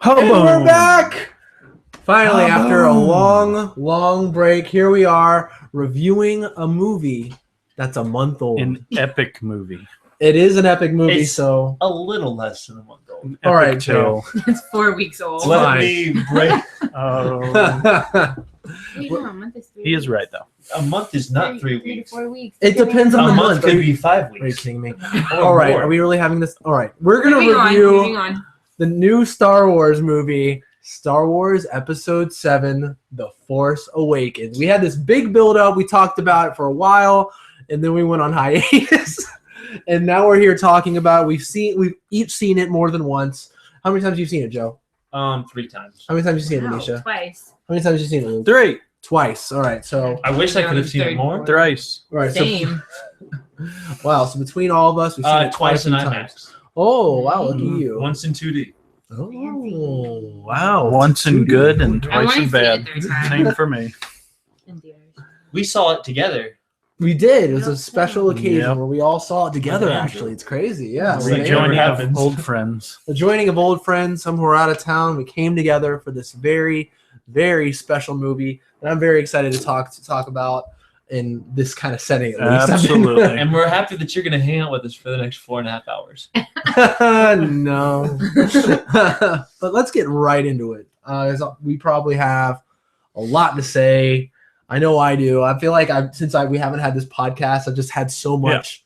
And we're back! Finally, after a long break, here we are reviewing a movie that's a month old. An epic movie. It is an epic movie, It's so... a little less than a month old. All right, Joe. It's 4 weeks old. Let me break. Wait, no, a month is 3 He is weeks. right, though. A month is not 3 3 weeks. to 4 weeks. It depends on A the month month. could be 5 Are you weeks. kidding me? Or All right, more. are we really having this? All right, we're going to Moving review on. the new Star Wars movie, Star Wars Episode 7, The Force Awakens. We had this big build-up. We talked about it for a while, and then we went on hiatus. And now we're here talking about it. We've each seen it more than once. How many times have you seen it, Joe? 3 times. How many times have you seen it, Wow, Anisha? twice. How many times have you seen it, Luke? 3. Twice. All right, so... I wish I could have seen it more. Thrice. All right, Same. So, wow, so between all of us, we've seen it Twice in a few times. IMAX. Oh, wow, look at you. Once in 2D. Oh, wow. Once in good and I twice wanna in see it bad. 3 times. Same for me. In theaters. We saw it together. We did. It was a special occasion Yep. where we all saw it together, Yeah. actually. It's crazy. Yeah. It's we like made joining it. Rejoining of happens. old friends. The joining of old friends, some who were out of town. We came together for this very, very special movie that I'm very excited to talk about in this kind of setting, at least. Absolutely. And we're happy that you're going to hang out with us for the next 4.5 hours. No. But let's get right into it. We probably have a lot to say. I know I do. I feel like we haven't had this podcast, I've just had so much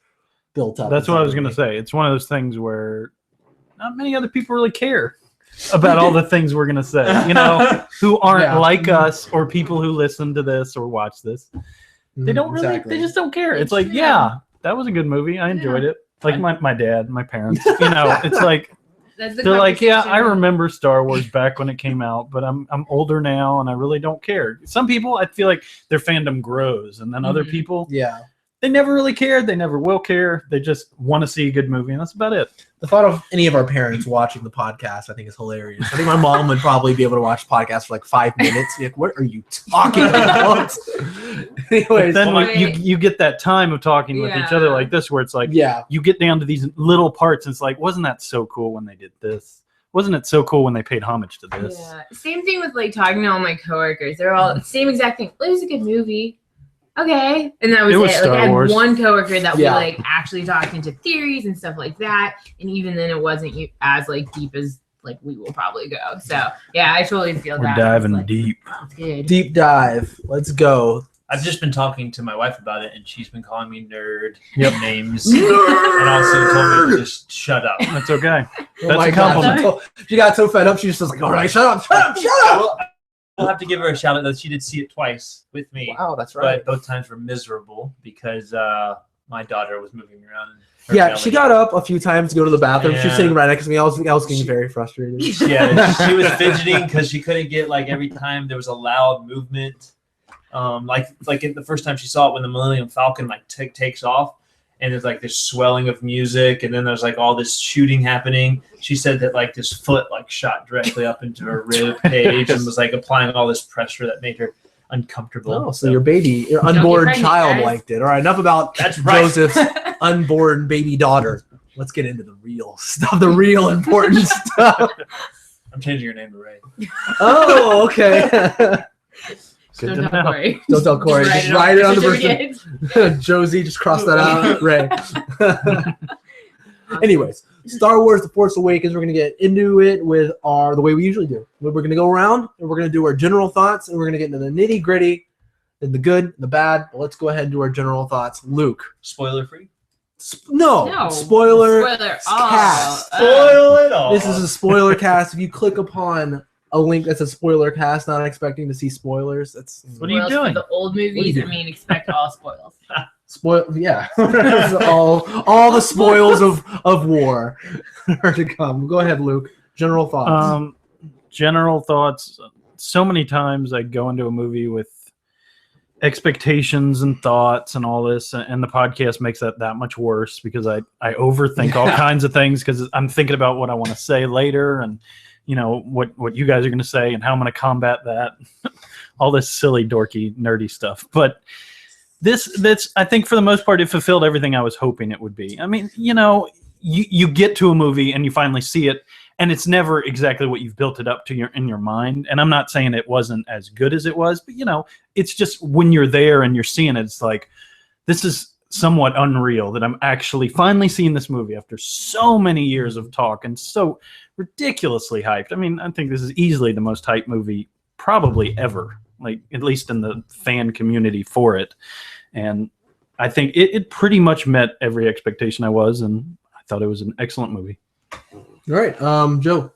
built up. That's what I was going to say. It's one of those things where not many other people really care about all the things we're going to say, who aren't Yeah. like us or people who listen to this or watch this. They don't really, Exactly. they just don't care. It's like, Yeah. that was a good movie. I enjoyed it. Like my dad, my parents, it's like, That's the they're like, yeah, I conversation. remember Star Wars back when it came out, but I'm older now and I really don't care. Some people, I feel like their fandom grows, and then other Mhm. people, Yeah. they never really cared. They never will care. They just want to see a good movie, and that's about it. The thought of any of our parents watching the podcast, I think, is hilarious. I think my mom would probably be able to watch the podcast for like 5 minutes. Be like, what are you talking about? Anyways, But then Wait. you get that time of talking with each other Yeah. like this, where it's like, yeah. you get down to these little parts, and it's like, wasn't that so cool when they did this? Wasn't it so cool when they paid homage to this? Yeah. Same thing with like talking to all my coworkers. They're all same exact thing. Well, it was a good movie. Okay. And that was It it. was Like Star I had Wars. one coworker that Yeah. we like actually talked into theories and stuff like that. And even then it wasn't as like deep as like we will probably go. So yeah, I totally feel We're that. diving It's like, deep. it's good. Deep dive. Let's go. I've just been talking to my wife about it, and she's been calling me nerd names. Nerd. And also told me to just shut up. That's okay. Oh That's my a God. compliment. She got so fed up, she just was like, all right, shut up, shut up, shut up. Well, we'll have to give her a shout out that she did see it twice with me. Wow, that's right. But both times were miserable because my daughter was moving around. in her Yeah, belly. she got up a few times to go to the bathroom. She was Yeah. sitting right next to me. I was getting very frustrated. Yeah, she was fidgeting because she couldn't get like every time there was a loud movement. Like the first time she saw it when the Millennium Falcon like takes off, and there's like this swelling of music, and then there's like all this shooting happening. She said that like this foot like shot directly up into her rib cage and was like applying all this pressure that made her uncomfortable. Oh, so your baby, your get unborn pregnant, child guys. liked it. All right, enough about That's right. Joseph's unborn baby daughter. Let's get into the real stuff, the real important stuff. I'm changing your name to Ray. Oh, okay. Good Don't to tell know. Corey. Don't tell Corey. Just write it on the birth. Josie, just cross that out. Ray. Anyways, Star Wars: The Force Awakens. We're gonna get into it with the way we usually do. We're gonna go around and we're gonna do our general thoughts, and we're gonna get into the nitty gritty, and the good, and the bad. But let's go ahead and do our general thoughts. Luke. Spoiler free. No. Spoiler. Spoiler. cast. Spoil it all. This is a spoiler cast. If you click upon a link that says spoiler cast, not expecting to see spoilers, that's What are you For doing? the old What are you movies, I doing? mean, expect all spoils. spoil. Yeah, all the spoils of war are to come. Go ahead, Luke. General thoughts. General thoughts. So many times I go into a movie with expectations and thoughts and all this, and the podcast makes that much worse because I overthink all kinds of things because I'm thinking about what I want to say later and what you guys are going to say and how I'm going to combat that. All this silly, dorky, nerdy stuff. But this I think for the most part it fulfilled everything I was hoping it would be. I mean, you get to a movie and you finally see it and it's never exactly what you've built it up to in your mind. And I'm not saying it wasn't as good as it was, but it's just when you're there and you're seeing it, it's like, this is somewhat unreal that I'm actually finally seeing this movie after so many years of talk and so ridiculously hyped. I mean, I think this is easily the most hyped movie probably ever, like at least in the fan community for it. And I think it pretty much met every expectation I was, and I thought it was an excellent movie. All right, Joe.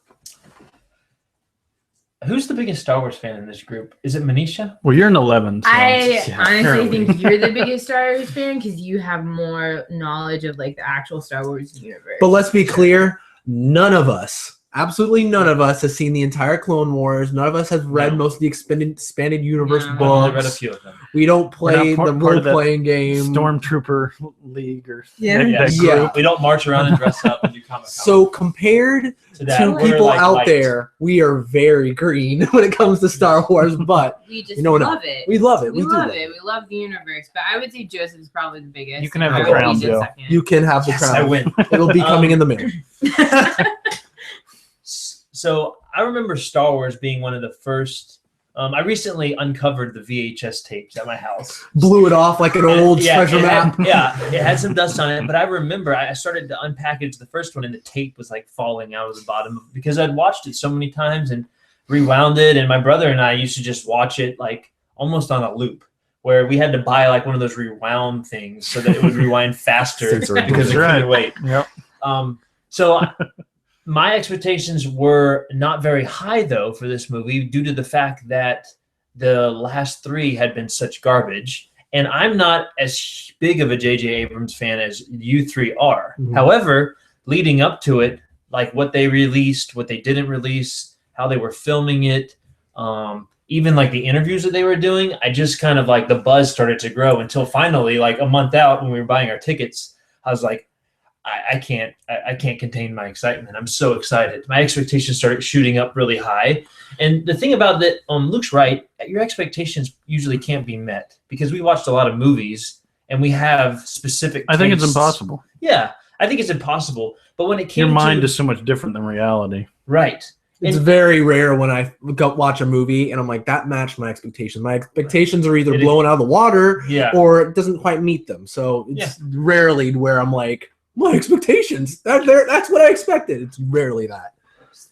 Who's the biggest Star Wars fan in this group? Is it Manisha? Well, you're an 11. So I honestly apparently. think you're the biggest Star Wars fan because you have more knowledge of like the actual Star Wars universe. But let's be clear, none of us, absolutely none of us, has seen the entire Clone Wars. None of us has read most of the expanded universe No. I've only books. read a few of them. We don't play We're the not part of that role-playing game. Stormtrooper League or Yeah. that Yeah. group. We don't march around and dress up and do comic So compared to that, to we're, people like, out light. there, we are very green when it comes to Star Wars, but we just You know what? love it. we love it. We do love it. We love the universe. But I would say Joseph is probably the biggest. You can have the I would crown, be Joe. second. You can have the Yes, I crown. win. It'll be coming in the mail. So I remember Star Wars being one of the first. I recently uncovered the VHS tapes at my house. Blew it off like an old Yeah, treasure it map. had, it had some dust on it, but I remember I started to unpackage the first one, and the tape was like falling out of the bottom because I'd watched it so many times and rewound it. And my brother and I used to just watch it like almost on a loop, where we had to buy like one of those rewound things so that it would rewind faster Sensory because it Right. couldn't wait. Yep. So my expectations were not very high, though, for this movie due to the fact that the last three had been such garbage. And I'm not as big of a J.J. Abrams fan as you three are. Mhm. However, leading up to it, like what they released, what they didn't release, how they were filming it, even like the interviews that they were doing, I just kind of like the buzz started to grow until finally, like a month out when we were buying our tickets, I was like, I can't contain my excitement. I'm so excited. My expectations started shooting up really high. And the thing about that, Luke's right. Your expectations usually can't be met because we watched a lot of movies and we have specific. I think it's tastes. impossible. Yeah, I think it's impossible. But when it came Your mind to is so much different than reality. right, It's And- very rare when I go watch a movie and I'm like, that matched my expectations. My expectations are either It is- blown out of the water yeah, or it doesn't quite meet them. So it's rarely where I'm like, my expectations. That's what I expected. It's rarely that.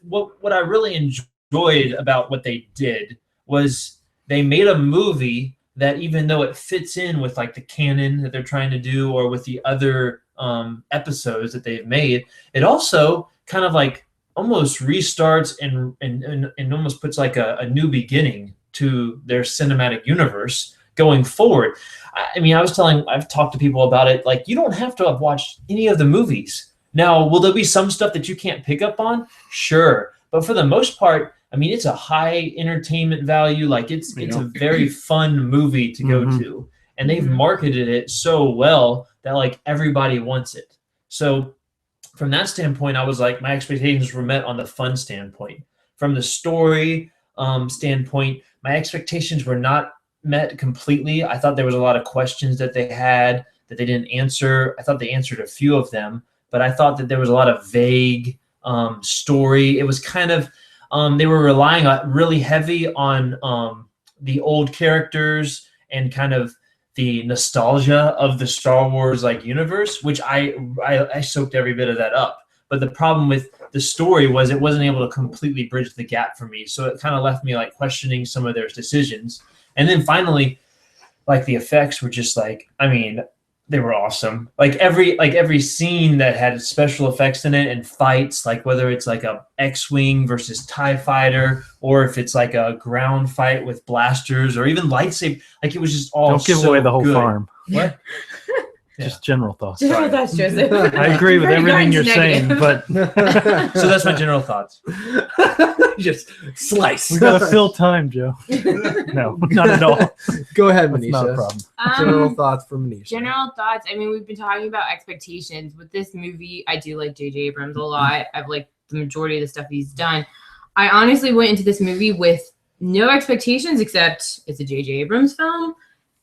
what I really enjoyed about what they did was they made a movie that, even though it fits in with like the canon that they're trying to do or with the other episodes that they've made, it also kind of like almost restarts and almost puts like a new beginning to their cinematic universe going forward. I mean, I've talked to people about it. Like, you don't have to have watched any of the movies. Now, will there be some stuff that you can't pick up on? Sure. But for the most part, I mean, it's a high entertainment value. Like, it's a very fun movie to go Mhm. to. And they've marketed it so well that like everybody wants it. So from that standpoint, I was like, my expectations were met on the fun standpoint. From the story standpoint, my expectations were not met completely. I thought there was a lot of questions that they had that they didn't answer. I thought they answered a few of them, but I thought that there was a lot of vague story. It was kind of they were relying really heavy on the old characters and kind of the nostalgia of the Star Wars like universe, which I soaked every bit of that up. But the problem with the story was it wasn't able to completely bridge the gap for me. So it kind of left me like questioning some of their decisions. And then finally, like the effects were just like, I mean, they were awesome. Like every scene that had special effects in it and fights, like whether it's like a X-Wing versus TIE fighter, or if it's like a ground fight with blasters or even lightsaber, like it was just all Don't give so away the whole good. farm. What? Just general thoughts. General thoughts, Joseph. I agree with Very everything you're negative. saying, but So that's my general thoughts. Just slice. we gotta fill time, Joe. No, not at all. Go ahead, That's not a Manisha. problem. General thoughts from Manisha. General thoughts. I mean, we've been talking about expectations with this movie. I do like J.J. Abrams a lot. I've liked the majority of the stuff he's done. I honestly went into this movie with no expectations except it's a J.J. Abrams film.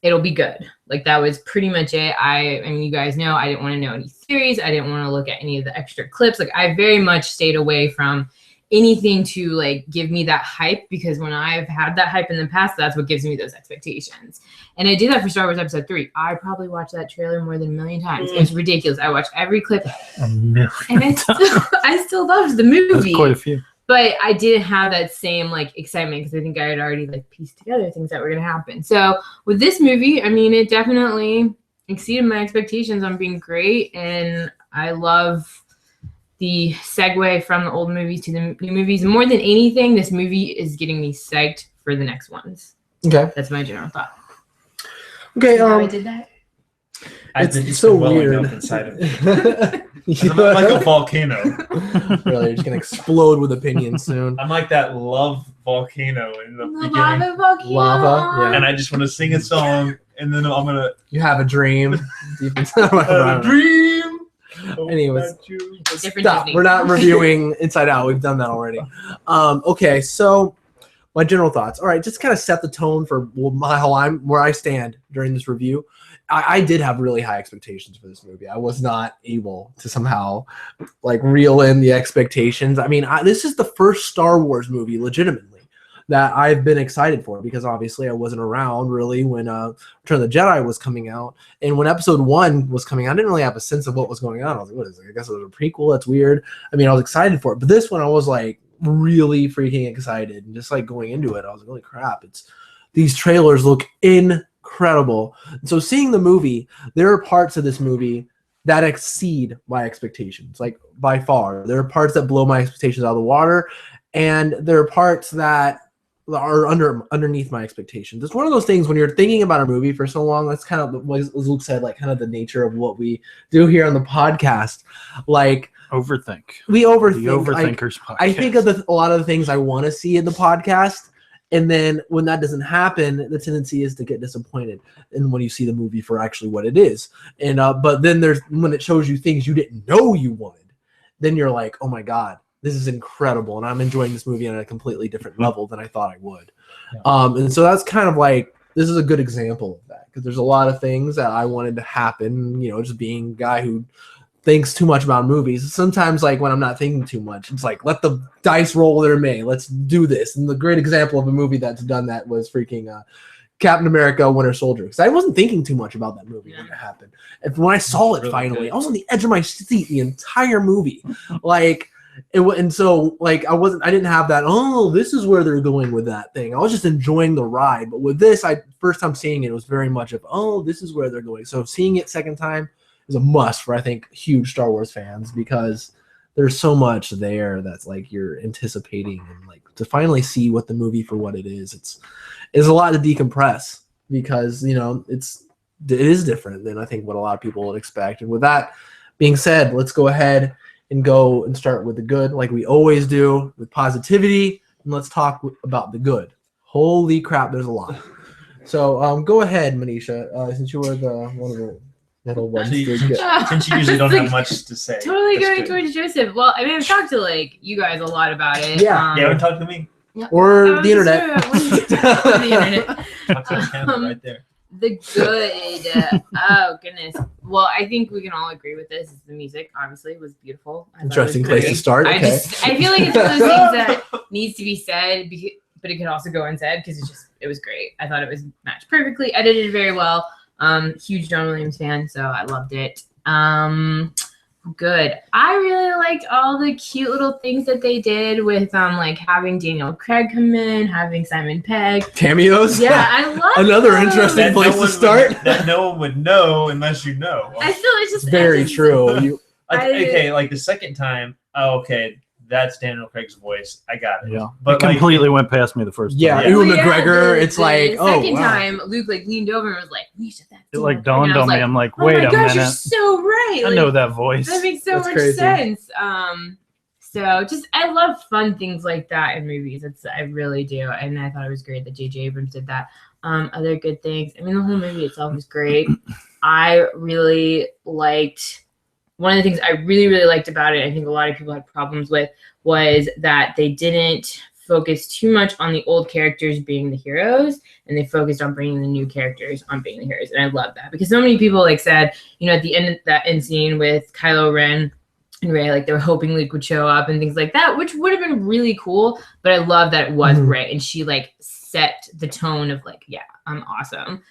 It'll be good. Like, that was pretty much it. I mean, you guys know I didn't want to know any theories. I didn't want to look at any of the extra clips. Like, I very much stayed away from anything to like give me that hype, because when I've had that hype in the past, that's what gives me those expectations. And I did that for Star Wars Episode 3. I probably watched that trailer more than 1,000,000 times. It's ridiculous. I watched every clip, and I still loved the movie. That's quite a few. But I didn't have that same like excitement because I think I had already like pieced together things that were gonna happen. So with this movie, I mean, it definitely exceeded my expectations on being great, and I love the segue from the old movies to the new movies. More than anything, this movie is getting me psyched for the next ones. Okay. That's my general thought. Okay. I did that. It's so weird. Up inside of me. I'm like a volcano. Really, you're just gonna explode with opinions soon. I'm like that love volcano in the beginning. Lava volcano. Lava, yeah. And I just want to sing a song, and then I'm gonna You have a dream. Deep inside. have a dream. Anyways, Different stop. Disney. We're not reviewing Inside Out. We've done that already. Okay, so my general thoughts. All right, just kind of set the tone for where I stand during this review. I did have really high expectations for this movie. I was not able to somehow like reel in the expectations. I mean, this is the first Star Wars movie, legitimately, that I've been excited for, because obviously I wasn't around really when Return of the Jedi was coming out. And when Episode 1 was coming out, I didn't really have a sense of what was going on. I was like, what is it? I guess it was a prequel. That's weird. I mean, I was excited for it. But this one, I was like really freaking excited. And just like going into it, I was like, holy crap. These trailers look incredible. And so seeing the movie, there are parts of this movie that exceed my expectations, like by far. There are parts that blow my expectations out of the water. And there are parts that are underneath my expectations. It's one of those things when you're thinking about a movie for so long. That's kind of what Luke said, like kind of the nature of what we do here on the podcast. Like Overthink. we overthink. The Overthinkers podcast. I think of a lot of the things I want to see in the podcast, and then when that doesn't happen, the tendency is to get disappointed. And when you see the movie for actually what it is, and but then there's when it shows you things you didn't know you wanted, then you're like, oh my god, this is incredible, and I'm enjoying this movie on a completely different level than I thought I would. Yeah. And so that's kind of like, this is a good example of that, because there's a lot of things that I wanted to happen, just being a guy who thinks too much about movies. Sometimes, like, when I'm not thinking too much, it's like, let the dice roll where it may. Let's do this. And the great example of a movie that's done that was freaking Captain America Winter Soldier, because I wasn't thinking too much about that movie when it happened. And when I saw it finally, I was on the edge of my seat the entire movie. Like, and so like I didn't have that, oh, this is where they're going with that thing. I was just enjoying the ride. But with this, first time seeing it was very much of, oh, this is where they're going. So seeing it second time is a must for, I think, huge Star Wars fans, because there's so much there that's like you're anticipating, and like to finally see what the movie for what it is. It's a lot to decompress, because it is different than I think what a lot of people would expect. And with that being said, let's go ahead and go and start with the good, like we always do, with positivity, and let's talk about the good. Holy crap, there's a lot. So go ahead, Manisha, since you were one of the middle ones. Since you usually don't have much to say. Totally going towards Joseph. Well, I mean, I've talked to like you guys a lot about it. Yeah. You haven't talked to me? Or the internet. The internet. Talk to the camera right there. The good. Oh goodness. Well, I think we can all agree with this. The music obviously was beautiful. Interesting place to start. Okay. I feel like it's one of those things that needs to be said, but it could also go unsaid, because it was great. I thought it was matched perfectly, edited very well. Huge John Williams fan, so I loved it. Good. I really liked all the cute little things that they did with like having Daniel Craig come in, having Simon Pegg. Cameos? Yeah, I love another those. interesting place to start. That no one would know unless you know. I feel it's just very true. Okay, like the second time, okay, that's Daniel Craig's voice. I got it. Yeah, but it completely went past me the first time. Yeah, Ewan McGregor. It's like, the oh, second wow. time, Luke like leaned over and was like, "Misha, that's." It like dawned on me. I'm like, wait a gosh, minute. You're so right. I know that voice. That makes so That's much crazy. sense. So just I love fun things like that in movies. I really do, and I thought it was great that J.J. Abrams did that. Other good things. I mean, the whole movie itself was great. I really liked. One of the things I really, really liked about it, I think a lot of people had problems with, was that they didn't focus too much on the old characters being the heroes, and they focused on bringing the new characters on being the heroes. And I love that, because so many people like said, at the end of that end scene with Kylo Ren and Rey, like they were hoping Luke would show up and things like that, which would have been really cool. But I love that it was Rey, and she like set the tone of like, yeah, I'm awesome.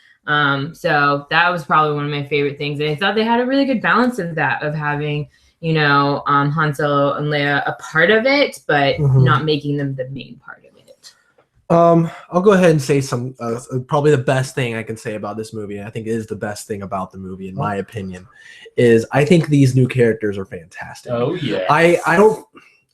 So that was probably one of my favorite things. And I thought they had a really good balance of that, of having, you know, Han Solo and Leia a part of it, but not making them the main part of it. I'll go ahead and say some probably the best thing I can say about this movie. I think it is the best thing about the movie, in my opinion, is I think these new characters are fantastic. Oh yeah. I don't,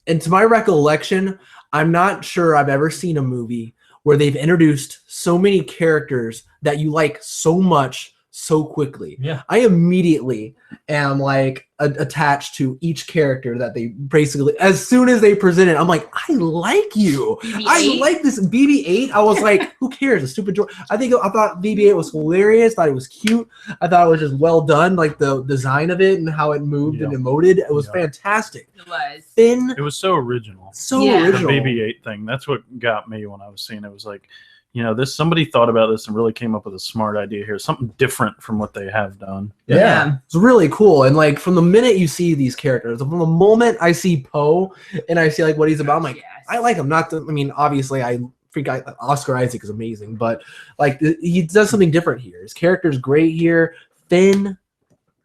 and to my recollection, I'm not sure I've ever seen a movie where they've introduced so many characters that you like so much so quickly. Yeah. I immediately am like attached to each character that they basically, as soon as they present it, I'm like, I like you. BB-8? I like this BB-8. I was like, who cares? A stupid droid. I thought BB-8 was hilarious. Thought it was cute. I thought it was just well done. Like the design of it and how it moved and emoted. It was fantastic. It was. Finn. It was so original. So Yeah. The original. BB-8 thing. That's what got me when I was seeing it. It was like, you know, somebody thought about this and really came up with a smart idea here. Something different from what they have done. Yeah. It's really cool. And like from the minute you see these characters, from the moment I see Poe and I see like what he's about, I'm like, Yes. I like him. Not I mean, obviously I think Oscar Isaac is amazing, but like he does something different here. His character's great here. Finn,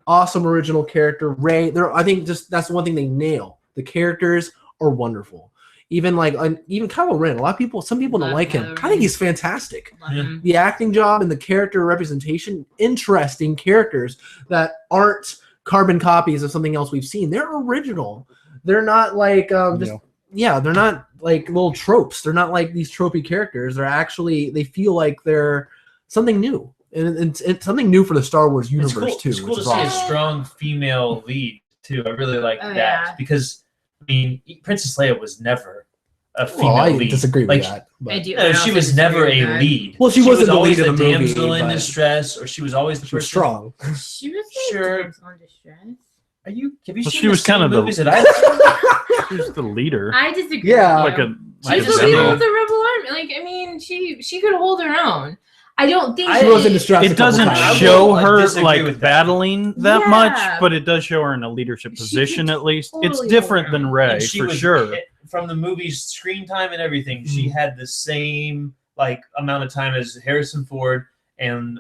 awesome original character. Rey, I think just that's the one thing they nail. The characters are wonderful. Even Kylo Ren, some people don't Love like him. Kylo I think Ren. he's fantastic. Love him. The acting job and the character representation, interesting characters that aren't carbon copies of something else we've seen. They're original. They're not like they're not like little tropes. They're not like these tropey characters. They're actually, they feel like they're something new. And it's something new for the Star Wars universe too. It's cool which to is see a awesome. strong female lead too. I really like Oh, that yeah. because I mean, Princess Leia was never a female Well, I lead. disagree like, with that. but- I do. No, she was never a lead. Well, she wasn't was the always lead of the movie, damsel in but- distress, or she was always the She was person. strong. She was Sure. on distress. Have you Well, seen she was the kind same of the- movies that I? She was the leader. I disagree. Yeah. with Like you. a Like She's a the leader general. of the Rebel Army. Like, I mean, she could hold her own. I don't think She was in distress. a It couple doesn't times. I show will, her disagree like with that. battling that Yeah. much, but it does show her in a leadership She position could at least. It's totally different hold than her. Rey And she for was- sure. From the movie's screen time and everything, she had the same like amount of time as Harrison Ford and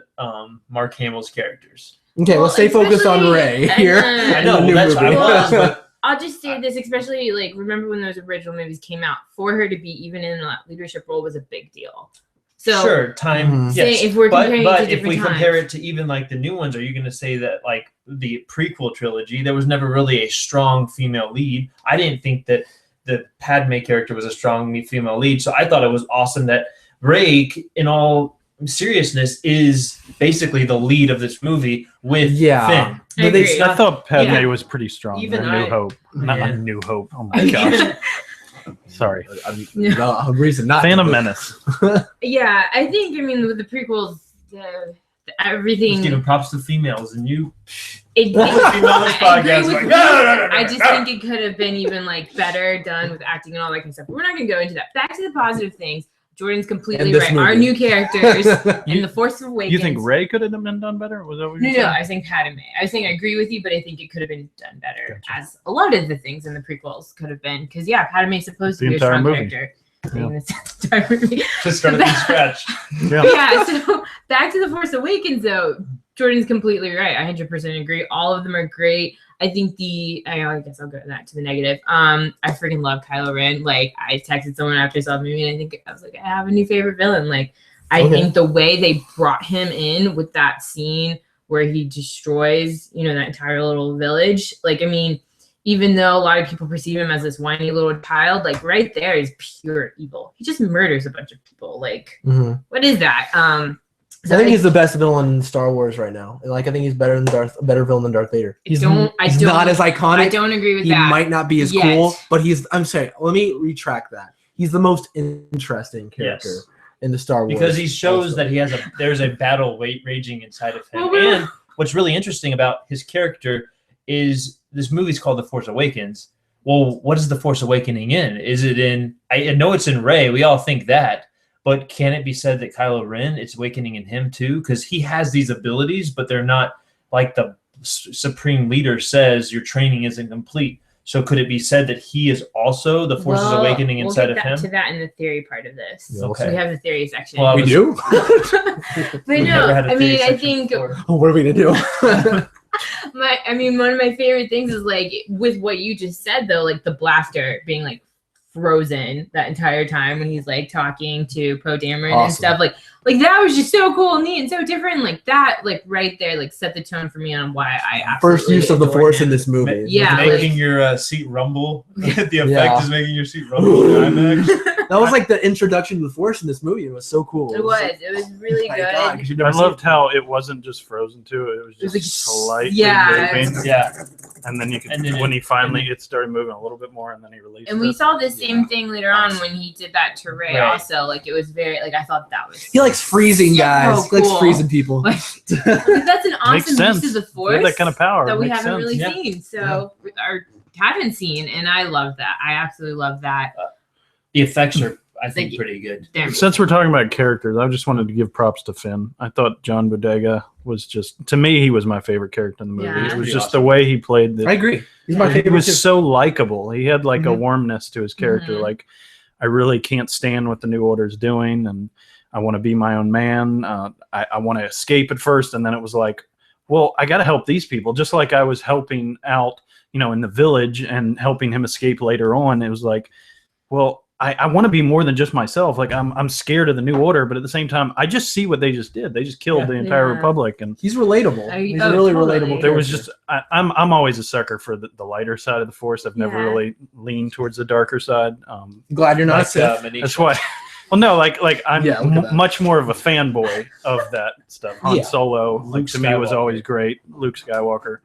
Mark Hamill's characters. Okay, Well, let's stay focused on Rey especially- here. I I know, in the new that's movie. I was, but I'll just say this, especially like remember when those original movies came out, for her to be even in that leadership role was a big deal. So sure, time. Mhm. say Yes, if we're comparing it but to if we different compare times. it to even like the new ones, are you going to say that like the prequel trilogy, there was never really a strong female lead? I didn't think that the Padme character was a strong female lead, so I thought it was awesome that Rey, in all seriousness, is basically the lead of this movie with Yeah. Finn. I agree. I thought Padme Yeah. was pretty strong. Even in New I- Hope, not Yeah. New Hope. Oh my gosh, sorry. I mean, no a reason not. Phantom to. Menace. Yeah, I think with the prequels, everything. Just giving props to females, and you It, female on this I agree podcast, with like, you. no, no, no, no, I just no. think it could have been even like better done with acting and all that kind of stuff. But we're not going to go into that. Back to the positive things. Jordan's completely And this right. Our movie. new characters You- in the Force Awakens. You think Rey could have been done better? Was that what No, you no, said? I was saying Padme. I was saying I agree with you, but I think it could have been done better, Gotcha. as a lot of the things in the prequels could have been. Because yeah, Padme's supposed The to be a entire strong movie. character. Yeah. The entire movie. just started from scratch. Yeah. Yeah, so back to the Force Awakens though. Jordan's completely right. I 100% agree. All of them are great. I think I guess I'll go to that to the negative. I freaking love Kylo Ren. Like I texted someone after I saw the movie and I was like, I have a new favorite villain. Like I Okay. think the way they brought him in with that scene where he destroys, that entire little village. Like, I mean, even though a lot of people perceive him as this whiny little child, like right there is pure evil. He just murders a bunch of people. Like, Mhm. what is that? I think he's the best villain in Star Wars right now. Like I think he's better than a better villain than Darth Vader. He's not as iconic. I don't agree with He that. might not be as yet. cool, but I'm sorry. Let me retract that. He's the most interesting character Yes. in the Star Wars. Because he shows also. that there's a battle raging inside of him. Well, we're- And what's really interesting about his character is this movie's called The Force Awakens. Well, what is The Force Awakening in? Is it in? I know it's in Rey. We all think that. But can it be said that Kylo Ren, it's awakening in him too? Because he has these abilities, but they're not like the supreme leader says your training isn't complete. So could it be said that he is also the Force is awakening inside we'll of him? To that in the theory part of this. Yeah, okay. We have the theory section. Well, We do? But no, I mean, I think What are we going to do? one of my favorite things is like with what you just said though, like the blaster being like frozen that entire time when he's like talking to Poe Dameron and stuff. Like that was just so cool and neat and so different. Like that, like right there, like set the tone for me on why I absolutely First use of the Force in this movie. Yeah, making your seat rumble. The effect is making your seat rumble in IMAX. That was like the introduction to the Force in this movie. It was so cool. It was really good. God, 'cause you've never I seen loved how it wasn't just frozen too. It was just like, slightly moving. Yeah. And then you could, And then when he finally it started moving a little bit more, and then he released. And we it. saw the same thing later on when he did that to Rey. Right. Also, like it was very like I thought that was. He likes freezing so guys. He likes cool. freezing people. Like, that's an Makes awesome sense. use of the He Force had that kind of power. that we Makes haven't sense. really seen. So or haven't seen, and I love that. I absolutely love that. The effects are, I think, Like, pretty good. Damn. Since we're talking about characters, I just wanted to give props to Finn. I thought John Bodega was just, to me, he was my favorite character in the movie. Yeah. It was Pretty just awesome. the way he played. I agree. He's my He favorite. was too. so likable. He had like a Mhm. warmness to his character. Mhm. Like, I really can't stand what the New Order's doing, and I want to be my own man. I want to escape at first, and then it was like, well, I got to help these people. Just like I was helping out, in the village and helping him escape later on. It was like, well, I want to be more than just myself. Like I'm scared of the New Order, but at the same time, I just see what they just did. They just killed the entire Yeah. Republic, and He's relatable. He's a Oh, really totally. relatable. there was character. just I'm always a sucker for the lighter side of the Force. I've never Yeah. really leaned towards the darker side. Glad you're not a Like, Sith. Manisha. That's why. Well, no, like I'm Yeah, look at that. much more of a fanboy of that stuff. Han Yeah. Solo, Luke to me, was Skywalker. always great. Luke Skywalker.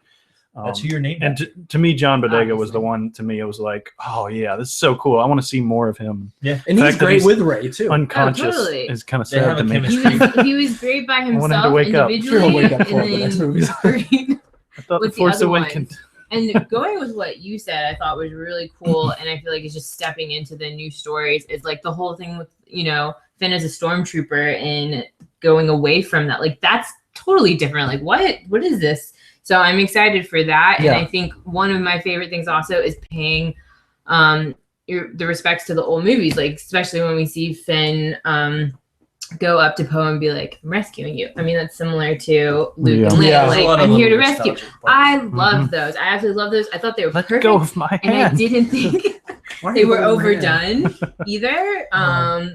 That's who you're named And after. to me, John Bodega was Obviously. the one. To me, it was like, oh yeah, this is so cool. I want to see more of him. And The he's fact that great he's with Ray too. Unconscious totally. is kind of They sad have to a me. chemistry. He was great by want him to himself wake up. individually, Sure, he'll wake up for and the next then movies. great I thought with the the Force other Awakens. And going with what you said, I thought was really cool, and I feel like it's just stepping into the new stories. Is like the whole thing with Finn as a stormtrooper and going away from that. Like that's totally different. Like what is this? So I'm excited for that, and Yeah. I think one of my favorite things also is paying the respects to the old movies, like especially when we see Finn go up to Poe and be like, I'm rescuing you. I mean, that's similar to Luke Yeah. and Leia. Yeah. There's a Like, lot of I'm here to little rescue. nostalgic parts. I love those. I absolutely love those. I thought they were Let perfect. go of my And I hand. didn't think Why are they you were holding my hand? overdone either.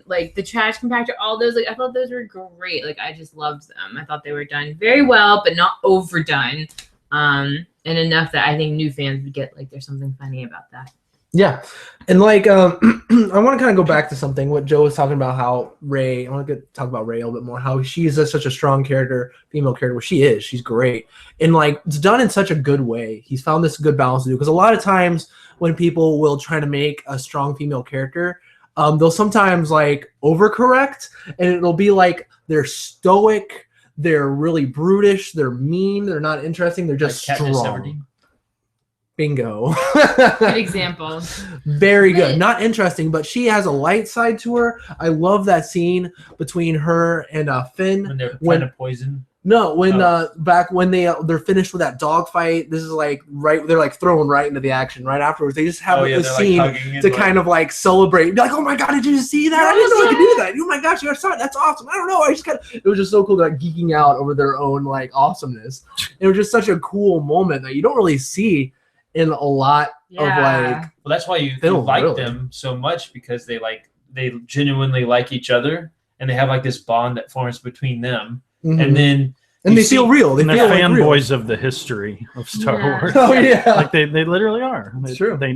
Like the trash compactor, all those, like I thought those were great. Like I just loved them. I thought they were done very well, but not overdone. And enough that I think new fans would get like there's something funny about that. Yeah, and like I want to kind of go back to something what Joe was talking about. How Ray, I want to talk about Ray a little bit more. How she is such a strong character, female character. Well, she is. She's great, and like it's done in such a good way. He's found this good balance to do because a lot of times when people will try to make a strong female character, they'll sometimes like overcorrect, and it'll be like they're stoic, they're really brutish, they're mean, they're not interesting, they're just Like Katniss strong. Everdeen. Bingo. Good example. Very good. Not interesting, but she has a light side to her. I love that scene between her and Finn. When they're When- trying to poison. No, when Oh. back when they're finished with that dogfight. This is like they're like throwing right into the action right afterwards. They just have this they're scene like hugging and to like- kind of like celebrate. Be like, oh my god, did you just see that? I didn't know I could do that. Oh my gosh, you guys saw it. That's awesome. I don't know. I just got. It was just so cool. They're like geeking out over their own like awesomeness. It was just such a cool moment that you don't really see in a lot of like. Well, that's why you Film, like really. them so much because they genuinely like each other and they have like this bond that forms between them. Mhm. And then And you they feel real. They And feel they're like real. fanboys of the history of Star Yeah. Wars. Oh yeah. Like they literally are. It's true. They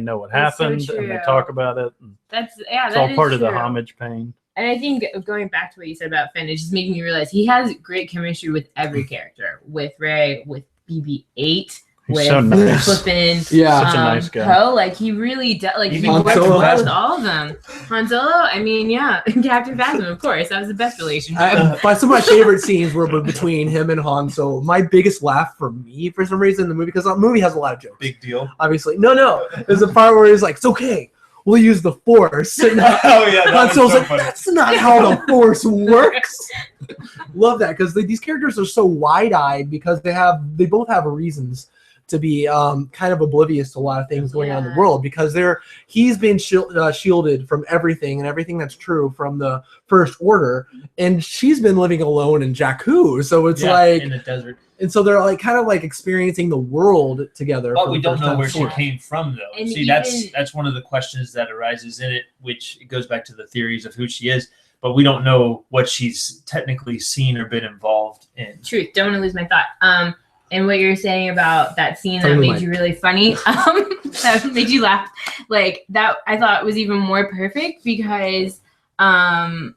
know what That's so happened and they true. talk about it. And It's it's all part of the homage pain. And I think going back to what you said about Finn, it's just making me realize he has great chemistry with every character, with Rey, with BB-8, He's with so nice. Flippin. Yeah. Such a nice guy. Poe, like he really does. Like he Even works Han Solo. well with all of them. Han Solo, I mean, yeah, Captain Phasma, of course, that was the best relationship. Some of my favorite scenes were between him and Han. So my biggest laugh for me, for some reason, in the movie, because the movie has a lot of jokes. big deal. Obviously, no. There's a part where he's like, "It's okay, we'll use the Force." And Oh yeah, Han Solo's like, "That's not how the Force works." Love that because these characters are so wide-eyed because they both have reasons to be kind of oblivious to a lot of things going on in the world, because he's been shielded from everything and everything that's true from the First Order, and she's been living alone in Jakku. So it's like in the desert. And so they're like kind of like experiencing the world together. But we don't know where she before. came from, though. And See, that's one of the questions that arises in it, which it goes back to the theories of who she is. But we don't know what she's technically seen or been involved in. Truth. Don't want to lose my thought. And what you're saying about that scene that made you really funny, that made you laugh, like that, I thought was even more perfect because, Han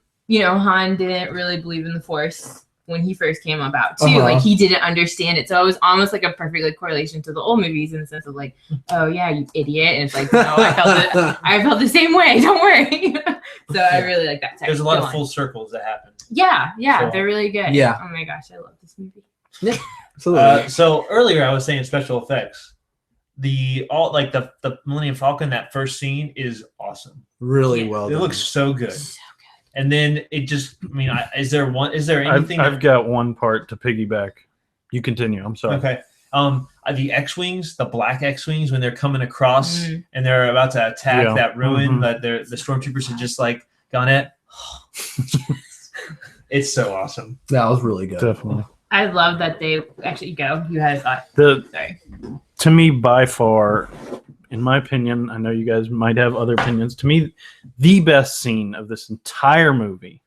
didn't really believe in the Force when he first came about too. Like he didn't understand it. So it was almost like a perfect like correlation to the old movies in the sense of like, oh yeah, you idiot. And it's like, no, I felt the same way. Don't worry. So I really like that text. There's a lot of full circles that happen. Yeah. So, they're really good. Yeah. Oh my gosh, I love this movie. Yeah. Absolutely. So earlier I was saying special effects. The Millennium Falcon, that first scene is awesome. Really Yeah. well It done. looks so good. And then it just, is there anything? I've got one part to piggyback. You continue. I'm sorry. Okay. The X-Wings, the black X-Wings, when they're coming across and they're about to attack that ruin that the stormtroopers had just like gone at. It's so awesome. That was really good. Definitely. I love that they actually go. You had a thought. Sorry. To me, by far, in my opinion, I know you guys might have other opinions. To me, the best scene of this entire movie,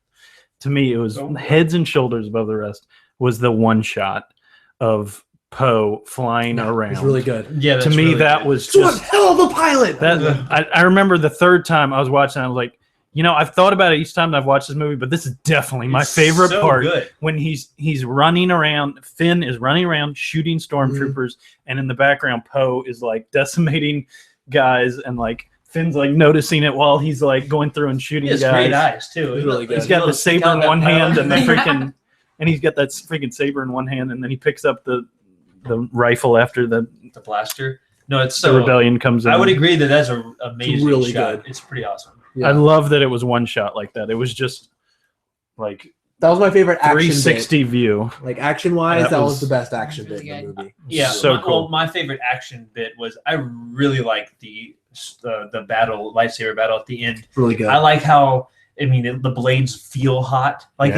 to me, it was heads and shoulders above the rest, was the one shot of Poe flying around. It's really good. Yeah, To me, really that good. was She's one just hell of a pilot. I remember the third time I was watching, I was like, I've thought about it each time that I've watched this movie, but this is definitely my It's favorite so part. good. When he's running around, Finn is running around shooting stormtroopers, and in the background, Poe is like decimating guys, and like Finn's like noticing it while he's like going through and shooting He has guys. great eyes too. He's really good. He's got the saber in one hand and the freaking, and he's got that freaking saber in one hand, and then he picks up the rifle after the blaster. No, it's the so rebellion comes in. I would agree that that's an amazing really shot. good. It's pretty awesome. Yeah. I love that it was one shot like that. It was just like That was my favorite action 360 view. bit. Like action wise, That that was was the best action bit really in the good. movie. Yeah, So cool. my favorite action bit was I really liked the battle, lightsaber battle at the end. Really good. I like how the blades feel hot. Like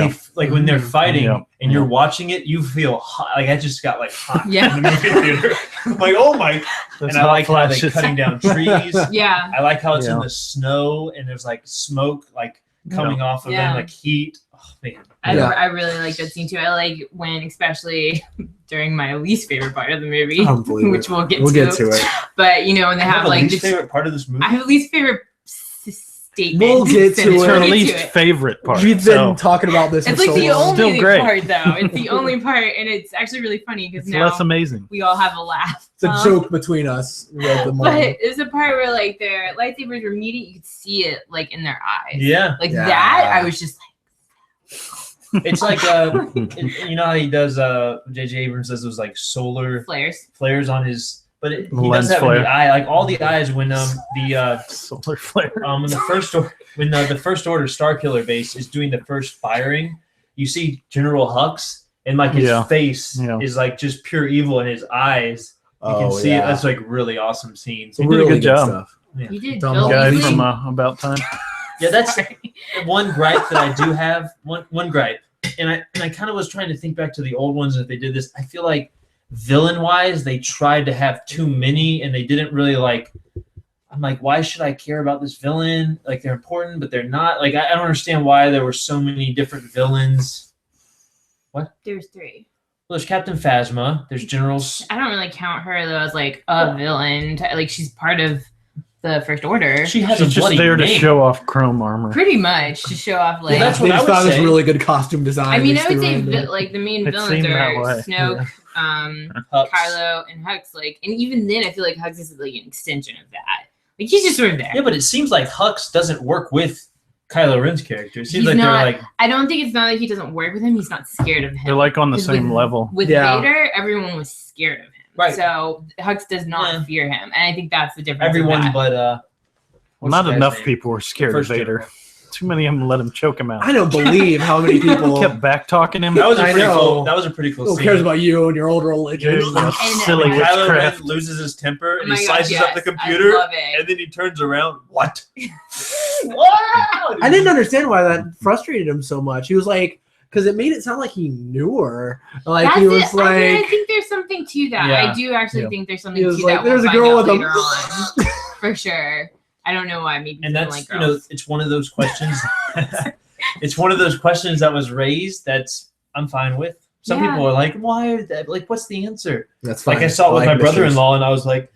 when they're fighting and you're watching it, you feel hot. Like I just got like hot Yeah. in the movie theater. I'm like, oh my! Those And I hot like how they're flashes. cutting down trees. Yeah. I like how it's in Yeah. the snow and there's like smoke like coming off of Yeah. them, like heat. Oh man. I really like that scene too. I like when, especially during my least favorite part of the movie, Unbelievable. which we'll get We'll to. get to it. But when they have like least favorite part of this movie. I have a least favorite statement. We'll get to It's it. her We'll get least to it. favorite part. We've been so talking about this It's for like so the long. only Still great. part though. It's the only part, and it's actually really funny because it's now less amazing. we all have a laugh. It's a joke between us. At the But moment. it's a part where like their lightsabers were meeting. You could see it like in their eyes. Yeah. Like Yeah. that, I was just It's like you know how he does J.J. Abrams does those like solar like flares on his, but he Lens does that flare. with the eye, like all the eyes when the Solar flare. when the first order Starkiller base is doing the first firing, you see General Hux and like his face is like just pure evil in his eyes. You can see it. That's like really awesome scenes. He did a good job. Stuff. You did. Dumb Bill Guy Weasley. from About Time. Yeah, that's one gripe that I do have. One gripe, and I kind of was trying to think back to the old ones. If they did this, I feel like villain wise, they tried to have too many, and they didn't really like. I'm like, why should I care about this villain? Like they're important, but they're not. Like I don't understand why there were so many different villains. There's 3. Well, there's Captain Phasma. There's Generals. I don't really count her though as like a villain. Like she's part of the First Order. She has She's a just bloody there to name. show off chrome armor. Pretty much to show off like. Well, that's They what I just would thought it was say. really good costume design. I mean, They I would threw say in there. like the main It villains seemed are that way. Snoke, Hux. Kylo, and Hux. Like, and even then, I feel like Hux is like an extension of that. Like he's just sort of there. Yeah, but it seems like Hux doesn't work with Kylo Ren's character. It seems He's like not- they're like I don't think it's not that he doesn't work with him. He's not scared of him. They're like on the 'Cause same with- level. With Yeah. Vader, everyone was scared of him. Right. So Hux does not Yeah. fear him, and I think that's the difference. of everyone that. but Well, what's not the guy's enough name? people were scared of First Vader. general. Too many of them let him choke him out. I don't believe how many people kept back talking him. That was a I pretty know. cool. That was a pretty cool Who scene. cares about you and your old religion? Yeah, And silly When Kylo Ren witchcraft. loses his temper Oh and my he gosh, slices up the yes, computer, I love it. and then he turns around. What? I didn't understand why that frustrated him so much. He was like, because it made it sound like he knew her. Like That's he was it. I mean, I like, think there's something to that. Yeah. I do actually Yeah. think there's he something was to like, that. there's We'll a find girl out with later a. on, for sure. I don't know why. Maybe And he doesn't that's like girls. it's one of those questions. It's one of those questions that was raised that's I'm fine with. Some Yeah. people are like, why? Like, what's the answer? That's fine. Like I saw it with like my brother-in-law, and I was like,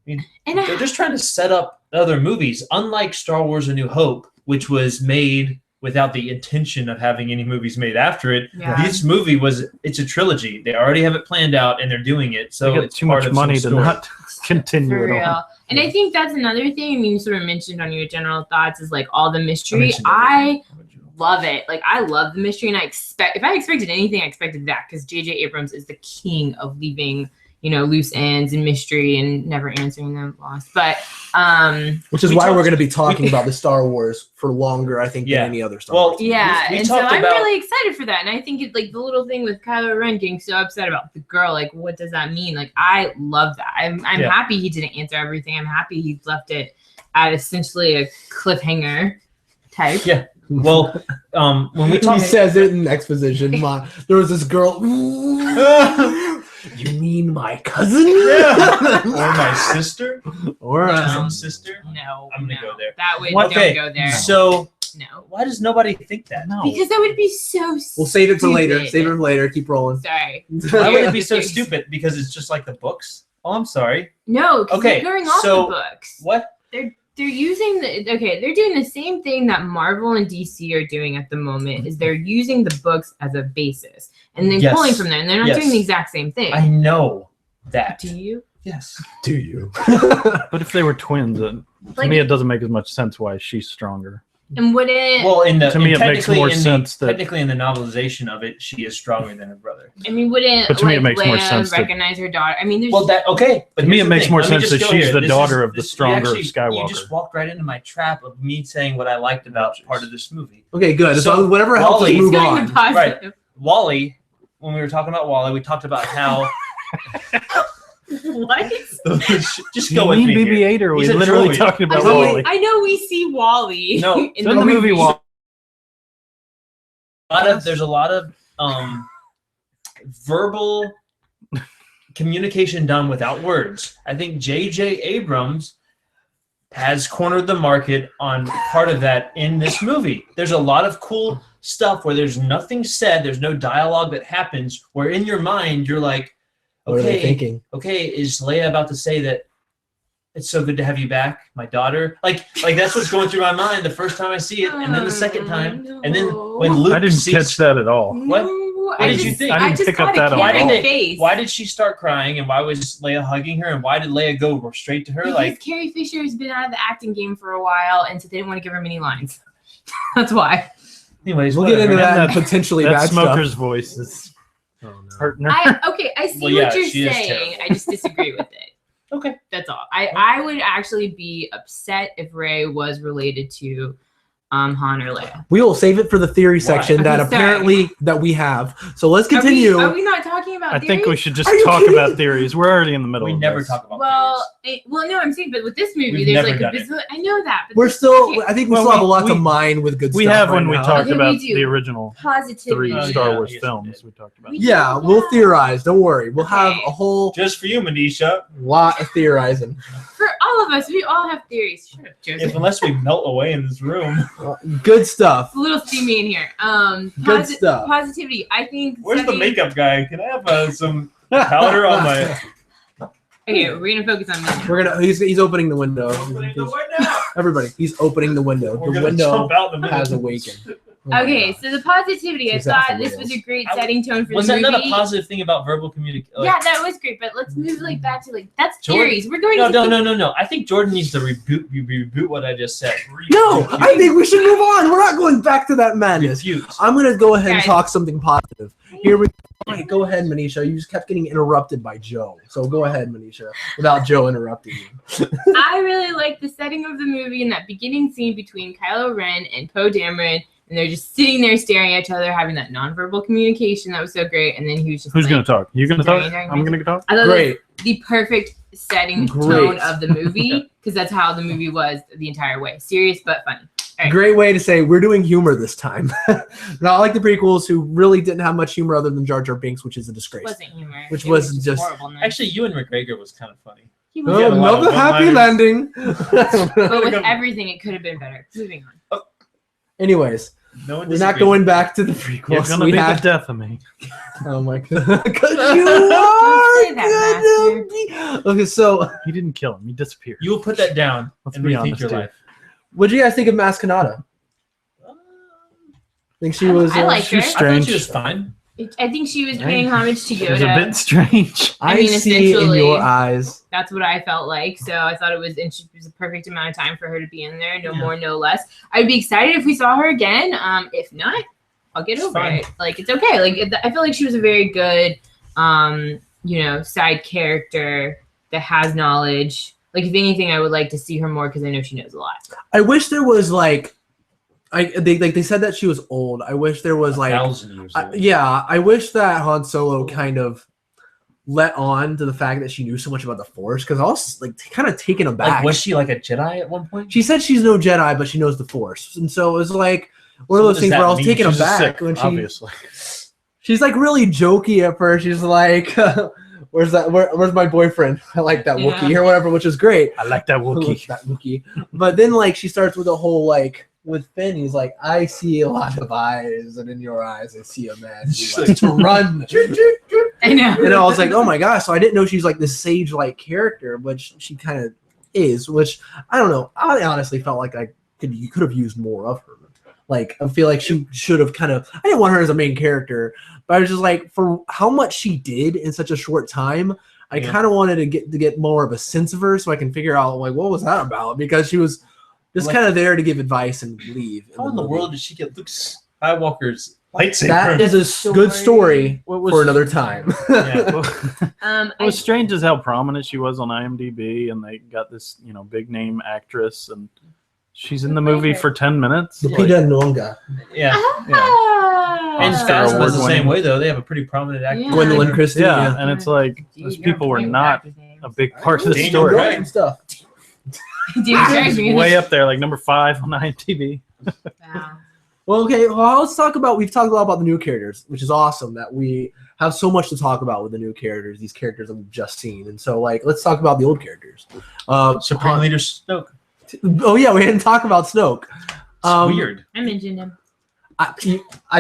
And they're just trying to set up other movies. Unlike Star Wars: A New Hope, which was made without the intention of having any movies made after it. Yeah. This movie it's a trilogy. They already have it planned out, and they're doing it. So They got it's too part much of some money to story. not continue For it real. on. And I think that's another thing. I mean, you sort of mentioned on your general thoughts is like all the mystery. mentioned I everything. love it. Like I love the mystery, and if I expected anything, I expected that because J.J. Abrams is the king of leaving, loose ends and mystery and never answering them lost. But Which is We why talked- we're going to be talking about the Star Wars for longer, I think, Yeah. than any other Star Well, Wars. yeah, we and so talked I'm about- really excited for that. And I think it's like the little thing with Kylo Ren getting so upset about the girl. Like, what does that mean? Like, I love that. I'm Yeah. happy he didn't answer everything. I'm happy he left it at essentially a cliffhanger type. Yeah. Well, when we He talk, says it in exposition. There was this girl. You mean my cousin? or my sister, Or my own sister. No, I'm gonna no. go there. That would Okay, don't go there. So No, why does nobody think that? No. because that would be so. we'll save it for later. stupid. Save it for later. Keep rolling. Sorry. Why would it be so Yes. stupid? Because it's just like the books. Oh, I'm sorry. No, because Okay, they're going off so- the books. What? They're using they're doing the same thing that Marvel and DC are doing at the moment is they're using the books as a basis and then Yes. pulling from there and they're not Yes. doing the exact same thing. I know that. Do you? Yes. Do you? But if they were twins, to Like, me it doesn't make as much sense why she's stronger. and would it Well, To me, it makes technically more in the- sense that- technically in the novelization of it, she is stronger than her brother. I mean wouldn't But to me, it like makes more Leia sense that- recognize her daughter? I mean there's Well, that okay. But To me, here's it the makes thing. more Let me sense just that go she's here. the This daughter is- of the this- stronger you Skywalker. just walked right into my trap of me saying what I liked about part of this movie. Okay, good. So, So whatever helps us Wally- move going on. to positive. Wally, when we were talking about Wally, we talked about how What? just Do go you with mean me here. BB-8 or are we He's a literally droid. talking about I mean, Wally? I know we see Wally No, in So in the movie, Wally, There's a lot of verbal communication done without words. I think J.J. Abrams has cornered the market on part of that in this movie. There's a lot of cool stuff where there's nothing said, there's no dialogue that happens, where in your mind you're like, What are they okay, thinking? okay, is Leia about to say that it's so good to have you back, my daughter? Like that's what's going through my mind the first time I see it, and then the second time, and then when Luke I didn't sees, catch that at all. What? No, What did you think? I didn't pick up that Why did they- face. why did she start crying, and why was Leia hugging her, and why did Leia go straight to her? Because Like, Carrie Fisher has been out of the acting game for a while, and so they didn't want to give her many lines. That's why. anyways, We'll get into whatever. that And and potentially That bad smoker's voice is stuff. Oh, no. hurting her. I see Well, yeah, what you're she is saying. terrible. I just disagree with it. Okay. That's all. I would actually be upset if Rey was related to Han or Leia. We will save it for the theory section that Okay, sorry. apparently that we have. So let's continue. Are we not talking about I think we theories? should just Are you talk kidding? about theories. We're already in the middle We of never this. talk about Well, no, I'm saying, but with this movie, We've there's never like a done it. bizillion. I know that. But We're this- still. okay, I think we Well, still have a lot we- to mine with good We stuff. have when right we now. talked Okay, we about do. the original positivity. 3 Oh, Star yeah, Wars yes, we films did. we talked about. We- Yeah, we'll theorize. Don't worry. We'll have Okay. a whole just for you, Manisha. lot of theorizing. For all of us, we all have theories. Shut up, Joseph. Unless we melt away in this room. Good stuff. It's a little steamy in here. Good stuff. Positivity. I think. Where's the setting- makeup guy? Can I have some powder on my? Okay, we're gonna focus on me now. We're gonna. He's opening the window. Opening the window. Everybody, he's opening the window. We're The gonna window jump out in a minute. has awakened. Oh my Okay, God. so the positivity. I Is that thought for this reals? was a great I- setting tone for Was the that movie. not a positive thing about verbal communication? Yeah, that was great. But let's move like back to like that's Jordan- theories. We're going No, to no. I think Jordan needs to reboot what I just said. No, I think we should move on. We're not going back to that madness. Refute. I'm gonna go ahead and Guys. talk something positive. Here we All right, go ahead, Manisha. You just kept getting interrupted by Joe. So go ahead, Manisha, without Joe interrupting you. I really like the setting of the movie and that beginning scene between Kylo Ren and Poe Dameron, and they're just sitting there staring at each other, having that nonverbal communication. That was so great. And then he was just Who's like, going to talk? You going to talk? Staring I'm going to talk? I thought Great. that was the perfect setting tone of the movie, because that's how the movie was the entire way. Serious but funny. Right. Great way to say we're doing humor this time. Not like the prequels, who really didn't have much humor other than Jar Jar Binks, which is a disgrace. It wasn't humor. Which It was just just- horribleness. Actually, Ewan McGregor was kind of funny. He was Yeah, a lot of Another happy one-liners. landing. but with everything, it could have been better. Moving on. Anyways, No one we're not disagreed. going back to the You're prequels. going to We be have the death of me. Oh my god. Because you Don't are say that, gonna be- Okay, so He didn't kill him. He disappeared. You will put that down Let's and be rethink honest your here. life. what do you guys think of Mascanada? Think she was I like she's her. I thought strange. she was fine. I think she was paying homage to It was a Yoda. bit strange. I I mean, see in essentially- your eyes. That's what I felt like. So I thought it was a perfect amount of time for her to be in there. No Yeah. more, no less. I'd be excited if we saw her again. If not, I'll get It's over fine. it. Like, it's okay. Like, I feel like she was a very good, side character that has knowledge. Like, if anything, I would like to see her more because I know she knows a lot. I wish there was like they said that she was old. I wish there was like 1,000 years old. yeah, I wish that Han Solo kind of let on to the fact that she knew so much about the Force, because I was like kind of taken aback. Like, was she like a Jedi at one point? She said she's no Jedi, but she knows the Force, and so it was like one of So what those does things that where I was mean? taken She's a aback Sith, when obviously. she's like really jokey at first. She's like, "Where's that? Where's my boyfriend? I like that Yeah. Wookiee or whatever," which is great. I like that Wookiee. That Wookiee. But then like she starts with a whole like with Finn, he's like, I see a lot of eyes, and in your eyes I see a man who likes to run. I know. And I was like, oh my gosh, so I didn't know she's like this sage-like character, which she kind of is, which I don't know. I honestly felt like you could have used more of her. Like, I feel like she should have kind of, I didn't want her as a main character, but I was just like, for how much she did in such a short time, I Yeah. kind of wanted to get more of a sense of her so I can figure out like what was that about, because she was just Like- kind of there to give advice and leave. How in the movie. world did she get Luke Skywalker's lightsaber? That is a good story What was for another time. Yeah. What was strange is how prominent she was on IMDb, and they got this, big name actress, and she's in the movie for 10 minutes. Lupita Nyong'o. Yeah. Ah. And Star Phasma's Wars the winning. same way, though. They have a pretty prominent actor. Yeah. Gwendolyn Christie. Yeah, and it's like those Dude, you're people were familiar with not actors' names. a big part of the Daniel story. Craig. Some stuff. Dude, you're Way up there, like number 5 on IMDb. Wow. Well, okay. Well, let's talk about. We've talked a lot about the new characters, which is awesome. That we have so much to talk about with the new characters. These characters that we've just seen, and so like, let's talk about the old characters. Supreme Han- Leader Snoke. Oh yeah, we didn't talk about Snoke. It's weird. I mentioned him. I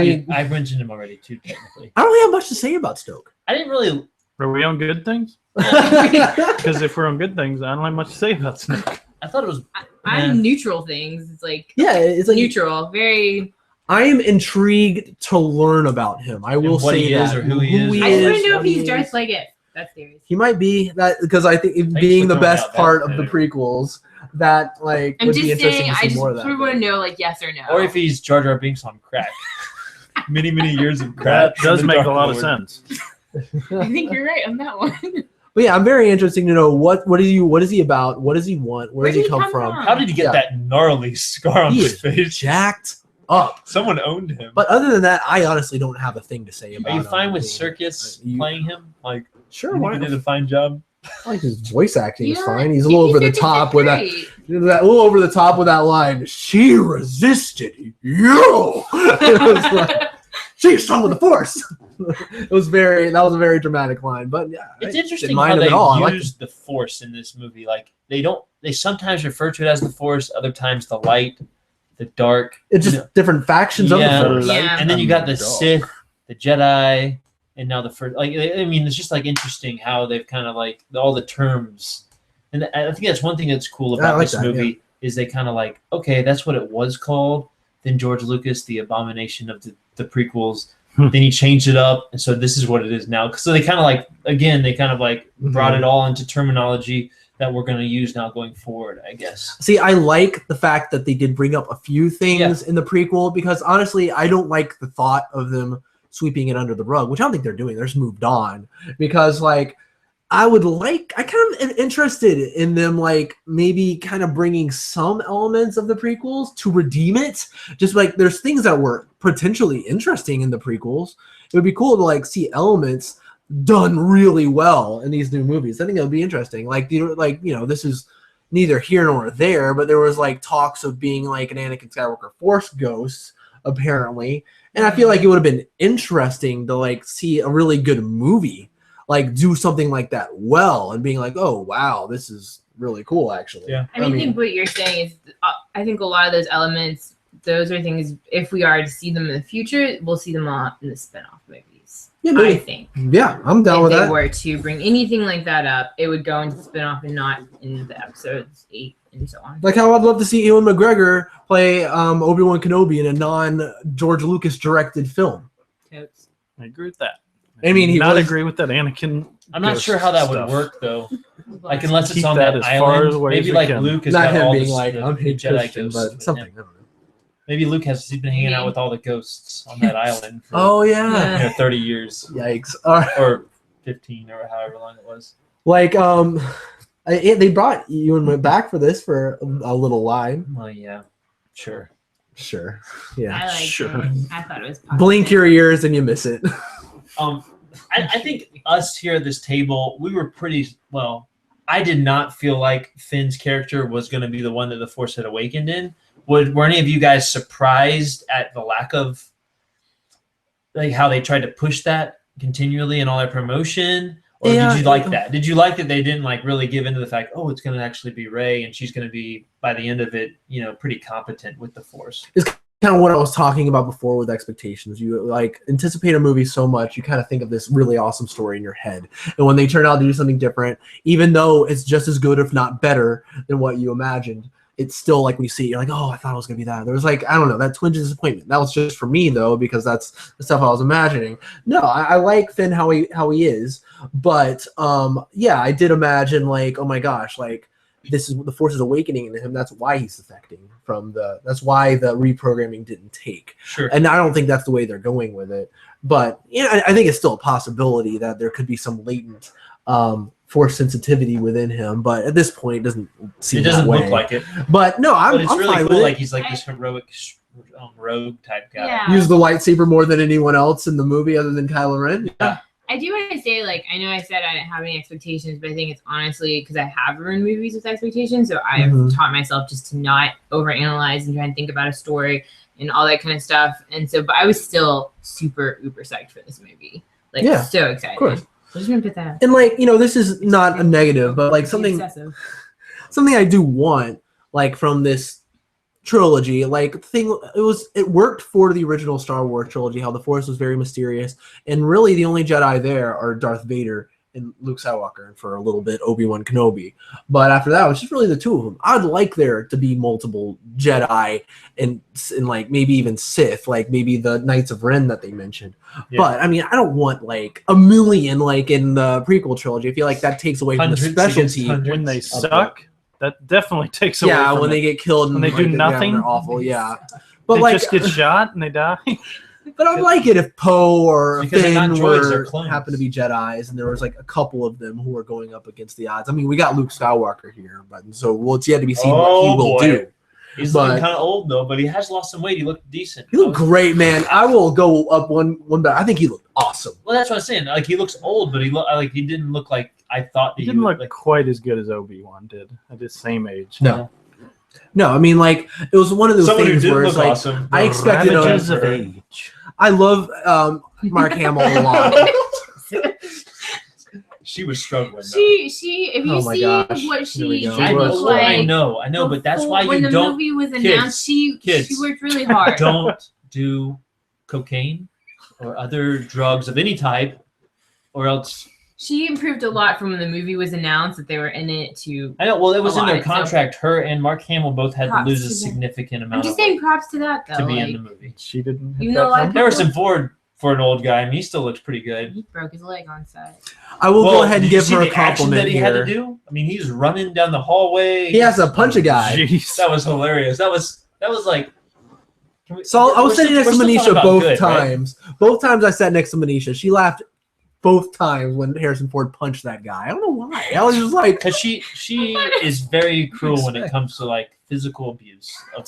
mean, I mentioned him already, too, technically. I don't really have much to say about Snoke. I didn't really... Are we on good things? yeah, Because if we're on good things, I don't have much to say about Snoke. I thought it was... I'm Yeah. neutral things. It's like it's like neutral. Very. I am intrigued to learn about him. I will what say he is that or who he is. I just want is, to know what if he he's Darth is. Leggett. That's serious. He might be that, because I think it Thanks being for the throwing best out that part of the theory. prequels, that like I'm would just be interesting saying. to I see just more of that. want to know, like, yes or no. Or if he's Jar Jar Binks on crack. many, many years of crack. That does from the make a Dark lot of Lord. sense. I think you're right on that one. But yeah, I'm very interested to know what is he about? What does he want? Where does he come from? How did he get Yeah. that gnarly scar on He his is face? Jacked up. Someone owned him. But other than that, I honestly don't have a thing to say about Are you him. fine with I mean, Circus you- playing him? Like, Sure, you why think he not? did a fine job? I like his voice acting is Yeah, fine. He's a little over the top with that. A little over the top with that line. She resisted you. It was like, she's strong with the Force. That was a very dramatic line. But yeah, It's I interesting didn't how mind him they at all. I liked use the Force in this movie. Like, they sometimes refer to it as the Force, other times the light, the dark. It's just different factions Yeah. of the Force. Yeah. And then you got the Dark. Sith, the Jedi, and now the first. Like, I mean, it's just like interesting how they've kind of like all the terms. And I think that's one thing that's cool Yeah, I about like this that, movie is they kind of like, okay, that's what it was called. Then George Lucas, the abomination of the prequels. Then he changed it up, and so this is what it is now. So they kind of like, again, they kind of like brought it all into terminology that we're going to use now going forward, I guess. See, I like the fact that they did bring up a few things in the prequel, because honestly, I don't like the thought of them sweeping it under the rug, which I don't think they're doing. They're just moved on because like I kind of am interested in them like maybe kind of bringing some elements of the prequels to redeem it. Just like there's things that were potentially interesting in the prequels. It would be cool to like see elements done really well in these new movies. I think it would be interesting. Like this is neither here nor there, but there was like talks of being like an Anakin Skywalker Force ghost apparently, and I feel like it would have been interesting to like see a really good movie like do something like that well and being like, oh wow, this is really cool actually. Yeah. I think what you're saying is I think a lot of those elements, those are things, if we are to see them in the future, we'll see them all in the spin-off movies. Yeah, I think. Yeah, I'm down with that. If they were to bring anything like that up, it would go into the spin-off and not in the episodes 8 and so on. Like how I'd love to see Ewan McGregor play Obi-Wan Kenobi in a non-George Lucas directed film. Totes. I agree with that. I mean, he not was- agree with that Anakin. I'm not ghost sure how that stuff. would work though. Like unless it's Keep on that that as far island, away maybe as we like can. Luke has Not got him all being the, like, the I'm a Jedi Christian, ghosts but with something. him. I don't know. Maybe Luke he's been hanging out with all the ghosts on that island for Oh yeah. 30 years Yikes. All right. or 15 or however long it was. Like they brought Ewan back for this for a little line. Well, yeah, sure. Sure. Yeah. I like Sure. it. I thought it was positive. Blink your ears and you miss it. I think us here at this table, we were pretty well. I did not feel like Finn's character was going to be the one that the Force had awakened in. Were any of you guys surprised at the lack of like how they tried to push that continually in all their promotion? Or Yeah, did you like that? Did you like that they didn't like really give into the fact, oh, it's going to actually be Rey and she's going to be by the end of it, pretty competent with the Force? Kind of what I was talking about before with expectations. You like anticipate a movie so much, you kind of think of this really awesome story in your head. And when they turn out to do something different, even though it's just as good, if not better, than what you imagined, it's still like when you see it, you're like, oh, I thought it was going to be that. There was like, I don't know, that twinge of disappointment. That was just for me, though, because that's the stuff I was imagining. No, I like Finn how he is. But, yeah, I did imagine, like, oh, my gosh, like, this is the Force is awakening in him. That's why he's defecting that's why the reprogramming didn't take. Sure. And I don't think that's the way they're going with it. But, I think it's still a possibility that there could be some latent Force sensitivity within him, but at this point, it doesn't seem that way. Look like it. But no, But it's I'm really fine cool. with Like it. he's like this heroic rogue type guy. Yeah. Use the lightsaber more than anyone else in the movie, other than Kylo Ren. Yeah. I do want to say, like, I know I said I didn't have any expectations, but I think it's honestly because I have ruined movies with expectations. So I've taught myself just to not overanalyze and try and think about a story and all that kind of stuff. And so, but I was still super uber psyched for this movie. Like, Yeah, so excited. Of course. I just want to put that out. And like, this is not a negative, but like something I do want, like from this trilogy, like it worked for the original Star Wars trilogy, how the Force was very mysterious, and really the only Jedi there are Darth Vader and Luke Skywalker, and for a little bit Obi-Wan Kenobi. But after that, it was just really the two of them. I'd like there to be multiple Jedi and like maybe even Sith, like maybe the Knights of Ren that they mentioned. Yeah. But I mean, I don't want like a million like in the prequel trilogy. I feel like that takes away from the specialty. When they suck, that definitely takes away. Yeah, from when they get killed when and they do nothing, they're awful. Yeah, but they like just get shot and they die. But I'd like it if Poe or Because they're not Finn droids, they're were clones. happened to be Jedis, and there was like a couple of them who were going up against the odds. I mean, we got Luke Skywalker here, but so it's yet to be seen what he will do. He's But- looking kind of old though, but he has lost some weight. He looked decent. He looked great, man. I will go up one better. I think he looked awesome. Well, that's what I'm saying. Like he looks old, but he didn't look like I thought that He didn't would, look like. quite as good as Obi-Wan did at his same age. No, I mean, like it was one of those Someone who things did where look it's like awesome. I expected Ravages of a, age. I love Mark Hamill a lot. She was struggling. Though. She if you Oh my see gosh. what Here she we go. I looked know, like I know, but that's why when you the don't movie was announced, she worked really hard. don't do cocaine or other drugs of any type, or else. She improved a lot from when the movie was announced that they were in it to. I know. Well, it was A in their lot, so- contract. Her and Mark Hamill both had to Props lose a to them. significant I'm amount just of saying weight props to that though. to be like, in the movie. She didn't. hit Even that though a lot of number. Harrison Ford, for an old guy, I mean, he still looks pretty good. he broke his leg on set. I will go ahead and did you give see her a the action compliment that he had here. to do. I mean, he's running down the hallway. He has to punch a guy. Jeez. That was hilarious. That was like. So I was we're sitting next still to talking Manisha about both good, right? times, Both times I sat next to Manisha, she laughed both times when Harrison Ford punched that guy. I don't know why. I was just like, Because she is very cruel when it comes to like physical abuse of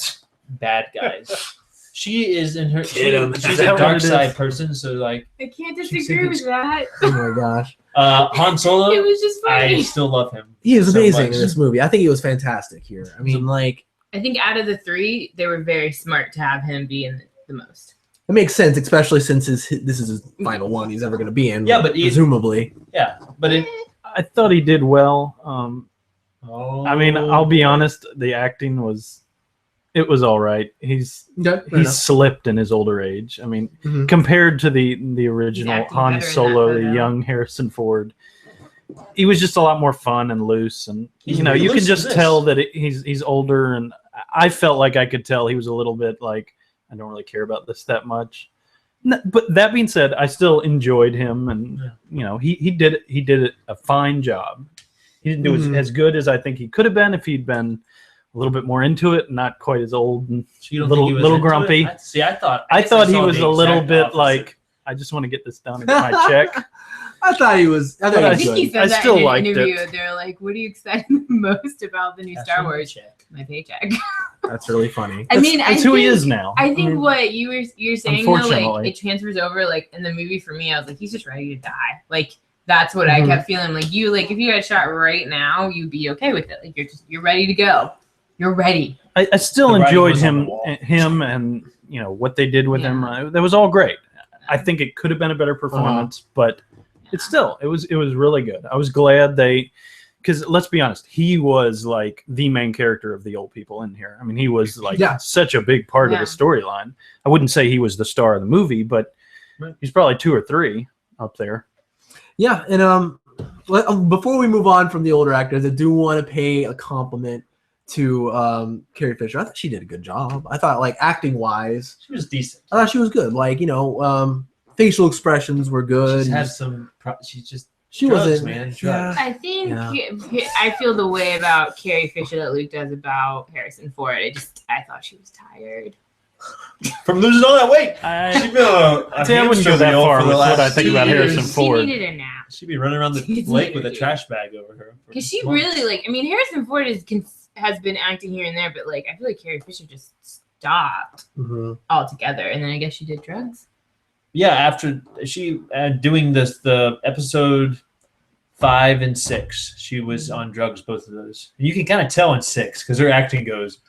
bad guys. She is in her. She's a dark side person, so like. I can't disagree with that. oh my gosh. Han Solo. It was just funny. I still love him. He is so amazing much. in this movie. I think he was fantastic here. I mean, like, I think out of the three, they were very smart to have him be in the most. it makes sense, especially since this is his final one he's ever going to be in. Yeah, but presumably. Yeah, but it. I thought he did well. I mean, I'll be Oh. honest. The acting was all right. He's slipped in his older age. I mean, Mhm. compared to the original acting Han better in that Solo, the photo. young Harrison Ford, he was just a lot more fun and loose. And He's you know, really you can loose in just this. tell that he's older. And I felt like I could tell he was a little bit like, I don't really care about this that much. But that being said, I still enjoyed him, and you know, he did a fine job. He didn't do as good as I think he could have been if he'd been a little bit more into it, not quite as old and So you don't think he was little into grumpy. it? I thought I thought he saw was the a little exact bit opposite. like, I just want to get this done and get my check. I thought he was. I thought But he I was think he good. said I that still in an liked it. interview. They were like, "What are you excited the most about the new That's Star my Wars?" check. My paycheck. That's really funny. I mean, That's I who he think- is now. I think Mhm. what you're saying though, like Unfortunately. it transfers over. Like in the movie, for me, I was like, he's just ready to die. Like that's what I Mhm. kept feeling. Like if you got shot right now, you'd be okay with it. Like you're ready to go. You're ready. I still The writing enjoyed was on the him, wall. and you know what they did with him. Yeah. That was all great. I think it could have been a better performance, but it was really good. I was glad because let's be honest, he was like the main character of the old people in here. I mean, he was like Yeah. such a big part of Yeah. the storyline. I wouldn't say he was the star of the movie, but Right. he's probably 2 or 3 up there. Yeah, and before we move on from the older actors, I do want to pay a compliment to Carrie Fisher. I thought she did a good job. I thought, like, acting wise, She was decent. I thought she was good. Like, you know, facial expressions were good. She's had some. She's just. She drugs, wasn't. man. Yeah. Drugs. I think Yeah. I feel the way about Carrie Fisher that Luke does about Harrison Ford. I thought she was tired. From losing all that weight. I She'd been a See, I wouldn't go hamster that wheel far for the with what last I think 2 about years. Harrison Ford. She needed a nap. She'd be running around the She's lake with a weird. trash bag over her. for Because she months. really I mean, Harrison Ford has been acting here and there, but like I feel like Carrie Fisher just stopped Mhm. altogether, and then I guess she did drugs. Yeah, after she doing the episode 5 and 6, she was on drugs, both of those. And you can kind of tell in 6 because her acting goes.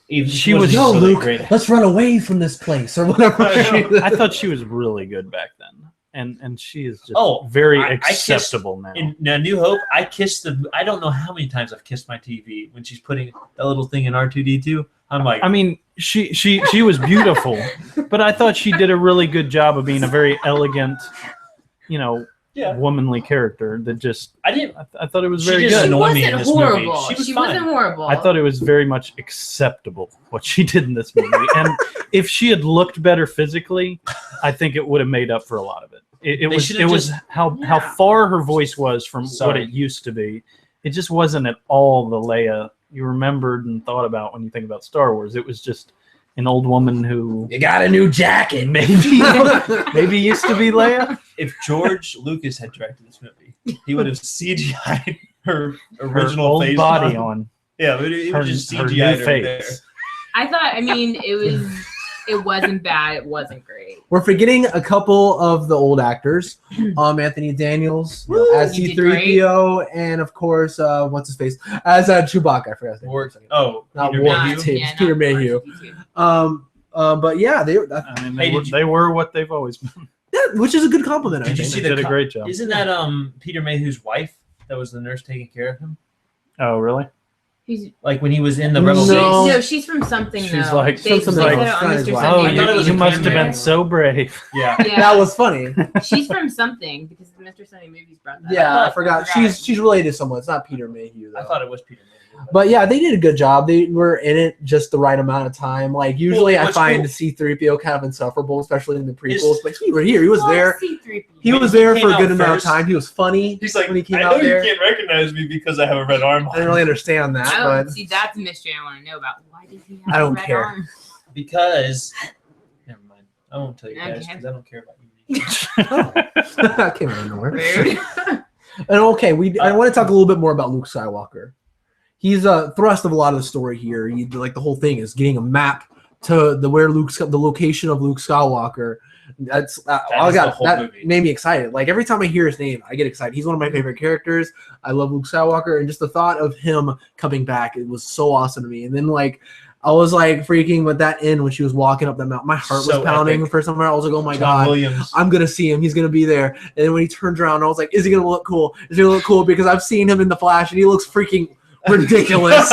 Even She was- No, really Luke, great. let's run away from this place or whatever. I thought she was really good back then, and she is just Oh, very I kissed acceptable now. In New Hope, I kissed I don't know how many times I've kissed my TV when she's putting that little thing in R2D2. I'm like, I mean, she was beautiful, but I thought she did a really good job of being a very elegant, you know, yeah, womanly character. That just I didn't. I thought it was She very just good. She annoyed me wasn't in this movie. horrible. She was She fine. wasn't horrible. I thought it was very much acceptable what she did in this movie, and if she had looked better physically, I think it would have made up for a lot of it. It They was should've how Yeah. far her voice was from what Sorry. it used to be. It just wasn't at all the Leia you remembered and thought about when you think about Star Wars. It was just an old woman who You got a new jacket. maybe used to be Leia. If George Lucas had directed this movie, he would have CGI'd her Her original old face body on Yeah, but he her, would just her CGI'd new her there. face. I thought. I mean, it wasn't bad. It wasn't great. We're forgetting a couple of the old actors. Anthony Daniels Woo, as he did C-3PO, and of course, what's his face? As Chewbacca. I forgot his name. Not Peter Ward. Mayhew. Mayhew. Peter Mayhew. But yeah, I mean, they were what they've always been. which is a good compliment. I Did you think. see They the did a co- great job. Isn't that Peter Mayhew's wife that was the nurse taking care of him? Oh, really? He's, Like when he was in the No. Rebel No. base? no, she's from something. She's though. like- they, From they something said it else. on Not his Mr. wife. Oh, I thought it was you a must have cameo. been so brave. Yeah. Yeah. That was funny. She's from something because the Mr. Sunny movies brought that. Yeah, up. I forgot. She's related to someone. It's not Peter Mayhew though. I thought it was Peter Mayhew. But yeah, they did a good job. They were in it just the right amount of time. Like usually, Well, I what's find cool- C-3PO kind of insufferable, especially in the prequels. It's- But he was here. He was Love there. C-3PO. He When was he there came for a good out amount first, of time. He was funny. He's like, when he came I out know you there. can't recognize me because I have a red arm. I didn't really understand that, I but don't see that's a mystery I want to know about. Why does he have I don't a red care. arm? Because never mind. I won't tell you guys Okay. because I don't care about you. That came out of nowhere. Rude. And okay, I want to talk a little bit more about Luke Skywalker. He's a thrust of a lot of the story here. Like the whole thing is getting a map to the location of Luke Skywalker. That movie. made me excited. Like every time I hear his name, I get excited. He's one of my favorite characters. I love Luke Skywalker, and just the thought of him coming back, it was so awesome to me. And then like I was like freaking with that end when she was walking up that mountain. My heart was pounding epic. for some reason. I was like, oh my John God, Williams. I'm going to see him. He's going to be there. And then when he turned around, I was like, is he going to look cool? Is he going to look cool? Because I've seen him in the Flash and he looks freaking ridiculous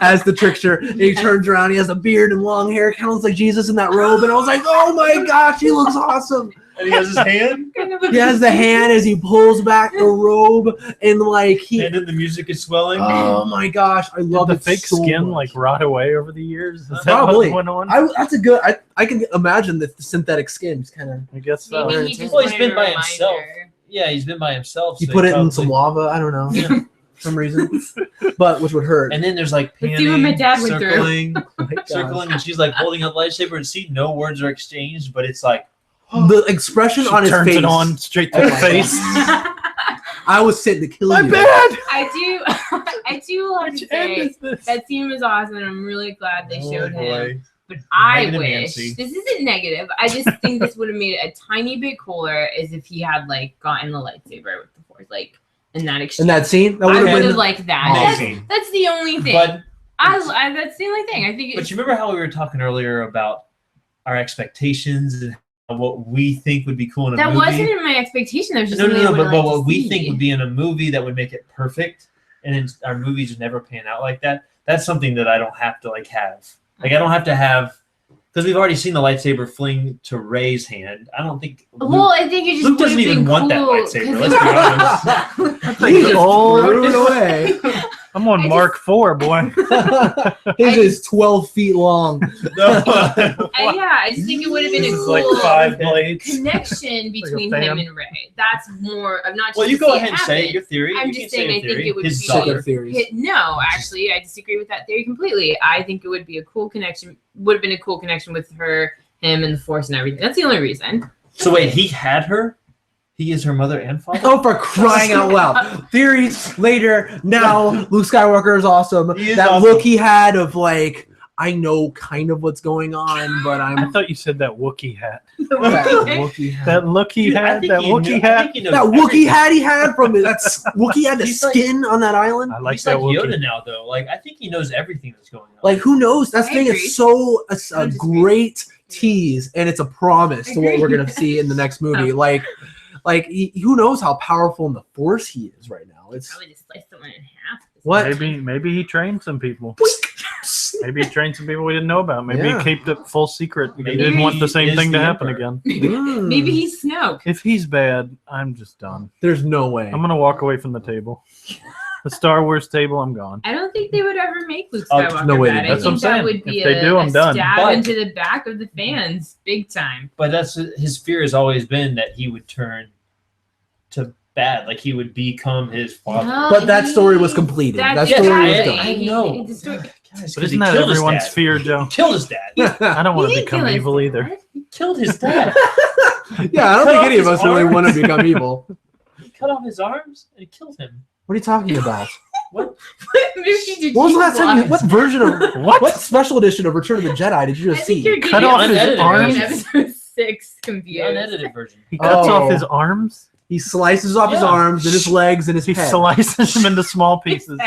as the trickster. And he turns around, he has a beard and long hair, kind of looks like Jesus in that robe. And I was like, oh my gosh, he looks awesome. And he has his hand. He has the hand as he pulls back the robe, and like And then the music is swelling. oh my gosh, I love the it fake so skin much. like rot away over the years. Is that Probably. what went on? That's a good. I can imagine that the synthetic skin's kind of. I guess so. Maybe he just Well, he's wanted been a by reminder. himself. Yeah, he's been by himself. You so put he it in probably- some lava. I don't know. Yeah. For some reason, but which would hurt. And then there's like Let's see what my panning, dad went through. circling, Oh my gosh. circling, and she's like holding up lightsaber, and see no words are exchanged, but it's like The expression She on his turns face. it on straight to Oh the my face. I was sitting to kill My you. bad. I do have to Which end say is this? that scene was awesome, and I'm really glad they showed him. boy. But I Negative wish Nancy. this isn't negative. I just think this would have made it a tiny bit cooler as if he had like gotten the lightsaber with the Force, like in that exchange. In that scene, that I would would have have been. liked that. Amazing. That's the only thing. But I that's the only thing. I think. but It's, you remember how we were talking earlier about our expectations and what we think would be cool in a that movie? wasn't in my expectation. That was just No, something I would but like what to we see. think would be in a movie that would make it perfect, and then our movies never pan out like that. That's something that I don't have to like have. Like I don't have to have because we've already seen the lightsaber fling to Rey's hand. I don't think. Well, I think it just Luke doesn't would have even been want that cool, lightsaber, 'cause let's be honest. He just old. threw it away. I'm on I Mark 4, boy. His is 12 feet long. No. yeah, I just think it would have been This a is cool like 5 blades. connection between fan. him and Rey. That's more of not just. Well, you to go see ahead and say happen. your theory. I'm You just can say saying your I think theory. it would His be- daughter. theories. No, actually, I disagree with that theory completely. I think it would be a cool connection. Would have been a cool connection with her, him, and the Force and everything. That's the only reason. So wait, he had her? He is her mother and father? Oh, for crying out loud. Theories later. Now, Luke Skywalker is awesome. He is that awesome. look he had of like, I know kind of what's going on, but I I'm. thought you said that Wookiee hat. that Wookiee hat. That look he Dude, I had, think that he knew- Wookiee I hat. think he knows That everything. Wookiee hat he had from it. That's Wookiee had the He's like- skin on that island. I like He's that like Yoda Wookiee. now, though. Like, I think he knows everything that's going on. Like, who knows? That's I the thing. agree. It's so a I disagree. great tease, and it's a promise to what Agree. we're gonna see in the next movie. Like who knows how powerful in the Force he is right now? It's Probably just slice someone in half. what. Maybe he trained some people. Maybe he trained some people we didn't know about. Maybe Yeah. he kept it full secret. He Maybe didn't want the same he thing is to the happen Emperor. again. Mm. Maybe he's Snoke. If he's bad, I'm just done. There's no way. I'm gonna walk away from the table. The Star Wars table, I'm gone. I don't think they would ever make Luke Oh, Skywalker no way they bad. do. I That's what think I'm that saying. would be If they a, do, a I'm done. stab But- into the back of the fans, big time. But that's his fear has always been that he would turn to bad, like he would become his father. No, But that he- story was completed. That that's story was exactly- done. I know. The story- Guys, 'cause But he isn't that killed his everyone's dad. fear, Joe? He killed his dad. I don't want He to didn't kill become his evil either. dad. He killed his dad. Yeah, I don't Cut think off any of his us really arm. want to become evil. He cut off his arms and he killed him. What are you talking about? What? What movie did What was you the last time? watch? What version of What? what special edition of Return of the Jedi did you I just think see? you're Cut getting off his unedited arms? in episode 6 The confused. unedited version. He cuts Oh. off his arms. He slices off his Yeah. arms and his legs and his He head. slices them into small pieces.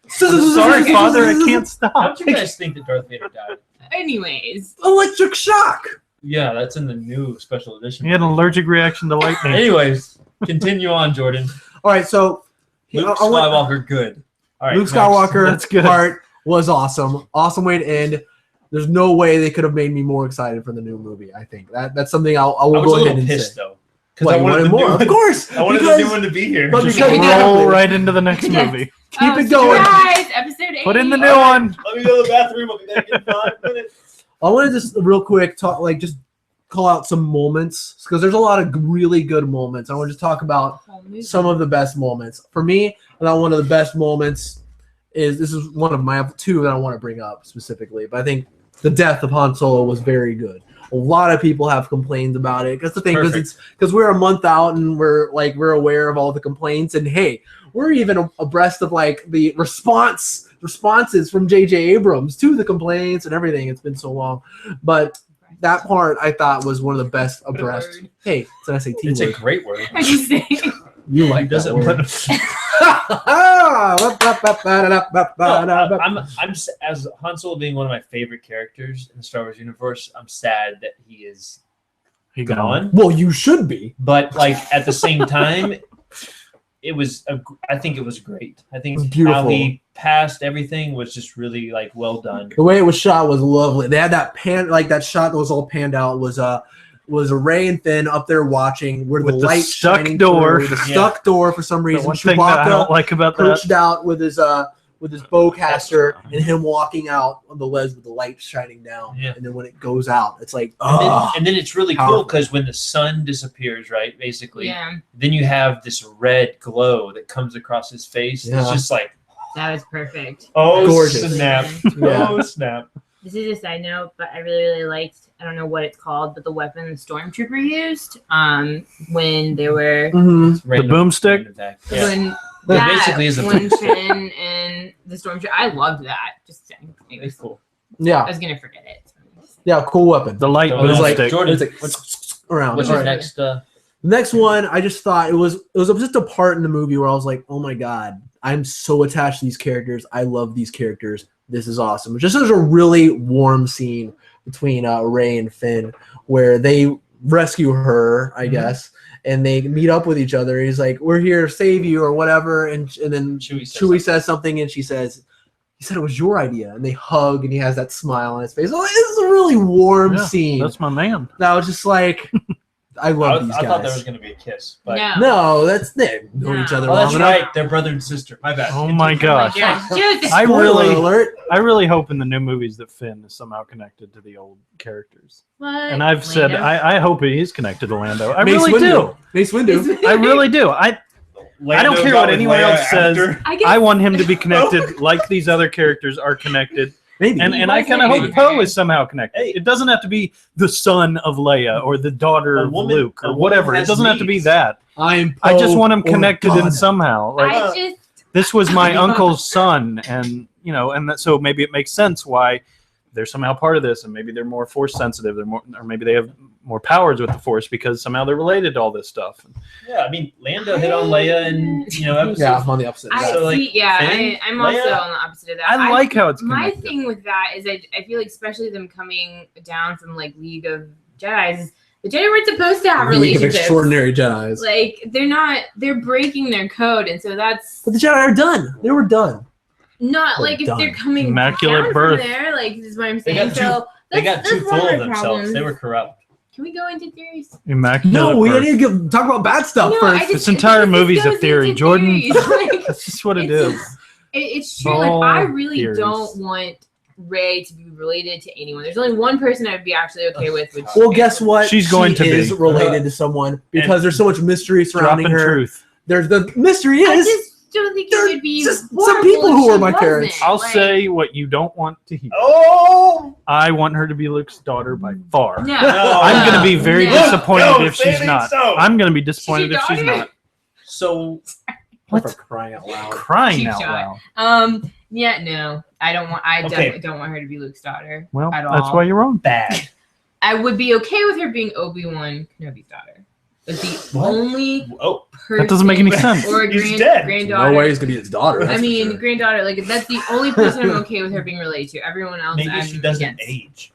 Sorry, Sorry, Father, I can't How stop. did you guys think that Darth Vader died? Anyways, Electric shock. Yeah, that's in the new special edition. He had an allergic reaction to lightning. Anyways, continue on, Jordan. All right, so Luke I want- Skywalker, good. All right, Luke next. Skywalker That's good. part was awesome. Awesome way to end. There's no way they could have made me more excited for the new movie. I think that's something I I will was a go ahead little and pissed say. though, because What, I you wanted the more? new Of one. course. I wanted because the new one to be here. but Just because- roll right into the next movie. Keep it going. Surprise! Episode 8. Put in the new All right. one. Let me go to the bathroom. I'll be back in 5 minutes. I want to just real quick talk, like just call out some moments because there's a lot of really good moments. I want to just talk about some of the best moments. For me, I thought one of the best moments is this is one of my I have two that I want to bring up specifically, but I think the death of Han Solo was very good. A lot of people have complained about it. That's the thing, Perfect. because we're a month out and we're aware of all the complaints, and hey, we're even abreast of like the responses from J.J. Abrams to the complaints and everything. It's been so long, but that part I thought was one of the best abreast. word. Hey, it's an SAT It's a word. great word. I just say. You like He doesn't that word. I'm as Han Solo being one of my favorite characters in the Star Wars universe. I'm sad that he is He gone. Well, you should be. But like at the same time, I think it was great. I think It was beautiful. how he passed everything was just really like well done. The way it was shot was lovely. They had that that shot that was all panned out was Ray and Finn up there watching where With the the light stuck shining door. through, the stuck door for some The reason. one thing that I don't Chewbacca like about that. perched out with his bowcaster and him walking out on the ledge with the light shining down. Yeah. And then when it goes out, it's like, And then it's really cool Powerful. because when the sun disappears, right, basically, Yeah, then you have this red glow that comes across his face. Yeah. It's just like, that was perfect. oh Gorgeous. snap, Yeah. oh snap. This is a side note, but I really liked, I don't know what it's called, but the weapon the Stormtrooper used when they were Mhm. boomstick? random attack. Yeah. when That basically is a when boomstick. Finn and the Stormtrooper. I loved that. Just saying. It's Anyways, cool. I Yeah, was gonna forget it. yeah, cool weapon. The light So It was like boomstick. Jordan, it was like around. What's All your right. next? The next one, I just thought it was just a part in the movie where I was like, oh my god, I'm so attached to these characters. I love these characters. This is awesome. Just as a really warm scene between Ray and Finn, where they rescue her, I guess, and they meet up with each other. He's like, "We're here to save you," or whatever, and then Chewie says something, and she says, "You said it was your idea," and they hug, and he has that smile on his face. Oh, this is a really warm Yeah, scene. That's my man. That was just like, I love these I guys. thought there was going to be a kiss, but No, that's they know each other oh, that's long enough. right. They're brother and sister. My bad. Oh my gosh. Joseph. I Spoiler really- alert. I really hope in the new movies that Finn is somehow connected to the old characters. What? And I've said Lando? I hope he is connected to Lando. I Mace really Windu. do. Mace Windu. I really do. I don't care what anyone else says. I guess I want him to be connected like these other characters are connected. Maybe. And I kind of hope Poe is somehow connected. Hey. It doesn't have to be the son of Leia or the daughter A of woman- Luke a or woman whatever. It has doesn't have to be needs. that. I'm I just want him Poe or connected in God. somehow. Like I just this was my uncle's son, and so maybe it makes sense why they're somehow part of this, and maybe they're more force sensitive. They're more, or maybe they have more powers with the force because somehow they're related to all this stuff. Yeah, I mean, Lando hit on Leia and episode. Yeah, I'm on the opposite. I So, like, see. Yeah, Finn, I'm also Leia? on the opposite of that. I like how it's my connected. thing with that is I feel like especially them coming down from like League of Jedis, the Jedi weren't supposed to have League of relationships. Extraordinary Jedis. Like they're breaking their code, and so that's But the Jedi are done. They were done. not They're like if done. they're coming Immaculate down birth. from there. Like this is what I'm They saying. got So They got that's too one full my of themselves. problems. They were corrupt. Can we go into theories? Immaculate. No, we birth. need to talk about bad stuff No, first. I just- This entire it movie's a goes theory, into Jordan. theories. Like, That's just what it it's is. just- it's true. All Like I really theories. don't want Rey to be related to anyone. There's only one person I'd be actually okay with. Which Well, guess what? She's going She to be. is related to someone because there's so much mystery surrounding Dropping her. truth. There's the mystery I is just don't think They're it would be just some horrible people if who she are my wasn't. parents. I'll Like, say what you don't want to hear. Oh I want her to be Luke's daughter by far. no. I'm going to be very No. disappointed if she's not. So. I'm going to be disappointed if she's daughter? not. So what? For crying out loud. Crying Cheap out shot. loud. Yeah, no, I don't want. I Okay. definitely don't want her to be Luke's daughter. Well, at that's all. why you're wrong. bad. I would be okay with her being Obi-Wan Kenobi's daughter. It's the What? only Oh, person. That doesn't make any sense. Or a He's dead. granddaughter. No way he's gonna be his daughter. I that's for mean, sure. granddaughter. Like that's the only person I'm okay with her being related to. Everyone else, maybe I'm she doesn't against. age.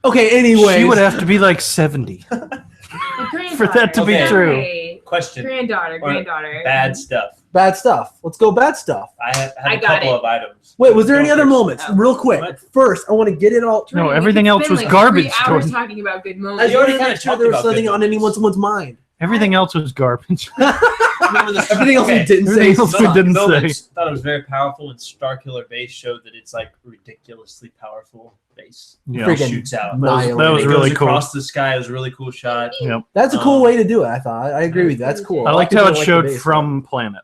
Okay. Anyway, She would have to be like 70. A For that to be granddaughter, true. okay. Question: Granddaughter. Or bad stuff. bad stuff. Let's go bad stuff. I had I a got couple it. of items. Wait, was there Go any other first. moments? Oh. Real quick. What? First, I want to get it all. Jordan, No, we everything could else spend, was like, garbage, 3 hours Jordan. talking about good I moments. just You want already to kinda make sure talked there was about something good on moments. anyone's mind. Everything else was garbage. Remember the- Everything else Okay. we didn't say. Everything else we sucked. didn't Moments, say. thought it was very powerful, and Starkiller Base showed that it's like ridiculously powerful base. Yeah. Freaking Shoots out. That was And really it goes cool. across the sky. It was a really cool shot. Yep. That's a cool Um, way to do it. I thought. I agree with you. That's cool. I liked like how people it like showed the base. from planet.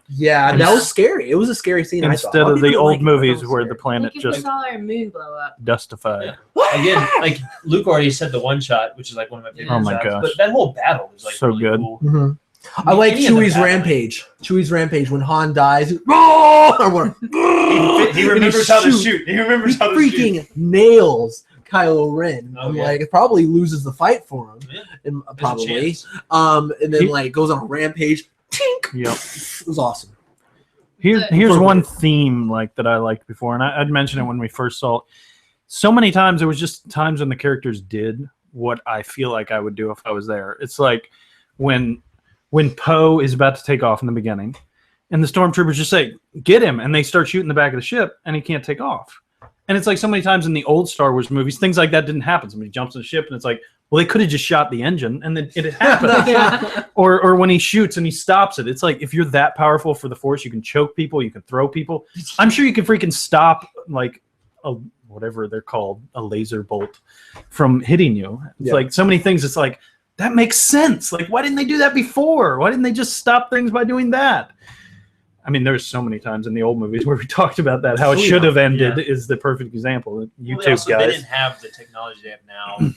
Yeah, that was scary. It was a scary scene. Instead of the old movies where the planet Like if we just saw our moon blow up. dustified. Yeah. Again, like Luke already said, the one shot, which is like one of my favorite. Oh my shots, gosh. But that whole battle was like So really good. cool. Hmm. I like Any of the Chewie's battling. rampage. Chewie's rampage when Han dies. Roar! He remembers how to shoot. He remembers how to shoot. Freaking nails Kylo Ren. Oh, I'm yeah. like, it probably loses the fight for him. Yeah. And, There's a probably. chance. And then He- like goes on a rampage. Tink! Yep. It was awesome. Here's one theme like that I liked before, and I'd mentioned it when we first saw it. So many times there was just times when the characters did what I feel like I would do if I was there. It's like when Poe is about to take off in the beginning, and the stormtroopers just say, "Get him," and they start shooting the back of the ship, and he can't take off. And it's like so many times in the old Star Wars movies, things like that didn't happen. Somebody jumps in the ship, and it's like, well, they could have just shot the engine, and then it happened. Yeah. Or when he shoots and he stops it, it's like if you're that powerful for the Force, you can choke people, you can throw people. I'm sure you can freaking stop like whatever they're called, a laser bolt from hitting you. It's Yeah. like so many things. It's like that makes sense. Like why didn't they do that before? Why didn't they just stop things by doing that? I mean, there's so many times in the old movies where we talked about that. How it should have ended is the perfect example. YouTube They guys. didn't have the technology they have now.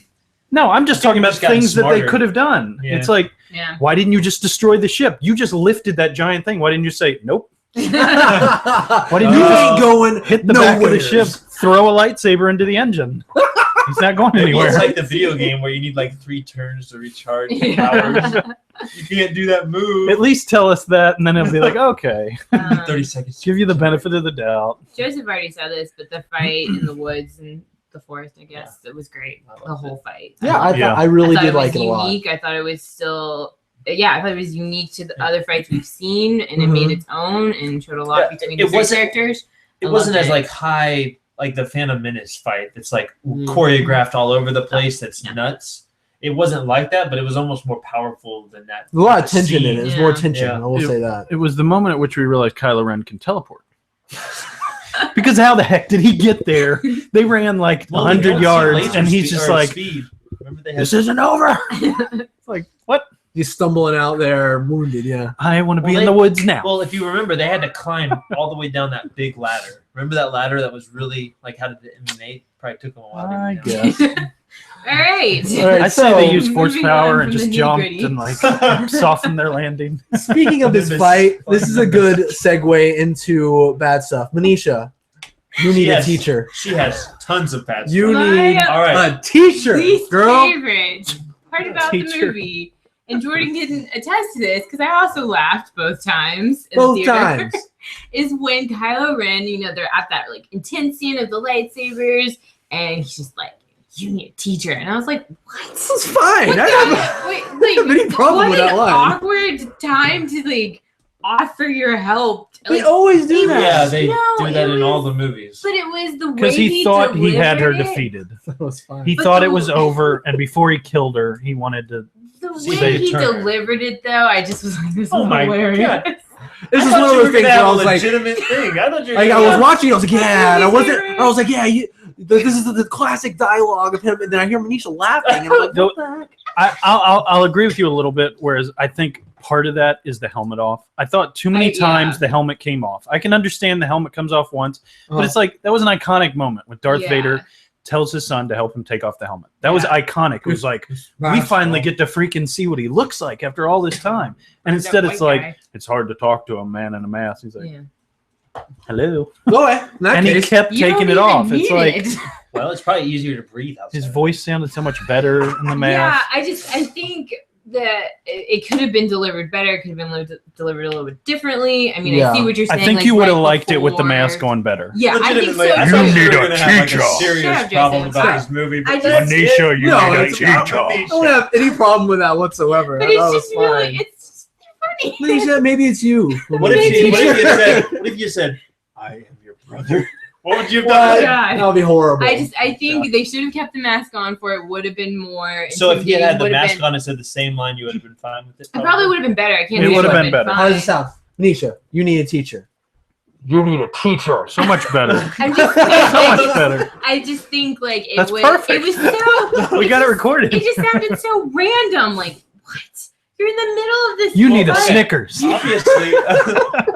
No, I'm just I think talking we about just gotten things that they smarter. could have done. Yeah. It's like, Yeah. why didn't you just destroy the ship? You just lifted that giant thing. Why didn't you say, nope, Why didn't you you ain't going hit the back of the ship, throw a lightsaber into the engine? He's not going Maybe anywhere. it's like the video game where you need like 3 turns to recharge your powers. Yeah. You can't do that move. At least tell us that, and then it'll be like, okay, 30 seconds. give you the benefit of the doubt. Joseph already said this, but the fight in the woods and the forest, I guess, it was great. I loved The it. whole fight. Yeah, I Yeah. really thought did like was it a lot. unique. I thought it was still, I thought it was unique to the other fights we've seen, and it made its own and showed a lot Yeah, between it the three wasn't- characters. It I wasn't loved as it. like high like the Phantom Menace fight that's like Mm. choreographed all over the place. That's Yeah. nuts. It wasn't like that, but it was almost more powerful than that. There's a lot of The tension in scene. it. There's more Yeah. tension. Yeah. I will say that. It was the moment at which we realized Kylo Ren can teleport. Because how the heck did he get there? They ran like Well, they 100 don't see yards, laser and he's speed- just or like, speed. Remember they had this isn't over. It's like, what? He's stumbling out there, wounded. Yeah. I want to be Well, in the woods now. Well, if you remember, they had to climb all the way down that big ladder. Remember that ladder that was really like how did it emanate? Probably took them a while. to I get down. guess. All right. All right, I'd say they so- used force Moving power on and from just the jumped nitty-gritty. and like softened their landing. Speaking of this fight, this is a good segue into bad stuff. Manisha, you need Yes. a teacher. She has tons of bad You stuff. need All right. a teacher, Least girl. favorite part about the Teacher. movie, and Jordan can attest to this because I also laughed both times. In Both the theater, times. is when Kylo Ren, they're at that like intense scene of the lightsabers, and he's just like, "You need a teacher," and I was like, "What?" It's fine. What I the- have wait, have any problem what with that an line. awkward time to like offer your help. they Like, always do that. Yeah, they No, do that it in all was- the movies. but it was the way Because he thought he had her delivered it. defeated. That was fine. He But thought the- it was over, and before he killed her, he wanted to. The See, way they he turn. delivered it, though, I just was like, "This is Oh my hilarious." God. This I is thought one of you those were things gonna where have I a was like, legitimate thing. I thought you were I gonna was have- watching. I was like, yeah, and I wasn't. favorite. I was like, yeah, this is the classic dialogue of him, and then I hear Manisha laughing, and I'm like, what the heck? I'll agree with you a little bit. Whereas I think part of that is the helmet off. I thought too many Yeah. times the helmet came off. I can understand the helmet comes off once, but it's like that was an iconic moment when Darth Yeah. Vader tells his son to help him take off the helmet. That was iconic. It was like we finally get to freaking see what he looks like after all this time. And That instead, white it's like guy. it's hard to talk to a man in a mask. He's like, Yeah. hello, Go ahead. In that and he case, kept You taking don't it even off. It's need like it. Well, it's probably easier to breathe outside. his voice sounded so much better in the mask. Yeah, I think that it could have been delivered better. It could have been delivered a little bit differently. I mean, Yeah. I see what you're I saying. think like, you would have right liked it with the before- mask on better. Yeah, I think so. Legitimately, I too. thought You we need were a gonna have like teacher. a serious Shut up, problem Joseph. about this movie. I but just- that's it. Manisha, you No, need a it's teacher. I don't have any problem with that whatsoever. But I thought it's it just was really, fine. it's funny. Manisha, maybe it's you. What if you said, "I am your brother"? What would you have Oh, done? God. That would be horrible. I think they should have kept the mask on for it. Would have been more. So if he had the intimidating, mask would've been- on and said the same line, you would have been fine with it. it probably would have been better. I can't. It say would've would've been better. How does it fine. sound? Manisha, you need a teacher. You need a teacher. So much better. I'm just So saying, much better. I just think like it That's was. perfect. It was so. We got it recorded. It just sounded so random. Like what? You're in the middle of this. You need a fight. Snickers.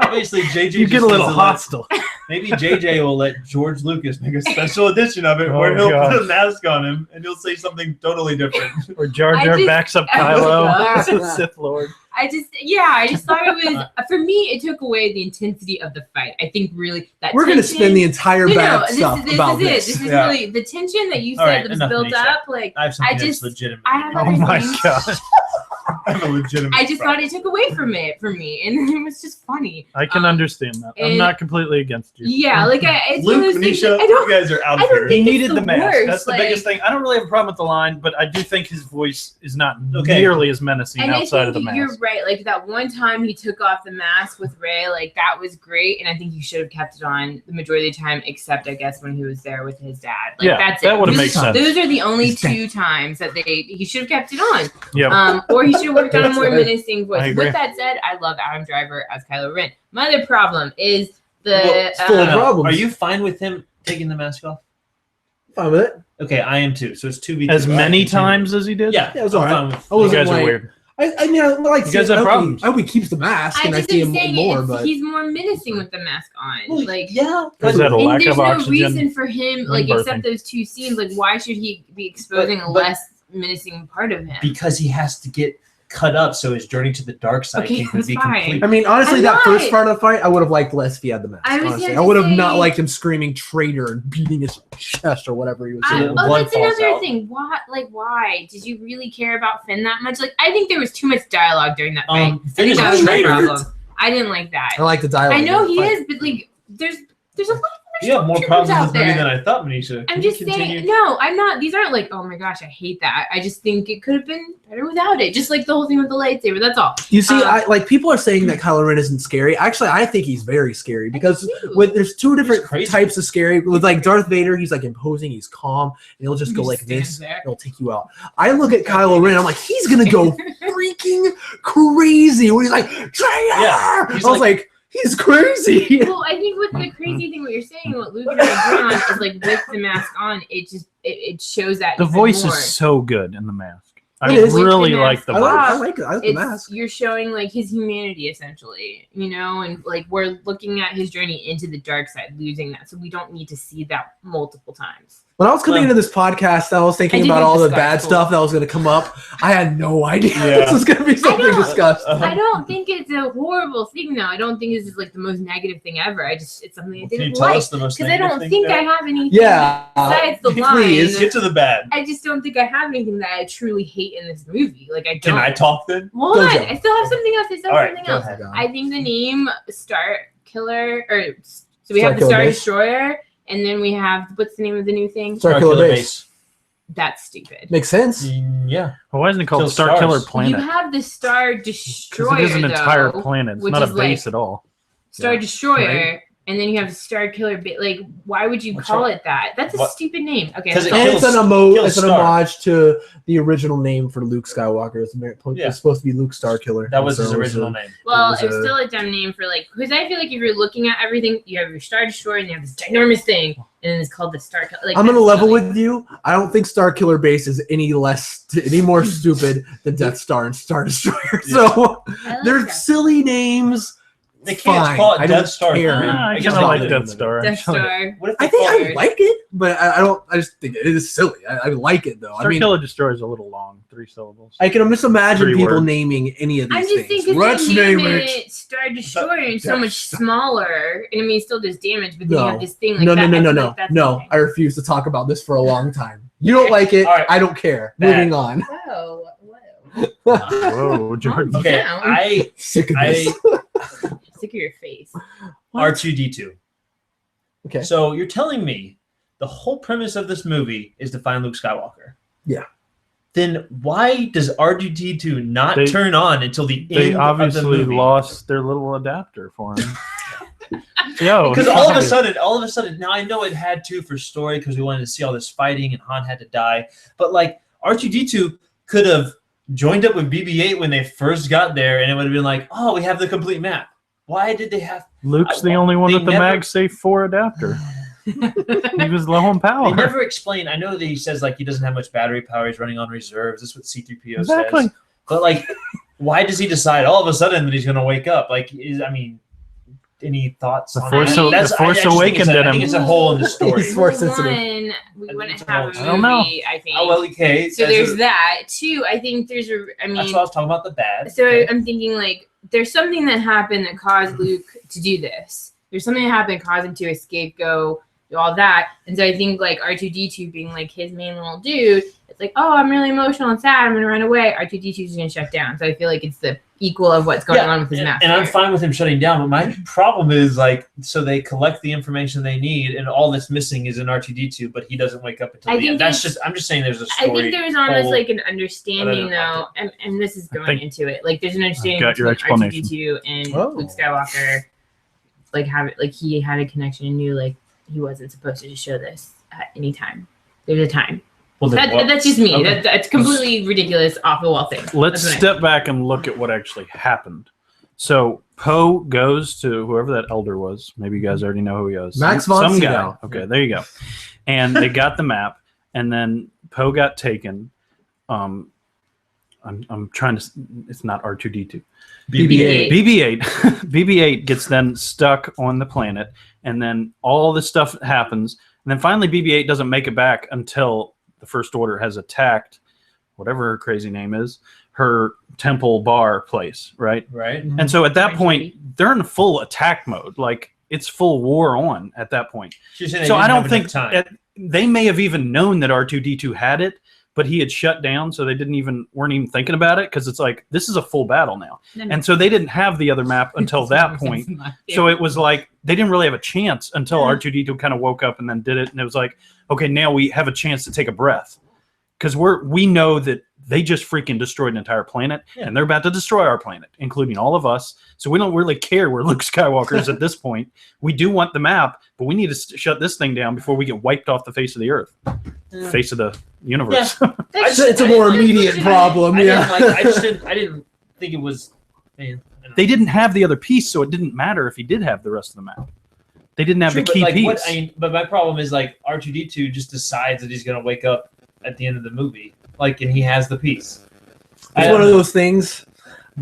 Obviously, JJ. You get a little hostile. Maybe JJ will let George Lucas make a special edition of it Oh, where he'll gosh. put a mask on him and he'll say something totally different. Or Jar I Jar just- backs up Oh, Kylo, God. Sith Lord. I just thought it was, for me, it took away the intensity of the fight. I think really that We're going to tension- spin the entire No, back this stuff is about it. this. This is Yeah. really the tension that you All said right, that was enough, built Nisha. up. Like, I have something I that's just- legitimate. I have Oh other my things. god. I have a legitimate. I just problem. thought it took away from it for me, and it was just funny. I can understand that. I'm and- not completely against you. Yeah, like it's one of Luke, those things Nisha, that I don't. you guys are out I of don't here. He think it's needed the mask. worst, That's the like- biggest thing. I don't really have a problem with the line, but I do think his voice is not Okay. nearly as menacing And I outside of the think mask. you're right. Like that one time he took off the mask with Ray, like that was great, and I think you should have kept it on the majority of the time, except I guess when he was there with his dad. Like Yeah, that's that it. would've Those- made sense. Those are the only He's dead. 2 times that he should have kept it on. Yep. Or he should have worked on a That's more right. menacing I voice. agree. With that said, I love Adam Driver as Kylo Ren. My other problem is the Well, still a problem. Are you fine with him taking the mask off? Fine with it. Okay, I am too. So it's 2v2. As many Continue. times as he did? Yeah, Yeah, it was I'm all right. fine with- I You wasn't guys are like, weird. I mean, I like You seeing- guys have I hope problems. I hope he keeps the mask I and I just see am him saying more, it's- but he's more menacing with the mask on. Like yeah, Is that a and lack there's of no oxygen? reason for him, and like birthing? except those 2 scenes. Like why should he be exposing a But- less menacing part of him? because he has to get cut up so his journey to the dark side Okay, can that's be fine. complete. I mean, honestly, I'm that not- first part of the fight, I would have liked less if he had the mask. I was Honestly, gonna I would have not say- liked him screaming traitor and beating his chest or whatever he was I- doing. Oh, blood that's falls another out. thing. Why did you really care about Finn that much? Like, I think there was too much dialogue during that fight. I Finn think is that a was my traitor. problem. I didn't like that. I like the dialogue. I know in the he fight. is, but like, there's a lot of You have more traitors problems with out this movie there. than I thought, Manisha. I'm Can you just continue? saying, no, I'm not. These aren't like, oh my gosh, I hate that. I just think it could have been better without it. Just like the whole thing with the lightsaber. That's all. You see, Uh, like people are saying that Kylo Ren isn't scary. Actually, I think he's very scary because there's 2 different crazy. types of scary. With like Darth Vader, he's like imposing, he's calm, and he'll just go He like stands this, there. and he'll take you out. I look at Kylo Ren, I'm like, he's gonna go freaking crazy when he's like, traitor! Yeah, I he's was like, he's crazy. Well, I think with the crazy thing, what you're saying, what Luke and I agree on is like with the mask on, it shows that The even voice more. is so good in the mask. I It is. really With the like mask the I voice. like it. I like the It's mask. you're showing like his humanity essentially, and like we're looking at his journey into the dark side, losing that, so we don't need to see that multiple times. When I was coming Well, into this podcast, I was thinking I did about think all this the guy's bad cool. stuff that was going to come up. I had no idea Yeah. this was going to be something know. discussed. I don't think it's a horrible thing though. I don't think this is like the most negative thing ever. It's something I Can you didn't tell like us the most because I negative don't thing think there? I have anything. Yeah. Besides the Please. line, Get to the bad. I just don't think I have anything that I truly hate in this movie. Like I don't. Can I talk then? Well, hold on. Go, Joe. I still have something else. I still All have right, something go else. ahead. I think the name Star Killer, or so we Star have the Killer Star Base. Destroyer, and then we have what's the name of the new thing? Star Killer Base. That's stupid. Makes sense. Yeah. Well, why isn't it called Kill Star stars. Killer You Planet? have the Star Because Destroyer, it is an entire though, planet. It's which not a is base like- at all. Star Yeah. Destroyer, Right. and then you have Star Killer. Like, why would you What's call wrong? it that? That's a What? stupid name. Okay, 'Cause it I'm And sorry. it's an, kills it's an Star. homage to the original name for Luke Skywalker. Yeah. It's supposed to be Luke Starkiller. That was So his it original a- name. Well, It it's was a- still a dumb name for like, because I feel like if you're looking at everything, you have your Star Destroyer and you have this ginormous thing, and then it's called the Star Killer. Like, I'm gonna that's level silly. with you. I don't think Star Killer Base is any more stupid than Death Star and Star Destroyer. So I like they're that. silly names. They can't Fine. call it I Death don't Star. care. three. I It kind gets of like called Death it. Star. Death actually. Star. What if I they think call I it? like it, but I don't. I just think it is silly. I like it though. Star I mean, Killer Destroyer is a little long, 3 syllables. I can just imagine 3 people words. naming any of these I'm just things. thinking Let's they name name it. it Star Destroyer and so Death much Star. smaller, and I mean, it still does damage, but then you No. have this thing like No, that. no, I no, feel no, like that's no. okay. I refuse to talk about this for a long time. You don't like it. All right. I don't care. Bad. Moving on. Whoa, Whoa, Jordan. Okay, Down. Sick of this. Stick of your face. R2D2. Okay. So you're telling me the whole premise of this movie is to find Luke Skywalker? Yeah. Then why does R2D2 not They- turn on until the They end of the obviously movie? lost their little adapter for him. Yo, Because all of a sudden, now I know it had to for story because we wanted to see all this fighting and Han had to die. But like R2D2 could have joined up with BB-8 when they first got there, and it would have been like, oh, we have the complete map. Why did they have? Luke's the only one They with the never- MagSafe 4 adapter. He was low on They power. never explain. I know that he says like he doesn't have much battery power. He's running on reserves. That's what C-3PO Exactly. says. But like, why does he decide all of a sudden that he's going to wake up? Like, any thoughts The on Force, that? the Force Awakens I in think him. it's a hole in the story. He's more sensitive. One, we wouldn't have a I don't know. movie, I think. Oh, well, okay. So there's that. Two, I think there's a. I mean, That's what I was talking about, the bad. so Okay. I'm thinking like there's something that happened that caused Luke to do this. There's something that happened that caused him to escape, go do all that. And so I think like R2D2 being like his main little dude, it's like, oh, I'm really emotional and sad. I'm gonna run away. R2D2 is gonna shut down. So I feel like it's the equal of what's going on with his master. And I'm fine with him shutting down, but my problem is like, so they collect the information they need, and all that's missing is an R2D2, but he doesn't wake up until the end. I'm just saying there's a story. I think there's almost hole. like an understanding I though, and this is going into it. Like there's an understanding got your between explanation. R2D2 and Oh. Luke Skywalker. Like he had a connection and knew like he wasn't supposed to just show this at any time. There's a time. Well, then what? That's just me. Okay. That's completely ridiculous, off the wall thing. Let's That's what I- step back and look at what actually happened. So Poe goes to whoever that elder was. Maybe you guys already know who he is. Max von Some guy. Sydow. Okay, there you go. And they got the map, and then Poe got taken. I'm trying to. It's not R2D2. BB-8. BB-8. BB-8 gets then stuck on the planet, and then all this stuff happens, and then finally BB-8 doesn't make it back until the First Order has attacked whatever her crazy name is, her temple bar place, right? Right. And so at that Right, point, they're in full attack mode. Like it's full war on at that point. She's saying they So I didn't don't have think enough time. they may have even known that R2D2 had it, but he had shut down, so they weren't even thinking about it because it's like this is a full battle now, and so they didn't have the other map until that point. So it was like they didn't really have a chance until R2D2 kind of woke up and then did it, and it was like, okay, now we have a chance to take a breath because we know that they just freaking destroyed an entire planet, and they're about to destroy our planet, including all of us. So we don't really care where Luke Skywalker is at this point. We do want the map, but we need to shut this thing down before we get wiped off the face of the earth, face of the universe. Yeah. It's a more immediate problem. I Yeah. didn't think it was. Man, They didn't have the other piece, so it didn't matter if he did have the rest of the map. They didn't have the key piece. But my problem is like R2D2 just decides that he's gonna wake up at the end of the movie, like, and he has the piece. It's one of those things.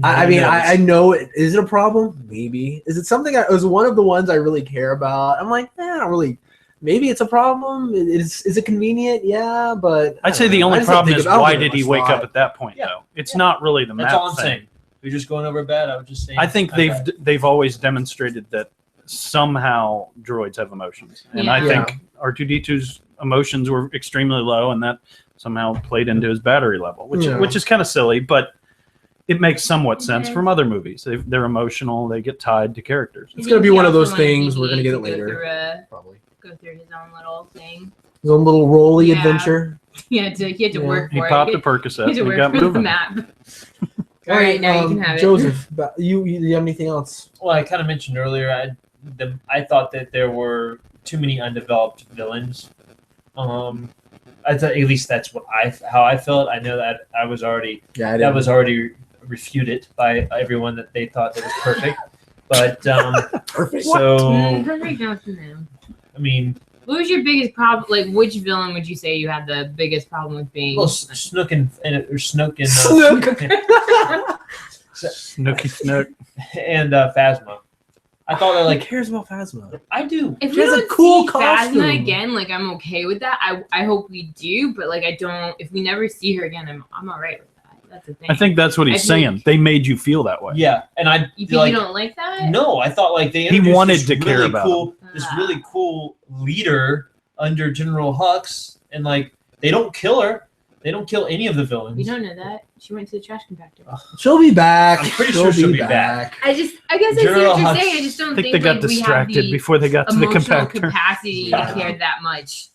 I mean, knows? I know. Is it a problem? Maybe. Is it something? It was one of the ones I really care about. I'm like, I don't really. Maybe it's a problem. Is it convenient? Yeah, but I'd say the only problem is why did he wake up at that point, though? It's not really the map That's all I'm thing. saying. You're just going over bad. I was just saying. I think Okay. they've always demonstrated that somehow droids have emotions, and I Yeah. think R2D2's emotions were extremely low, and that somehow played into his battery level, which is kind of silly, but it makes somewhat sense from other movies. They're emotional; they get tied to characters. It's gonna be one of those He also wanted things. We're gonna get it BB-8 to later. Probably Go through his own little thing. his own little rolly Yeah. adventure. He had to Yeah. work He for popped it. a Percocet He had to and work got for the moving. map. All right, now you can have it. Joseph, you have anything else? Well, I kind of mentioned earlier. I thought that there were too many undeveloped villains. I thought, at least that's how I felt. I know that I was already that was already refuted by everyone that they thought that was perfect. But perfect. so Perfect enough for them. I mean, What was your biggest problem? Like, which villain would you say you had the biggest problem with being? well, Snook and Snook. Snooky Snook. and Phasma. I thought that Who like cares about Phasma? I do. If She we has a don't cool see costume. Phasma again, like I'm okay with that. I hope we do, but like I don't. If we never see her again, I'm all right with that. That's the thing. I think that's what he's I think- saying. They made you feel that way. Yeah, and I You think like you don't like that? no. I thought like they He introduced wanted this to care really about cool, this really cool leader under General Hux, and like they don't kill her. They don't kill any of the villains. We don't know that. She went to the trash compactor. She'll be back. I'm pretty sure she'll be back. I guess I see General what you're Hux- saying. I just don't I think think they got like, we have distracted the before they got to the emotional compactor. capacity Yeah. to care that much.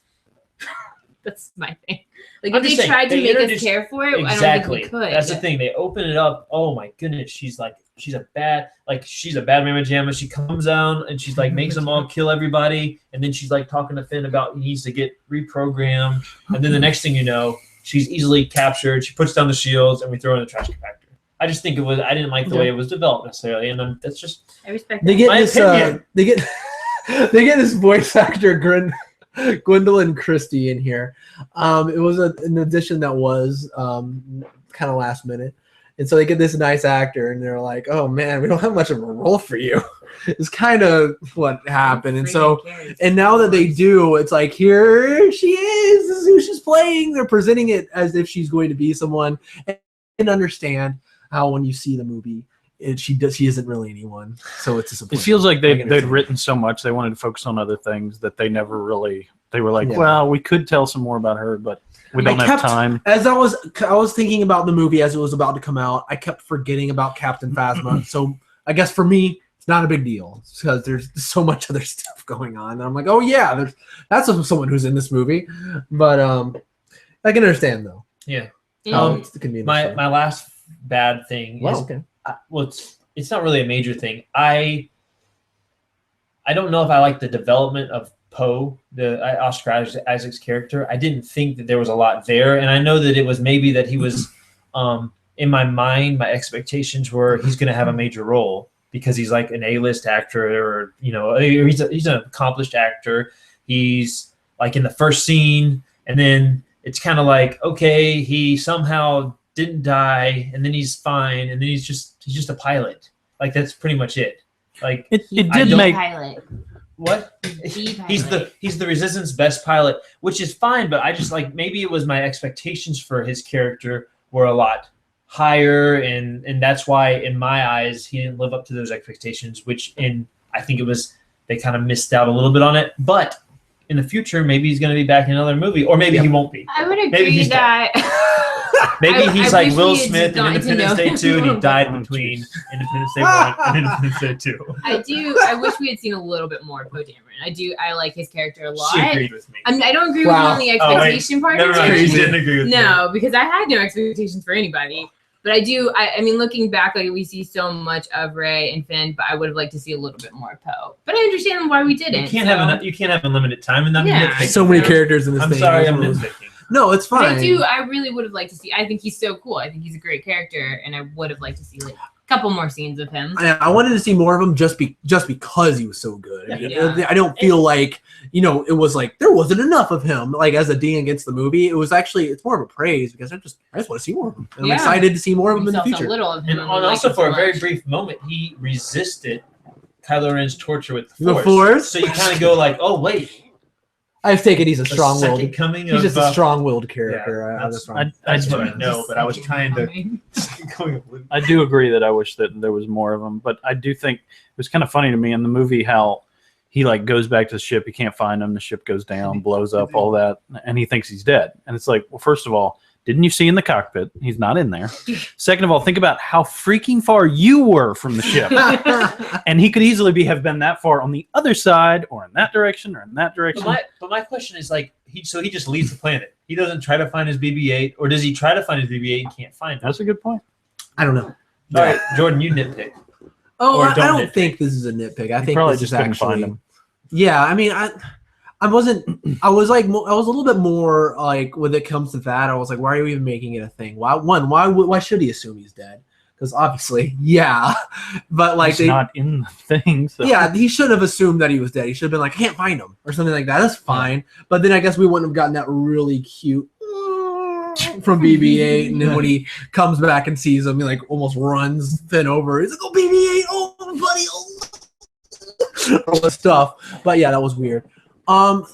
That's my thing. Like I'm if they just saying, tried to they make us introduced- care for it, Exactly. I don't think we could. That's the thing. They open it up. Oh my goodness, she's a bad mamma jamma. She comes down and she's like makes them all kill everybody, and then she's like talking to Finn about he needs to get reprogrammed, and then the next thing you know, she's easily captured. She puts down the shields, and we throw her in the trash compactor. I just think I didn't like the way it was developed necessarily, and that's just I respect They that. get My this. opinion. They get this voice actor Gwendolyn Christie in here. It was an addition that was kind of last minute, And so they get this nice actor, and they're like, "Oh man, we don't have much of a role for you." It's kind of what happened. And so, and now that they do, it's like, here she is. This is who she's playing. They're presenting it as if she's going to be someone, and understand how when you see the movie, she isn't really anyone. So it's disappointing. It feels like they'd written so much they wanted to focus on other things that they never really. They were like, well, we could tell some more about her, but we don't have time. As I was thinking about the movie as it was about to come out, I kept forgetting about Captain Phasma. So I guess for me, it's not a big deal because there's so much other stuff going on. And I'm like, oh yeah, that's someone who's in this movie. But I can understand though. Yeah. My last bad thing is it's not really a major thing. I don't know if I like the development of Poe, the Oscar Isaac's character. I didn't think that there was a lot there, and I know that it was maybe that he was in my mind, my expectations were he's going to have a major role because he's like an A-list actor, or he's an accomplished actor. He's like in the first scene, and then it's kind of like, okay, he somehow didn't die, and then he's fine, and then he's just a pilot. Like that's pretty much it. Like it did make pilot. What? He's the Resistance best pilot, which is fine, but I just like maybe it was my expectations for his character were a lot higher, and that's why in my eyes he didn't live up to those expectations, I think it was they kind of missed out a little bit on it. But in the future, maybe he's going to be back in another movie, or maybe he won't be. I would agree that. Maybe he's like Will Smith in Independence Day 2, and he died between Independence Day 1 and Independence Day 2. I wish we had seen a little bit more of Poe Dameron. I like his character a lot. She agreed with me. I don't agree with you on the expectation part. Never mind, she didn't agree with me. No, because I had no expectations for anybody. But I do. I mean, looking back, like we see so much of Rey and Finn, but I would have liked to see a little bit more of Poe. But I understand why we didn't. You can't have unlimited time, and that's so many characters in this thing. I'm sorry, I'm nitpicking. No, it's fine. But I really would have liked to see. I think he's so cool. I think he's a great character, and I would have liked to see like a couple more scenes of him. I wanted to see more of him just because he was so good. I don't feel like it was like there wasn't enough of him. Like as a ding against the movie, it's more of a praise because I just want to see more of him. And I'm excited to see more of him in the future. A little of him, and also for a very brief moment, he resisted Kylo Ren's torture with the Force. So you kind of go like, oh wait. I've taken he's a strong-willed. He's just a strong-willed character. That's what I know, but I was trying to. I do agree that I wish that there was more of him, but I do think it was kind of funny to me in the movie how he like goes back to the ship, he can't find him, the ship goes down, blows up, all that, and he thinks he's dead. And it's like, well, first of all, didn't you see in the cockpit? He's not in there. Second of all, think about how freaking far you were from the ship. And he could easily have been that far on the other side or in that direction or in that direction. But my question is like, he just leaves the planet. He doesn't try to find his BB-8, or does he try to find his BB-8 and can't find it? That's a good point. I don't know. All right, Jordan, you nitpick. Oh, I don't think this is a nitpick. I think probably this just is couldn't actually. find him. Yeah, I mean, I was a little bit more like when it comes to that. I was like, why are you even making it a thing? Why should he assume he's dead? Because obviously, yeah, but like he's not in the thing. So. Yeah, he should have assumed that he was dead. He should have been like, I can't find him or something like that. That's fine. But then I guess we wouldn't have gotten that really cute from BB-8, and then when he comes back and sees him, he like almost runs Finn over. He's like, oh BB-8, oh buddy, all this stuff. But yeah, that was weird.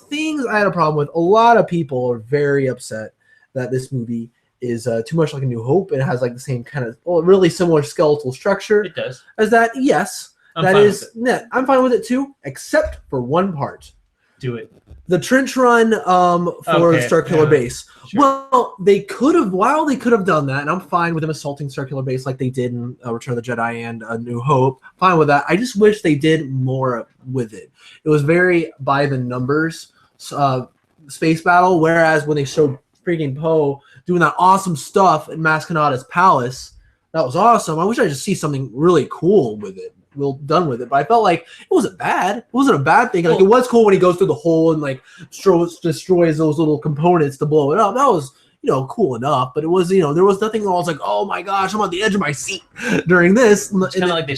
Things I had a problem with. A lot of people are very upset that this movie is too much like A New Hope. It has like the same kind of really similar skeletal structure. It does. As that, yes. I'm fine with it too, except for one part. Do it. The trench run for Starkiller Base. Sure. Well, they could have done that, and I'm fine with them assaulting Starkiller Base like they did in Return of the Jedi and A New Hope. Fine with that. I just wish they did more with it. It was very by the numbers space battle, whereas when they showed freaking Poe doing that awesome stuff in Maz Kanata's palace, that was awesome. I wish I just see something really cool with it. Well done with it, but I felt like it wasn't bad. It wasn't a bad thing. Like it was cool when he goes through the hole and like destroys those little components to blow it up. That was cool enough. But it was there was nothing where I was like, oh my gosh, I'm on the edge of my seat during this. It's kind of like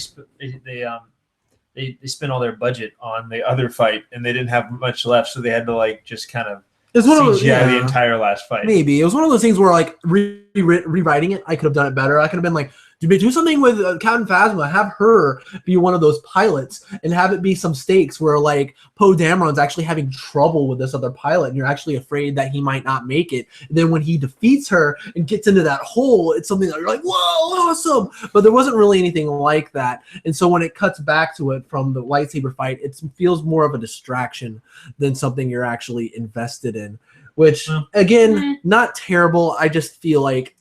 they spent all their budget on the other fight and they didn't have much left, so they had to like just kind of It's one of those, CGI the entire last fight. Maybe it was one of those things where like rewriting it, I could have done it better. I could have been like, do something with Captain Phasma, have her be one of those pilots, and have it be some stakes where like Poe Dameron's actually having trouble with this other pilot, and you're actually afraid that he might not make it. And then when he defeats her and gets into that hole, it's something that you're like, whoa, awesome! But there wasn't really anything like that. And so when it cuts back to it from the lightsaber fight, it feels more of a distraction than something you're actually invested in. Which, again, not terrible. I just feel like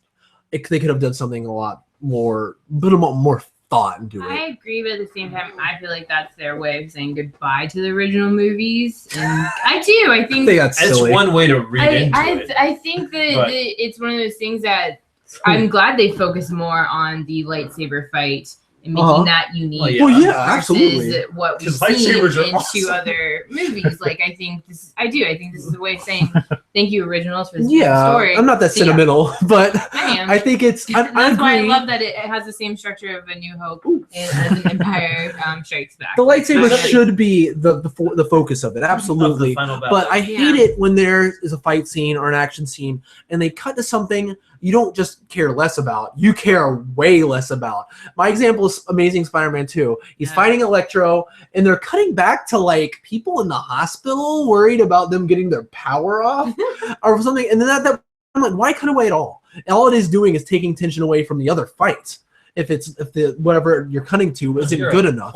they could have done something a lot more, put more thought into it. I agree, but at the same time, I feel like that's their way of saying goodbye to the original movies. And I think that's silly. It's one way to read into it. I think that it's one of those things that I'm glad they focus more on the lightsaber fight and making that unique. Well, yeah, absolutely. What we've seen in two other movies. Like, I think this is a way of saying thank you, originals, for this story. I'm not that sentimental, but I am. I think it's. That's why I love that it has the same structure of A New Hope as an Empire Strikes Back. The lightsaber should be the focus of it, absolutely. But I hate it when there is a fight scene or an action scene and they cut to something you don't just care less about, you care way less about. My example is Amazing Spider-Man 2. He's fighting Electro, and they're cutting back to like people in the hospital worried about them getting their power off or something. And then that I'm like, why cut away at all? All it is doing is taking tension away from the other fights. If the whatever you're cutting to isn't good enough.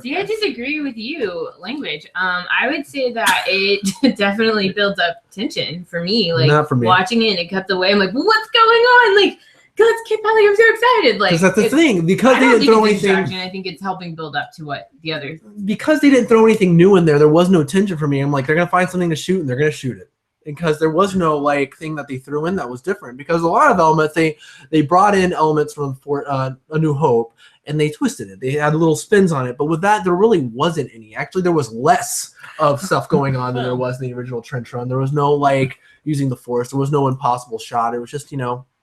See, I disagree with you. Language. I would say that it definitely builds up tension for me. Like, not for me. Watching it and it cuts away, I'm like, what's going on? Like, let's keep Pelly. I'm so excited. Like, that's the thing. Because they didn't throw anything. I think it's helping build up to what the others. Because they didn't throw anything new in there was no tension for me. I'm like, they're gonna find something to shoot and they're gonna shoot it. Because there was no like thing that they threw in that was different. Because a lot of elements they brought in elements from A New Hope and they twisted it. They had little spins on it, but with that there really wasn't any. Actually, there was less of stuff going on than there was in the original Trench Run. There was no like using the Force. There was no impossible shot. It was just there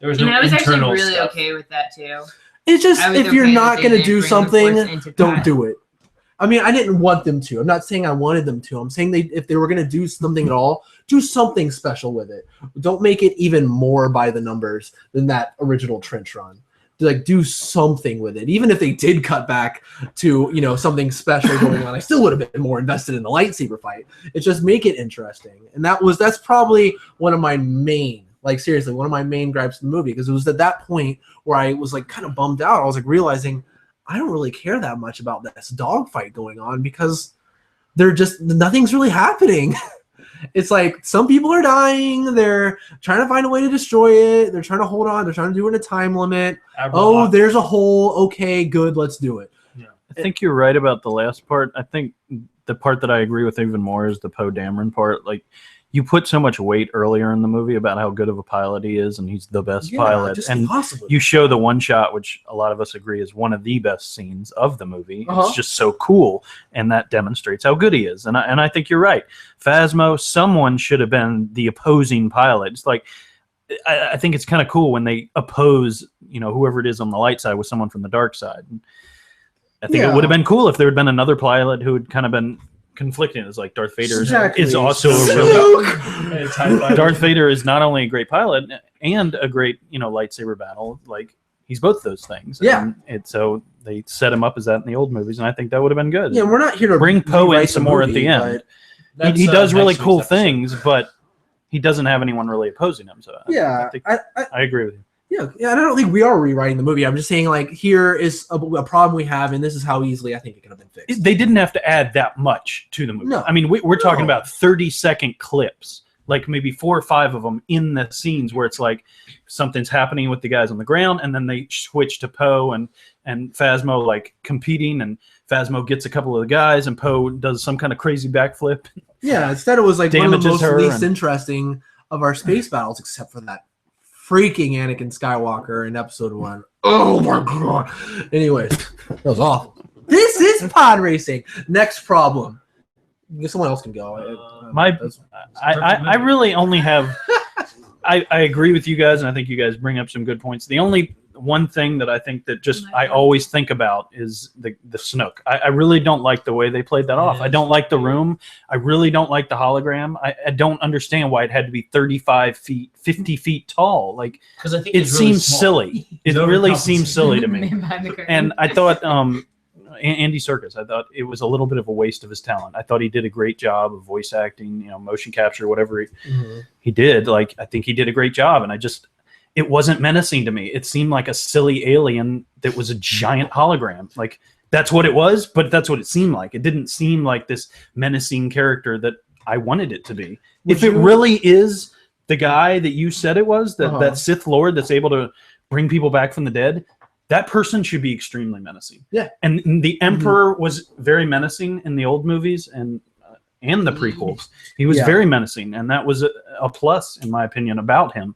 was no. And I was actually really okay with that too. It's just if you're not going to do something, don't do it. I mean, I didn't want them to. I'm not saying I wanted them to. I'm saying if they were going to do something at all, do something special with it. Don't make it even more by the numbers than that original Trench Run. Like, do something with it. Even if they did cut back to, something special going on, I still would have been more invested in the lightsaber fight. It's just make it interesting. And that's probably one of my main gripes in the movie, because it was at that point where I was like kind of bummed out. I was like realizing I don't really care that much about this dogfight going on because nothing's really happening. It's like some people are dying. They're trying to find a way to destroy it. They're trying to hold on. They're trying to do it in a time limit. There's a hole. Okay, good. Let's do it. Yeah. I think you're right about the last part. I think the part that I agree with even more is the Poe Dameron part. Like, you put so much weight earlier in the movie about how good of a pilot he is, and he's the best pilot. And you show the one shot, which a lot of us agree is one of the best scenes of the movie. It's just so cool, and that demonstrates how good he is. And I think you're right. Phasma, someone should have been the opposing pilot. It's like, I think it's kind of cool when they oppose, whoever it is on the light side with someone from the dark side. I think it would have been cool if there had been another pilot who had kind of been conflicting. It's like Darth Vader is also a really Darth Vader is not only a great pilot and a great lightsaber battle. Like, he's both those things. Yeah, and so they set him up as that in the old movies, and I think that would have been good. Yeah, we're not here to bring Poe in some more at the end. He does really cool things, but he doesn't have anyone really opposing him. So I agree with you. Yeah, and I don't think we are rewriting the movie. I'm just saying, like, here is a problem we have, and this is how easily I think it could have been fixed. They didn't have to add that much to the movie. No. I mean, we're talking about 30-second clips, like maybe 4 or 5 of them in the scenes where it's like something's happening with the guys on the ground, and then they switch to Poe and Phasma, like, competing, and Phasma gets a couple of the guys, and Poe does some kind of crazy backflip. Yeah, instead it was like one of the least interesting of our space battles, except for that freaking Anakin Skywalker in episode 1. Oh my god. Anyways, that was awful. This is pod racing. Next problem. Someone else can go. I really only have I agree with you guys, and I think you guys bring up some good points. The only one thing that I think that just I always think about is the Snoke. I really don't like the way they played that off. I don't like the room. I really don't like the hologram. I don't understand why it had to be 35 feet, 50 feet tall. Like, because I think it it's really seems small. silly. It really seems silly to me. Man behind the curtain. And I thought Andy Serkis, I thought it was a little bit of a waste of his talent. I thought he did a great job of voice acting, motion capture, whatever he did. Like, I think he did a great job. And it wasn't menacing to me. It seemed like a silly alien that was a giant hologram. Like, that's what it was, but that's what it seemed like. It didn't seem like this menacing character that I wanted it to be. If it really is the guy that you said it was, that Sith Lord that's able to bring people back from the dead, that person should be extremely menacing. Yeah. And the Emperor was very menacing in the old movies and the prequels. He was very menacing, and that was a plus, in my opinion, about him.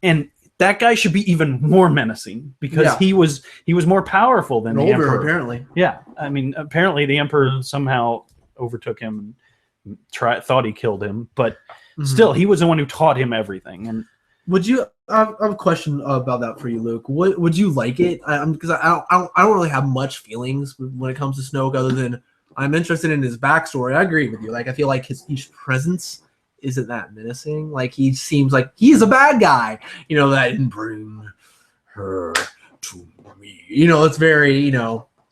And that guy should be even more menacing because he was more powerful than the Emperor. Apparently. Yeah. I mean, apparently the Emperor somehow overtook him and thought he killed him, but still, he was the one who taught him everything. And would you? I have a question about that for you, Luke. Would you like it? Because I don't really have much feelings when it comes to Snoke, other than I'm interested in his backstory. I agree with you. Like, I feel like his presence isn't that menacing. Like, he seems like he's a bad guy. That didn't bring her to me. It's very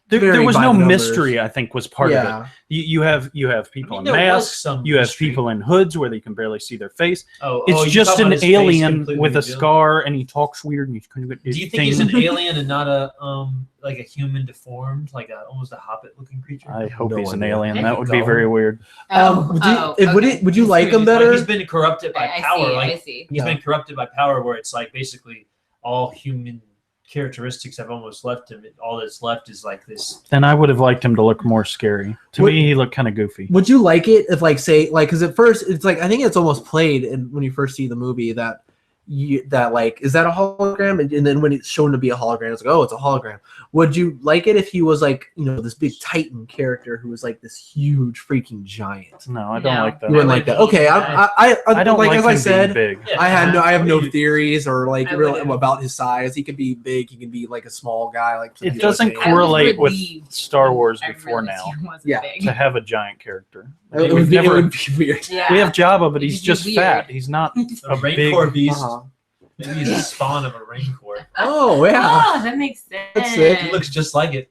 There was no mystery, I think, was part of it. You have people in masks, you have people in hoods where they can barely see their face. It's just an alien with a scar, and he talks weird. And do you think he's an alien and not a human deformed, like almost a Hobbit-looking creature? I hope he's an alien. That would be very weird. Would you like him better? Like, he's been corrupted by power. He's been corrupted by power, where it's like basically all human characteristics have almost left him. All that's left is like this. Then I would have liked him to look more scary. To me, he looked kind of goofy. Would you like it if, because at first it's like, I think it's almost played when you first see the movie that is that a hologram? And then when it's shown to be a hologram, it's like, oh, it's a hologram. Would you like it if he was like, this big Titan character who was like this huge freaking giant? No, I don't like that. You wouldn't like that. Okay, I don't like, as I said, big. I have no theories or really about his size. He could be big. He can be like a small guy. Like, it doesn't correlate with Star Wars before now. To have a giant character. It would be weird. We have Jabba, but he's just fat. He's not a Rancor big beast. Maybe he's a spawn of a Rancor. Oh, yeah. Oh, that makes sense. That's sick. He looks just like it.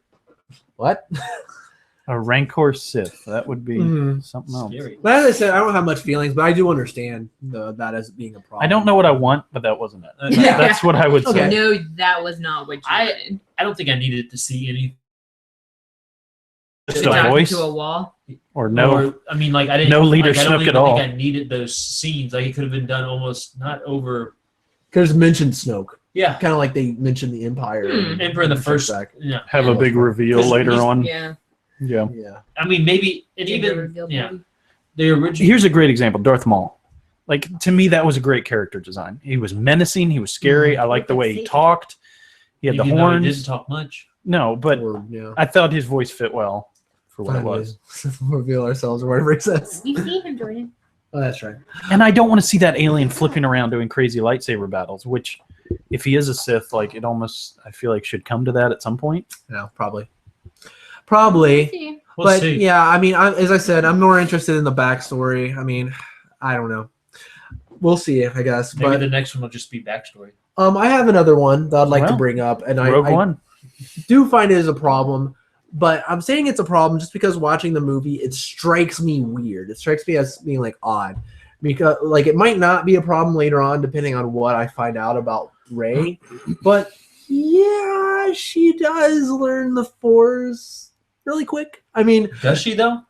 What? A Rancor Sith. That would be something else. Scary. But as I said, I don't have much feelings, but I do understand that as being a problem. I don't know what I want, but that wasn't it. That's what I would say. No, that was not what you wanted. I don't think I needed to see any. Just a voice? To a wall? Or no? Or, I mean, like, I didn't. No leader I don't Snoke even at all. think I needed those scenes. Like, it could have been done almost not over. Because mentioned Snoke. Yeah. Kind of like they mentioned the Empire. Emperor the first. Yeah. Have a big reveal later on. Yeah. Yeah. I mean, maybe it even. The original. Here's a great example: Darth Maul. Like, to me, that was a great character design. He was menacing. He was scary. I liked the way he talked. He had the horns. He didn't talk much. No, but I thought his voice fit well for what it was. Reveal ourselves or whatever it says. We see him, Jordan. Oh, that's right. And I don't want to see that alien flipping around doing crazy lightsaber battles, which, if he is a Sith, like, it almost, I feel like, should come to that at some point. No, probably. We'll see. Yeah, I mean, as I said, I'm more interested in the backstory. I mean, I don't know. We'll see, I guess. Maybe the next one will just be backstory. I have another one that I'd like to bring up, and Rogue One. Do find it as a problem. But I'm saying it's a problem just because watching the movie, it strikes me weird. It strikes me as being like odd, because like it might not be a problem later on, depending on what I find out about Rey. But yeah, she does learn the Force really quick. I mean, does she though?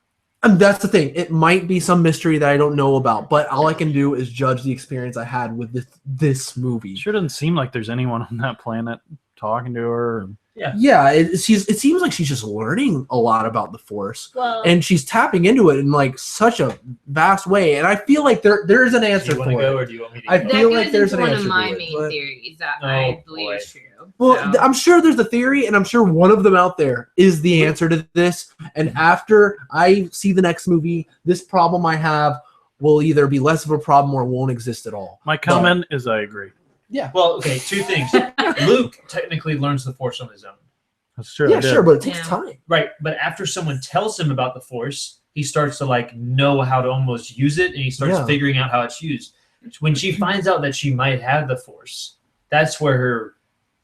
That's the thing. It might be some mystery that I don't know about, but all I can do is judge the experience I had with this movie. Sure doesn't seem like there's anyone on that planet talking to her. Yeah. It seems like she's just learning a lot about the Force, and she's tapping into it in like such a vast way. And I feel like there's an answer for it. Or do you want me to go? I feel like there's an answer. One of my main theories that I believe is true. Well, I'm sure there's a theory, and I'm sure one of them out there is the answer to this. And after I see the next movie, this problem I have will either be less of a problem or won't exist at all. My comment is I agree. Well, okay, two things. Luke technically learns the Force on his own. That's true. Yeah, sure, but it takes time. Right, but after someone tells him about the Force, he starts to like know how to almost use it, and he starts figuring out how it's used. When she finds out that she might have the Force, that's where her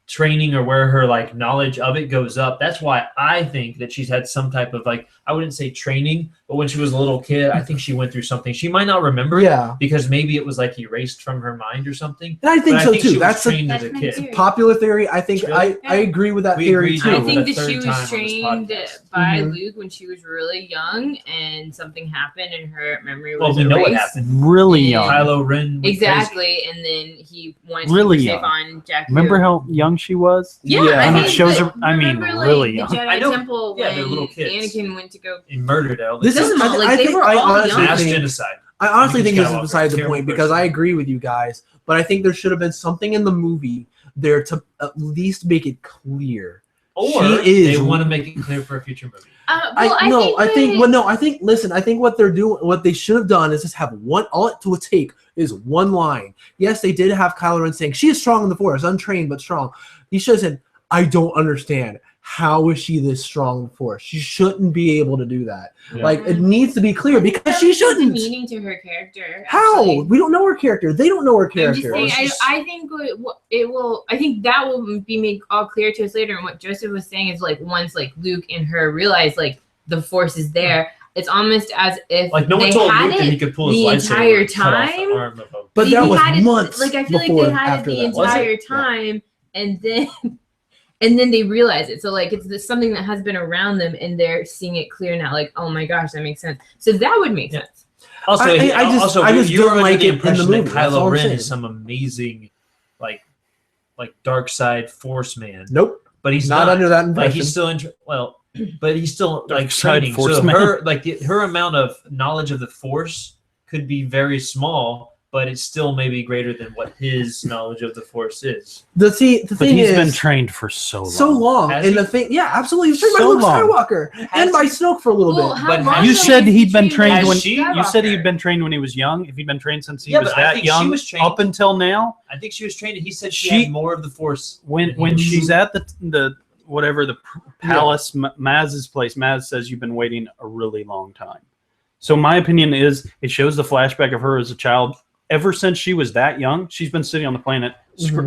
training or where her like knowledge of it goes up. That's why I think that she's had some type of like, I wouldn't say training, but when she was a little kid, I think she went through something. She might not remember it because maybe it was like erased from her mind or something. And I think so too. That's trained as a kid. theory. Popular theory. I think I agree with that theory too. I think that third she was time on this trained podcast. by Luke when she was really young, and something happened, and her memory Well, was we know what erased. happened. Really young. Kylo Ren. went Exactly, and then he wanted Really to young. save on Jakku. Remember how young she was? Yeah, Yeah. I And it think shows that- her- I mean, remember, really like, young. the Jedi I know. Temple Yeah, when they're little kids. Anakin went to go. He murdered all This is. Doesn't I they think. were I all honestly young. mass think. genocide. I honestly think this is Skywalker, beside the terrible point because person. I agree with you guys, but I think there should have been something in the movie there to at least make it clear. Or She is- they want to make it clear for a future movie. Listen, I think what they're doing, what they should have done is just have one, all it would take is one line. Yes, they did have Kylo Ren saying, she is strong in the Force, untrained but strong. He should have said, I don't understand. How is she this strong in the Force? She shouldn't be able to do that. Yeah. Like, it needs to be clear because she shouldn't. Meaning to her character. How? actually. We don't know her character. They don't know her I'm just character. saying, I think it will. I think that will be made all clear to us later. And what Joseph was saying is like once like Luke and her realize like the Force is there, it's almost as if Like no one they told had Luke that it he could pull his the lightsaber entire and cut off the time. arm of a- But They that was had it- months Like I feel like before they had it after the that. Was it? entire time, and then and then they realize it. So like it's something that has been around them, and they're seeing it clear now. Like oh my gosh, that makes sense. So that would make Yeah. sense. Also, I just you're don't under like the it in the impression movie. that That's all Kylo I'm Ren saying. is some amazing, like dark side Force man. Nope. But he's Not not. under that Like impression. he's still but he's still Dark like side training. Force So man. her amount of knowledge of the Force could be very small, but it's still maybe greater than what his knowledge of the Force is. The But thing he's is, been trained for so long. so long, Has and he? the thing, yeah, absolutely. He was trained by So Luke long. Skywalker and by Snoke for a little Well, bit. how But long You ago said was he'd been he trained Has when she? you said he'd Skywalker? been trained when he was young. If he'd been trained since he Yeah, was but I that think she young, was trained- up until now, I think she was trained. He said she She- had more of the Force. when she's at the whatever the palace, Maz's place, Maz says you've been waiting a really long time. So my opinion is it shows the flashback of her as a child. Ever since she was that young, she's been sitting on the planet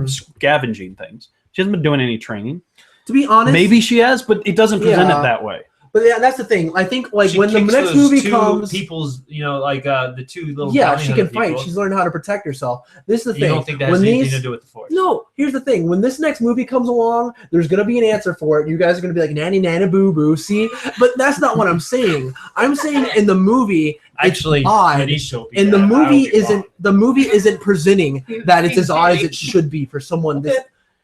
scavenging things. She hasn't been doing any training. To be honest, Maybe she has, but it doesn't present Yeah. it that way. but yeah, that's the thing. I think like She when the kicks next those movie two comes, people's, the two little yeah, bounty she can hunter fight. people. She's learning how to protect herself. This is the You thing. don't think that has when anything these, to do with the Force? No, here's the thing. When this next movie comes along, there's gonna be an answer for it. You guys are gonna be like nanny nana boo boo. See, but that's not what I'm saying. I'm saying in the movie, Actually, odd. Anisha will be and the there. I will movie be isn't wrong. the movie isn't presenting that it's as odd as it should be for someone this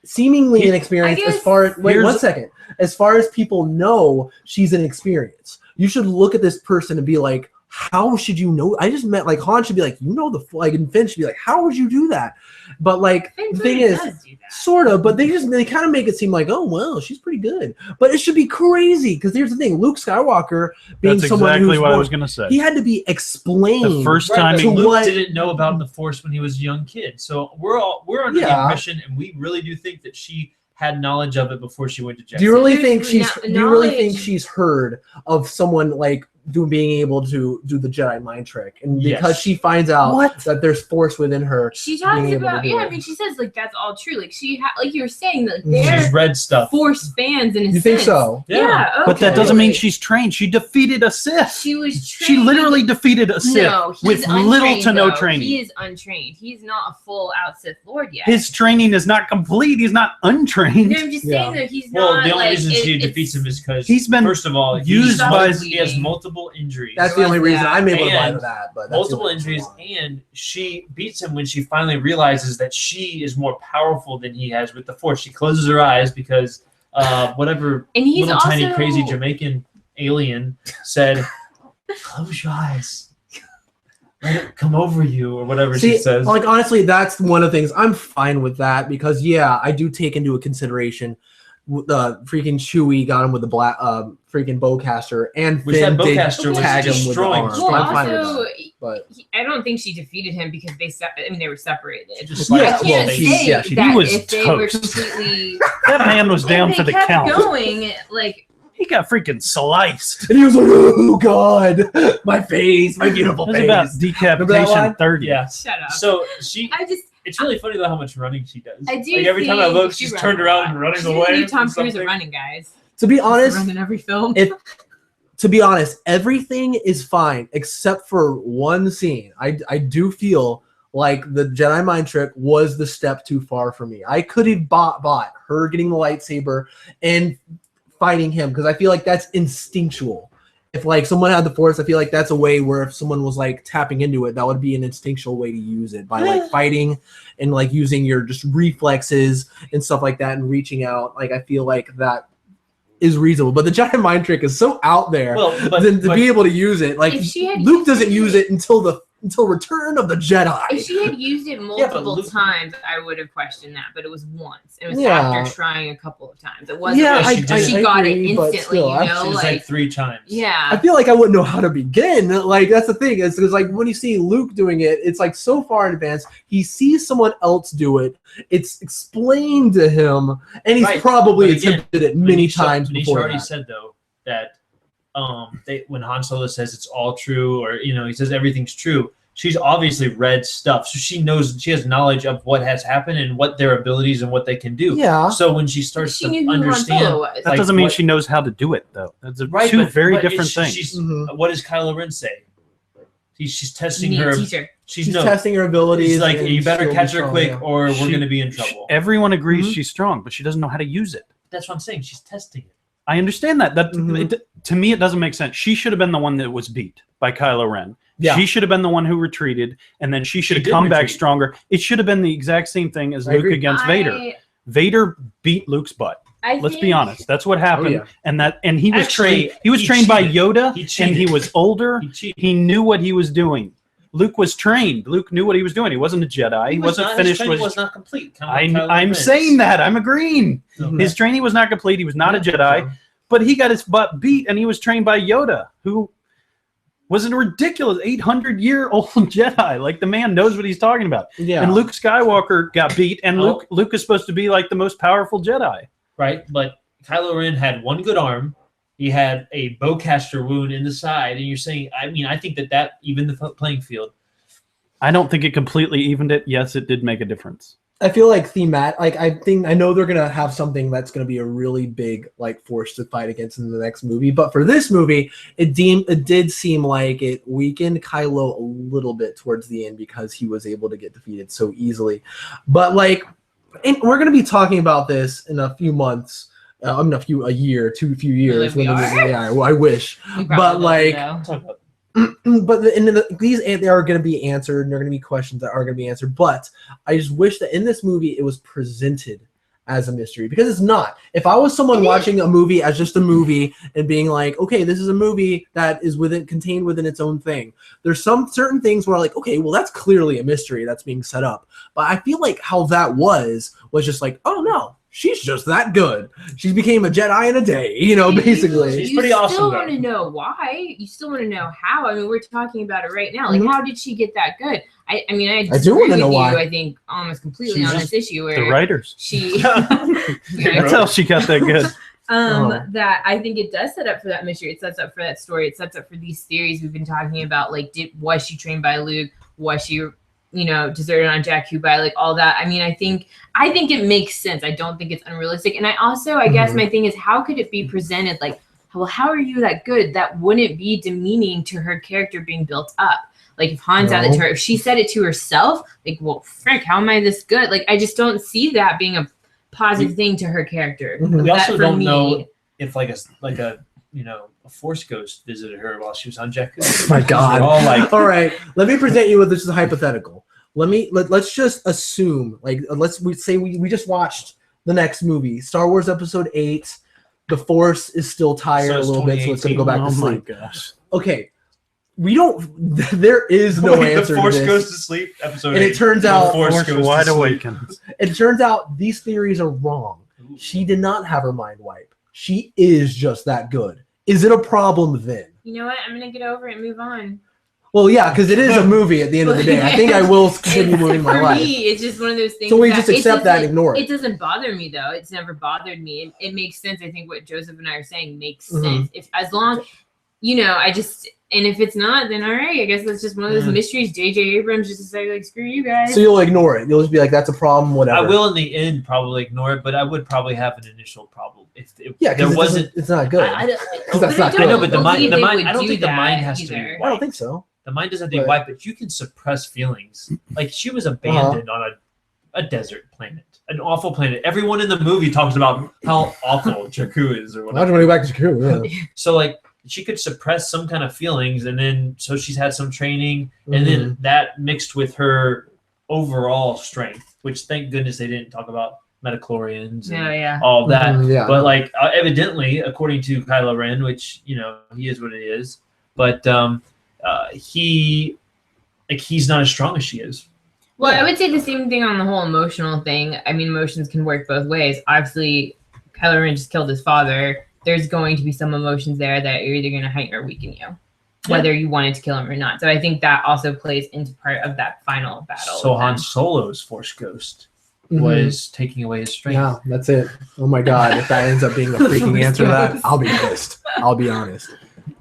seemingly inexperienced. I As guess- far as wait Here's- 1 second, as far as people know she's inexperienced, you should look at this person and be like, how should you know? I just meant like Han should be like, and Finn should be like, how would you do that? But like the thing is, sort of, but they kind of make it seem like, oh well, she's pretty good. But it should be crazy because here's the thing: Luke Skywalker being That's someone exactly who's what I more- was going to say. he had to be explained. The first Right, time but to Luke what- didn't know about the Force when he was a young kid. So we're under the Yeah. impression, and we really do think that she had knowledge of it before she went to Jedi. Do you really There's think she's? no- Do you really knowledge- think she's heard of someone like being able to do the Jedi mind trick, and Yes. because she finds out that there's Force within her? She talks being able to about do I it. mean she says like that's all true. Like like you were saying that She's they're read stuff. Force fans in a You sense. think so? Yeah, okay. But that doesn't mean she's trained. She defeated a Sith. She was She trained. literally defeated a Sith No, he's with little untrained, to no though. training. He is untrained. He's not a full out Sith Lord yet. His training is not complete. He's not untrained. No, I'm just saying that he's Well, not the only like reason she it's- defeats him is because He's been first of all used by- he has multiple injuries. That's the only reason I'm able to buy And into that. But that's the multiple only injuries, reason. and she beats him when she finally realizes that she is more powerful than he has with the Force. She closes her eyes because whatever And he's little tiny also- crazy Jamaican alien said, "Close your eyes, let it come over you," or whatever See, she says. like honestly, that's one of the things I'm fine with that because yeah, I do take into consideration the freaking Chewie got him with the black freaking bowcaster and Which Finn that did bowcaster was tag him with the destroying arm. Well, I'm fine with also, that. but I don't think she defeated him because they were separated. Just Yeah, I like, can't well, say she that was if they were toast. completely That man was down if for they the kept count. going, like He got freaking sliced. and he was like, "Oh God, my face, my beautiful It was about face." decapitation line? 30. yeah. shut up. So it's really funny though how much running she does. I do Like every time I think look, she she's runs turned a around lot. and running She's away. the new Tom from Cruise of something. running, guys. To be She's honest, running every film. to be honest, everything is fine except for one scene. I do feel like the Jedi mind trick was the step too far for me. I could have bought her getting the lightsaber and fighting him because I feel like that's instinctual. If like someone had the Force, I feel like that's a way where if someone was like tapping into it, that would be an instinctual way to use it by like fighting and like using your just reflexes and stuff like that and reaching out. Like I feel like that is reasonable, but the Jedi mind trick is so out there Well, to be able to use it. Like If she had Luke used doesn't it- use it until Return of the Jedi. If she had used it multiple Luke- times, I would have questioned that. But it was once. It was Yeah. after trying a couple of times. It wasn't Yeah, like I she got agree, it but instantly. still, You I- know, She was like 3 times. yeah. I feel like I wouldn't know how to begin. Like that's the thing. It's like when you see Luke doing it, it's like so far in advance. He sees someone else do it. It's explained to him, and he's Right, probably but again, attempted it many times Nisha before. already That. said though that when Han Solo says it's all true, or he says everything's true. She's obviously read stuff, so she has knowledge of what has happened and what their abilities and what they can do. Yeah. So when she starts She to knew who Han understand, Solo was. That like, doesn't mean what- she knows how to do it, though. That's right, two but- very but different it's- things. she's- Mhm. What does Kylo Ren say? She's testing You need her. a teacher. She's no, testing her abilities. She's like, and you better she'll be catch her strong, quick, yeah. or we're She- going to be in trouble. Everyone agrees Mhm. she's strong, but she doesn't know how to use it. That's what I'm saying. She's testing it. I understand that. Mhm. To me, it doesn't make sense. She should have been the one that was beat by Kylo Ren. Yeah. She should have been the one who retreated, and then she should have did come back retreat. stronger. It should have been the exact same thing as I Luke agree. against Vader. Vader beat Luke's butt. Let's be honest. That's what happened. yeah. And he was Actually, trained. He was he trained by cheated. Yoda, He and cheated. he was older. He cheated. He knew what he was doing. Luke was trained. Luke knew what he was doing. He wasn't a Jedi. He wasn't His finished training with. was not complete. Kind of like Kylo I'm Ren's. saying that. I'm agreeing. Mhm. His training was not complete. He was not a Jedi, but he got his butt beat, and he was trained by Yoda, who was a ridiculous 800-year-old Jedi. Like, the man knows what he's talking about. Yeah. And Luke Skywalker got beat, and Oh. Luke is supposed to be like the most powerful Jedi. Right, but Kylo Ren had one good arm. He had a bowcaster wound in the side, and you're saying, I think that evened the playing field. I don't think it completely evened it. Yes, it did make a difference. I feel like I know they're gonna have something that's gonna be a really big like force to fight against in the next movie. But for this movie, it did seem like it weakened Kylo a little bit towards the end because he was able to get defeated so easily. But like, and we're gonna be talking about this in a few months. A few years. Really, we are? Yeah, I wish. We But, probably like, will, though. Talk about But these they are going to be answered, and there are going to be questions that are going to be answered. But I just wish that in this movie it was presented as a mystery, because it's not. If I was someone watching a movie as just a movie and being like, okay, this is a movie that is contained within its own thing, there's some certain things where like, okay, well that's clearly a mystery that's being set up. But I feel like how that was just like, oh no, she's just that good. She became a Jedi in a day, basically. She's pretty awesome, You still though. want to know why. You still want to know how. I mean, we're talking about it right now. Like, Mhm. how did she get that good? I mean, I do disagree wanna know with why. you, I think almost completely She's on just this issue The where writers. she. That's how she got that good. Oh. That I think it does set up for that mystery. It sets up for that story. It sets up for these theories we've been talking about. Like, was she trained by Luke? Was she, deserted on Jakku by like all that? I mean, I think it makes sense. I don't think it's unrealistic. And I also, I guess my thing is, how could it be presented like, well, how are you that good? That wouldn't be demeaning to her character being built up. Like, if Han said it to her, if she said it to herself, like, well, frick, how am I this good? Like, I just don't see that being a positive thing to her character. Mhm. We That also for don't me- know if like a Force ghost visited her while she was on Jakku. Oh my God. We're all like, All right, let me present you with this is a hypothetical. Let's just assume, like, we just watched the next movie, Star Wars Episode 8. The Force is still tired So a it's little bit, so it's gonna go back Oh to my sleep. gosh. Okay, we don't. There is no wait, answer the Force to this. goes to sleep. Episode And it 8. turns The out- Force Force goes Wide to sleep. Awakens. It turns out these theories are wrong. She did not have her mind wipe. She is just that good. Is it a problem then? You know what? I'm gonna get over it and move on. Well, yeah, because it is a movie at the end of the day. I think I will continue moving my For life. me, it's just one of those things. So we just accept that and ignore it. It doesn't bother me though. It's never bothered me. It makes sense. I think what Joseph and I are saying makes Mhm. sense. If as long, and if it's not, then all right. I guess that's just one of those mysteries. J.J. Abrams just decided like, screw you guys. So you'll ignore it. You'll just be like, that's a problem, whatever. I will in the end probably ignore it, but I would probably have an initial problem if Yeah, there because wasn't. it's not good. Because that's not I know, good. but the mind. I I don't think the mind has to be. either. I don't think so. The mind doesn't have to be Right. wiped, but you can suppress feelings. Like she was abandoned on a desert planet, an awful planet. Everyone in the movie talks about how awful Jakku is or Why'd whatever. you want to go back to Jakku? Yeah. So like she could suppress some kind of feelings, and then so she's had some training, and then that mixed with her overall strength, which thank goodness they didn't talk about metachlorians and all of that. Mhm, yeah. But like evidently, according to Kylo Ren, which he is what it is, but he's not as strong as she is. Well, I would say the same thing on the whole emotional thing. I mean, emotions can work both ways. Obviously, Kylo Ren just killed his father. There's going to be some emotions there that are either going to heighten or weaken you, whether you wanted to kill him or not. So I think that also plays into part of that final battle. So with Han them. Solo's Force Ghost Mhm. was taking away his strength. Yeah, that's it. Oh my god, if that ends up being a freaking answer to that, I'll be pissed. I'll be honest. It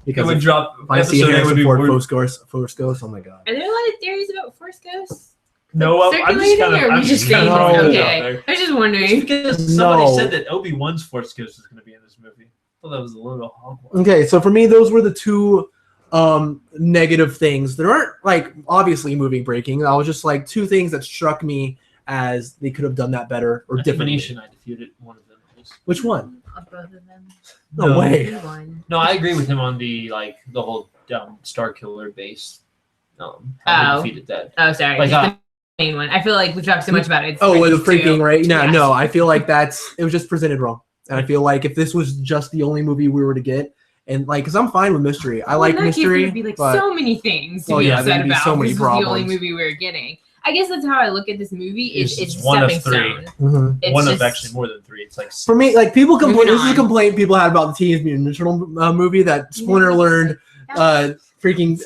Because would if drop. I see episode eight would Harrison be Ford word- Force Ghost, oh my god. Are there a lot of theories about Force Ghosts? No, I'm just Circulating, kind of. or are we I'm just just kind of saying throwing this? it out Okay. there. I was just Just wondering. because somebody No. said that Obi-Wan's Force Ghost is going to be in this movie. I thought that was a little Hogwarts. Okay, so for me, those were the two negative things. There aren't like obviously movie breaking. I was just like two things that struck me as they could have done that better or differently. Manish and I defeated one of them. Which one? Of both of them. No way. One. No, I agree with him on the whole Star Killer base. How Oh. he defeated that. Oh, sorry. Like, just the main one. I feel like we've talked so much about it. It's Oh, with the these two. freaking right? No, Yeah. no. I feel like it was just presented wrong, and I feel like if this was just the only movie we were to get, and like, because I'm fine with mystery, I Well, like in that case, mystery, There'd be like but so many things to Oh, be yeah, upset there'd be about. so many This was the only problems. movie we were getting. I guess that's how I look at this movie. It's It's a one of stepping three. stone. Mhm. It's One of just- actually more than three. It's like For me, like people complain. Moving This is a on. complaint people had about the Teenage Mutant Ninja Turtle movie that Splinter learned freaking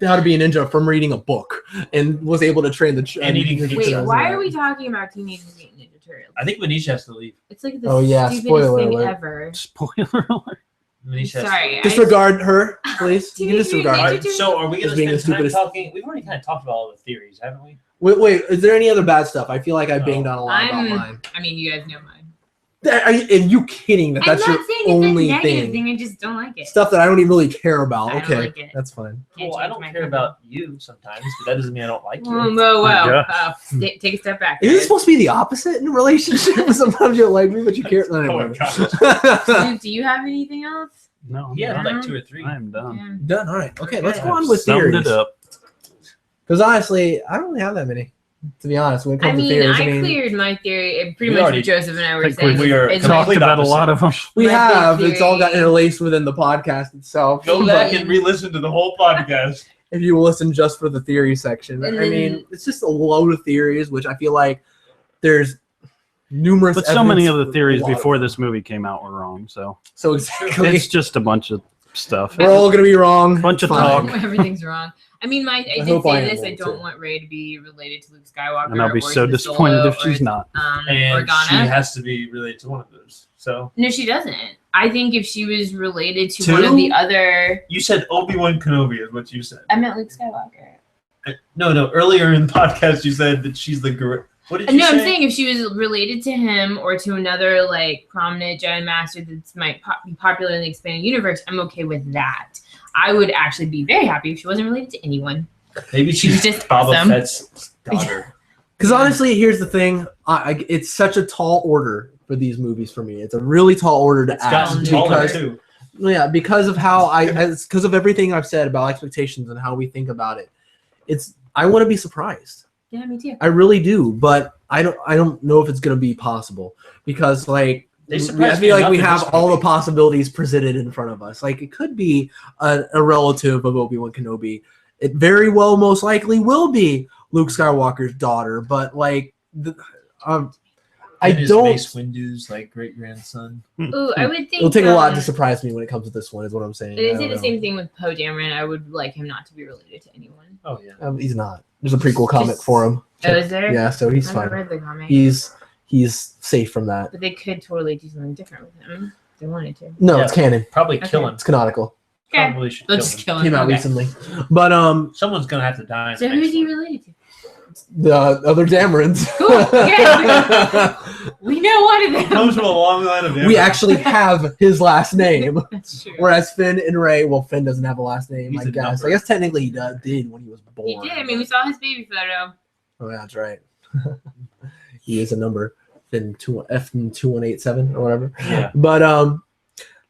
how to be a ninja from reading a book and was able to train the. And eating ninja pizza. turtles. Why are we talking about Teenage Mutant Ninja Turtles? I think Manish has to leave. It's like the Oh, yeah, stupidest spoiler thing alert. ever. Spoiler alert. Manish has Sorry. to Disregard her, please. You can Teenage disregard Mutant her. leave. So are we As going being to the spend time stupidest- talking? We've already kind of talked about all the theories, haven't we? Wait, is there any other bad stuff? I feel like I banged on a lot about I'm- mine. I mean, you guys know mine. Are you kidding that I'm that's not your saying only it's a negative thing? thing. I just don't like it. Stuff that I don't even really care about. I don't Okay, like it. that's fine. Can't Well, I change don't my care opinion. about you sometimes, but that doesn't mean I don't like you. Whoa. gosh. Take a step back. Is it guys. supposed to be the opposite in a relationship? Sometimes you don't like me, but you care. Oh my Anyway. gosh. Dude, do you have anything else? No, He had I'm like 2 or 3. I'm done. Yeah. Done. All right. Okay, Okay. let's go on I've with summed theories. it up. Because honestly, I don't really have that many. To be honest, when it I comes to mean, theories, I cleared my theory. Pretty We much already- what Joseph and I were I think saying. we are is Talked complete about a opposite. lot of them. we my big have. It's all got theory- interlaced within the podcast itself. Go But back and re-listen to the whole podcast. if you will listen just for the theory section. And I mean, then- it's just a load of theories, which I feel like there's numerous. But so many of evidence the for theories a lot of before them. this movie came out were wrong. So So exactly, it's just a bunch of stuff. we're all gonna be wrong. Bunch of Fine. talk. Everything's wrong. I mean, I I did hope I say am this. I wrong, don't too. want Rey to be related to Luke Skywalker. And I'll be or so to disappointed Solo if she's or, not. And Organa. she has to be related to one of those. So No, she doesn't. I think if she was related to Two? one of the other, you said Obi-Wan Kenobi is what you said. I meant Luke Skywalker. No. Earlier in the podcast, you said that she's the gorilla. What did you No, say? I'm saying if she was related to him or to another like prominent Jedi Master that might be popular in the expanded universe, I'm okay with that. I would actually be very happy if she wasn't related to anyone. Maybe she's just Boba awesome. Fett's daughter. Because honestly, here's the thing: it's such a tall order for these movies for me. It's a really tall order to It's ask gotten taller because, too. yeah, because of how because of everything I've said about expectations and how we think about it. I want to be surprised. Yeah, me too. I really do, but I don't know if it's gonna be possible because like They I surprised me feel like enough we in have this all the movie. possibilities presented in front of us. Like it could be a relative of Obi-Wan Kenobi. It very well most likely will be Luke Skywalker's daughter, but like I His don't. Mace Windu's like great grandson. Ooh, I would think It'll take a lot to surprise me when it comes to this one. Is what I'm saying. They I say don't the know. same thing with Poe Dameron. I would like him not to be related to anyone. Oh yeah. He's not. There's a prequel comic Just- for him. Oh, is there? Yeah, so he's I fine. haven't read the comic. He's safe from that. But they could totally do something different with him if they wanted to. No, Yeah. it's canon. Probably Okay. kill him. It's canonical. Okay. Probably should They'll kill just him. kill him. Came out Okay. recently, but Someone's gonna have to die. In So the who's next he one. related to? the other Damerons. Cool, okay. We know one of them. Comes from a long line of. We actually have his last name, That's true. whereas Finn and Rey. Well, Finn doesn't have a last name. He's I a guess. number. I guess technically he did when he was He born. did. I mean, we saw his baby photo. Oh, yeah, that's right. He is a number. Finn 2187 or whatever. Yeah. But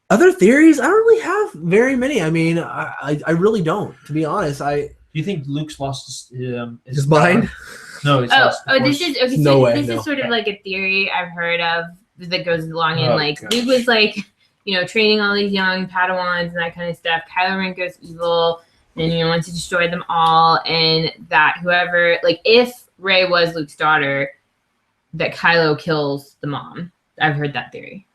other theories, I don't really have very many. I mean, I really don't. To be honest, Do you think Luke's lost his mind. No, he's Oh, lost. the this Force. is okay. No So way, this no. is sort of like a theory I've heard of that goes along in Oh, like gosh. Luke was like, training all these young Padawans and that kind of stuff. Kylo Ren goes evil and wants to destroy them all, and that whoever if Rey was Luke's daughter, that Kylo kills the mom. I've heard that theory.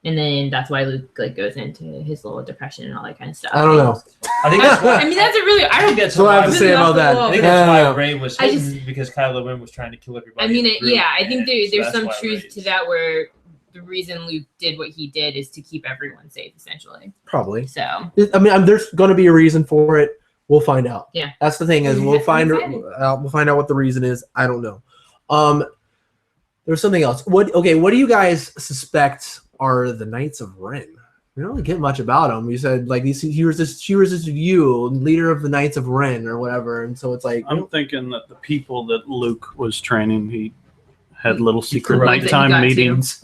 And then that's why Luke goes into his little depression and all that kind of stuff. I don't know. I think that's why. I mean, that's a really. I I don't think that's That's what I have to why- say about that. I think No, that's no, why no. Rey was I hidden because Kylo Ren was trying to kill everybody. I mean, in the group, I think and there's so that's some why truth Rey's- to that where the reason Luke did what he did is to keep everyone safe, essentially. Probably. So I mean, there's going to be a reason for it. We'll find out. Yeah. That's the thing is I'm we'll find excited. we'll find out what the reason is. I don't know. There's something else. What do you guys suspect are the Knights of Ren? We don't really get much about them. You said she resisted you, leader of the Knights of Ren or whatever, and so it's like I'm thinking that the people that Luke was training, he had little secret corrupted. nighttime That he got meetings.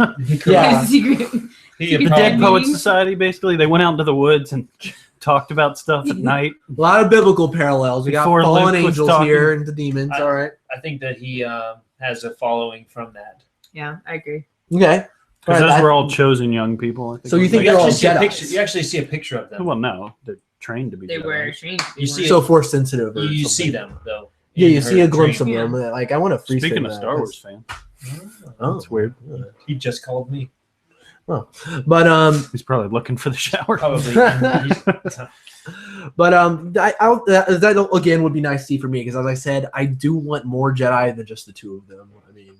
Yeah. secret. He The Secret Dead meetings. Poets Society, basically, they went out into the woods and talked about stuff at night. a lot of biblical parallels. We got Before fallen Luke was angels talking. here and the demons. I- All right. I think that he has a following from that. Yeah, I agree. Okay. Because All right, those were all chosen young people. I think So you it was think You they're all actually, see a Jedis? picture, you actually see a picture of them. Well, no, they're trained to be They Jedis. were trained. to be You one. see so force sensitive. Or You something. see them though. Yeah, in you see her a glimpse dream. of them. Like I want to freeze. Speaking of that. Star Wars fan, Oh, that's weird. He just called me. But He's probably looking for the shower. Probably. But that again would be nice to see for me because as I said, I do want more Jedi than just the two of them. I mean,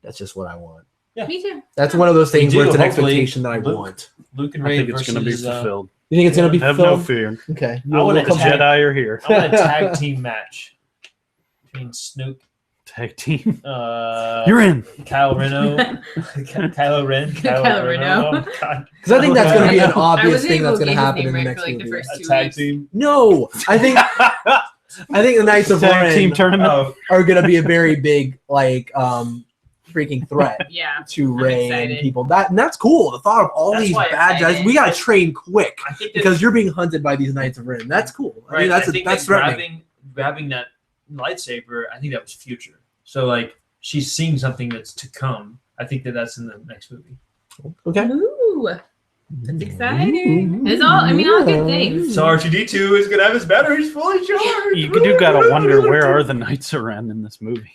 that's just what I want. Me too. That's one of those things We where do, it's an hopefully. expectation that I Luke- want. Luke and I Ray think it's versus. going to be fulfilled. You think it's gonna be Have no filmed? fear. Okay. I want The it You'll to come- Jedi are here. I want a tag team match between Snoke, Tag team. You're You're in. Kylo Reno, Kylo Ren, Kylo Reno. Oh, God. Because I think that's going to be an I obvious wasn't thing able that's to going to get his happen name in the right next for, like, the movie. first A 2 tag weeks. team. No, I think the Knights of Tag team Ren tournament. Oh, are going to be a very big freaking threat Yeah. to I'm Rey and excited. people. That's cool. The thought of all That's these why I'm bad Jedi, excited. we got to train quick I think because you're being hunted by these Knights of Ren. That's cool. I right. mean, I think that's that threatening. grabbing that lightsaber. I think that was future. So like she's seeing something that's to come. I think that's in the next movie. Okay. Ooh, that's exciting. It's all. I mean, all good things. So R2D2 is gonna have his batteries fully charged. You do gotta wonder, where are the Knights of Ren in this movie?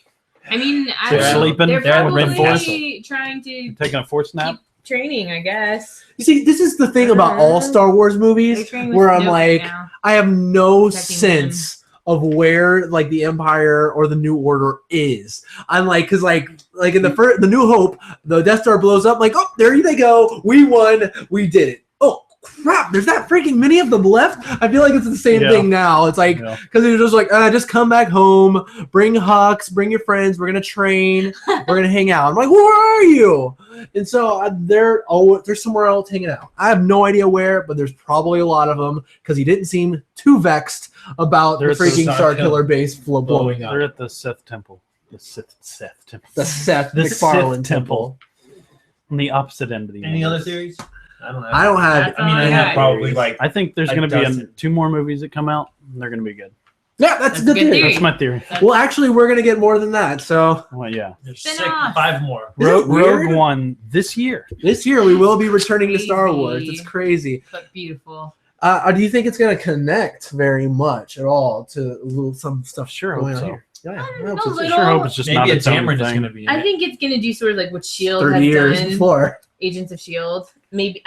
I mean, They're Yeah. sleeping. They're They're with the Force. probably trying to Taking a force nap. keep training, I guess. You see, this is the thing about all Star Wars They're movies training with where I'm Snoke like, now. I have no Protecting sense of where like the Empire or the New Order is. I'm like, because like in the New Hope, the Death Star blows up. Like, oh, there they go. We won. We did it. Oh crap! There's that freaking many of them left. I feel like it's the same Yeah. thing now. It's like Yeah. because they're just like, just come back home, bring Hux, bring your friends. We're gonna train. We're gonna hang out. I'm like, where are you? And so they're somewhere else hanging out. I have no idea where, but there's probably a lot of them because he didn't seem too vexed about They're the at the freaking Star Star Killer. Killer base blowing They're up. at the Sith Temple. The Sith Temple. The Seth The MacFarlane Sith temple. On the opposite end of the Any universe. other theories? I don't have. I don't have. That's I mean, I all have got. probably like. I think there's A going to be dozen. 2 more movies that come out, and they're going to be good. Yeah, that's That's the a good theory. theory. That's my theory. Well, actually, we're gonna get more than that. So Well, yeah. There's Spin-off. 5 more. Is it Rogue weird? One this year. this year we will be returning to Star Crazy. Wars. It's crazy. But beautiful. Do you think it's gonna connect very much at all to some stuff Sure, going hope on so. here? Yeah, I don't hope know, so, too. I sure hope it's just not Maybe a its own Dameron is thing. going to be in I it. think it's gonna do sort of like what Shield 30 has years done. before. Agents of Shield, maybe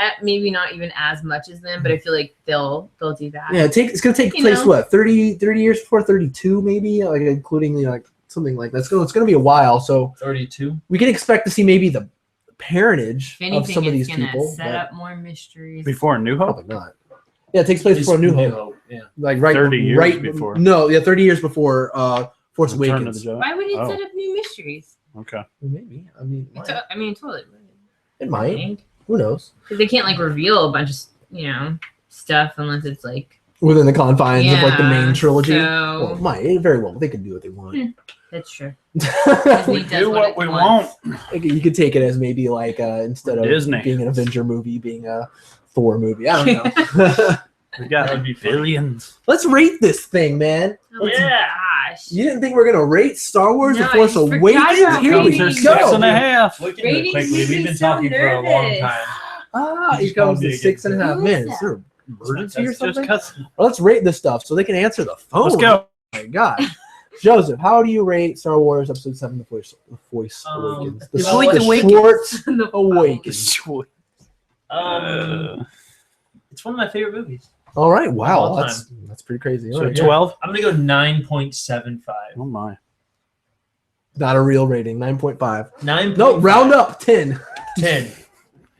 not even as much as them, but I feel like they'll do that. Yeah, it's gonna take You place know. what 30 years before 32 maybe, like including like something like that. It's gonna be a while, so 32. we can expect to see maybe the parentage If of anything, some of it's these gonna people. set but up more mysteries. Before New Hope? probably not. Yeah, it takes place before New Hope. Yeah. Like right 30 years right before. No, yeah, 30 years before Force Return of Awakens. the Jedi. Why would it Oh, set up new mysteries? okay. Maybe. I mean, Totally. it might. Who knows? Because they can't like reveal a bunch of stuff unless it's like Within the confines of like the main Yeah, trilogy. so- Well, it might. It very well. They can do what they want. that's true. you Disney does Do what it we wants. want. could take it as maybe like instead of Disney. being an Avenger movie, being a Thor movie. I don't know. We got That would be funny. billions. Let's rate this thing, man. Oh Yeah. gosh. You didn't think we are gonna rate Star Wars: No, The Force I forgot Awakens? about Here we Comes ratings. her go. 6.5. We can do it Ratings quickly. make We've me been so talking for a long nervous. time. Ah, You here just called comes me the again. 6.5 Who is minutes. that? Is there an emergency or Just something? Just cuts. Well, let's rate this stuff so they can answer the phone. Let's go. Oh my god. Joseph, how do you rate Star Wars Episode 7, The Force Awakens? The Schwartz The Awakens. It's one of my favorite movies. All right, wow, All that's pretty crazy. All So right, 12? I'm gonna go 9.75. Oh my. not a real rating, 9.5. 9. No, round up, 10. 10.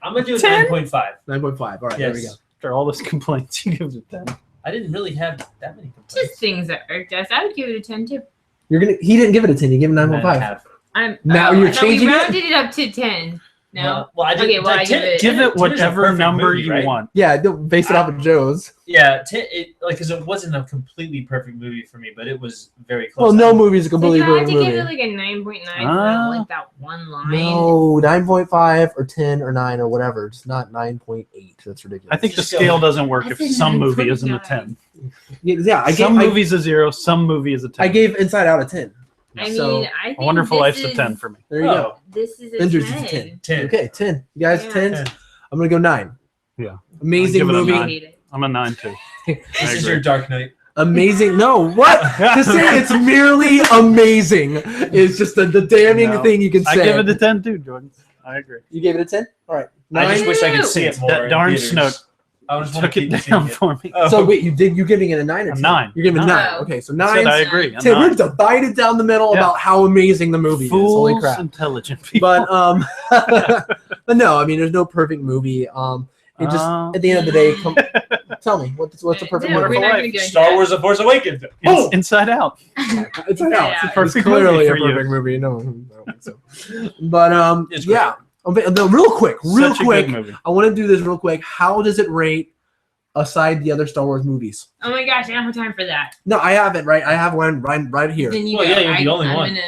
I'm gonna do a 10? 9.5. 9.5. All right, there we go. Yes. After all this complaints, you give it a 10. I didn't really have that many complaints. Just things that irked us. I would give it a 10 too. He didn't give it a 10, he gave it 9.5. 9.5. Now you're I thought we changing it? rounded it up to 10. No. Well, I did. Okay, well, I give it- Give 10 it is a whatever perfect number movie, you right? want. Yeah, don't base it off of Joe's. Yeah, because it wasn't a completely perfect movie for me, but it was very close. Well, no movie's a So completely if I had perfect to give movie. it like a 9.9 Ah. for like that one line. No, 9.5 or 10 or 9 or whatever. Just not 9.8. That's ridiculous. I think the Just go. scale doesn't work I if said some movie isn't a 9.9. 10. Yeah, Some movie's a 0, some movie is a 10. I gave Inside Out a 10. I So, mean, I think A Wonderful this Life's a is- 10 for me. there you go. This is a Avengers is 10. a 10. 10. Okay, 10. You guys, Yeah. 10? 10. I'm going to go 9. Yeah. Amazing I'll give it a movie. I 9. hate it. I'm a 9 too. This is agree. your Dark Knight. Amazing. No, what? To say it's merely amazing is just the damning No. thing you can say. I give it a 10 too, Jordan. I agree. You gave it a 10? All right. I just 9. wish I could see it more. That in darn theaters. Snoke I just want Took to it keep down seeing it. for me. Oh. So wait, you're giving it a 9 or 10? 9. You're giving it 9. No. Okay, so I 9. said I agree. a 10. 9. We're divided down the middle Yeah. about how amazing the movie is. Holy Fools, crap. intelligent people. But but no, I mean there's no perfect movie. It just at the end of the day, tell me what's the perfect No, movie? we're not Life. gonna go into Star that. Wars: The Force Awakens. Oh! Inside Out. It's an out. It's a It's perfect clearly movie a for you. perfect movie. No, I don't think so. But It's great. yeah. Real quick, Such a quick. good movie. I want to do this real quick. How does it rate aside the other Star Wars movies? Oh my gosh, I don't have time for that. No, I have it right. I have one right here. Then you Well, go. yeah, you're the only I'm one.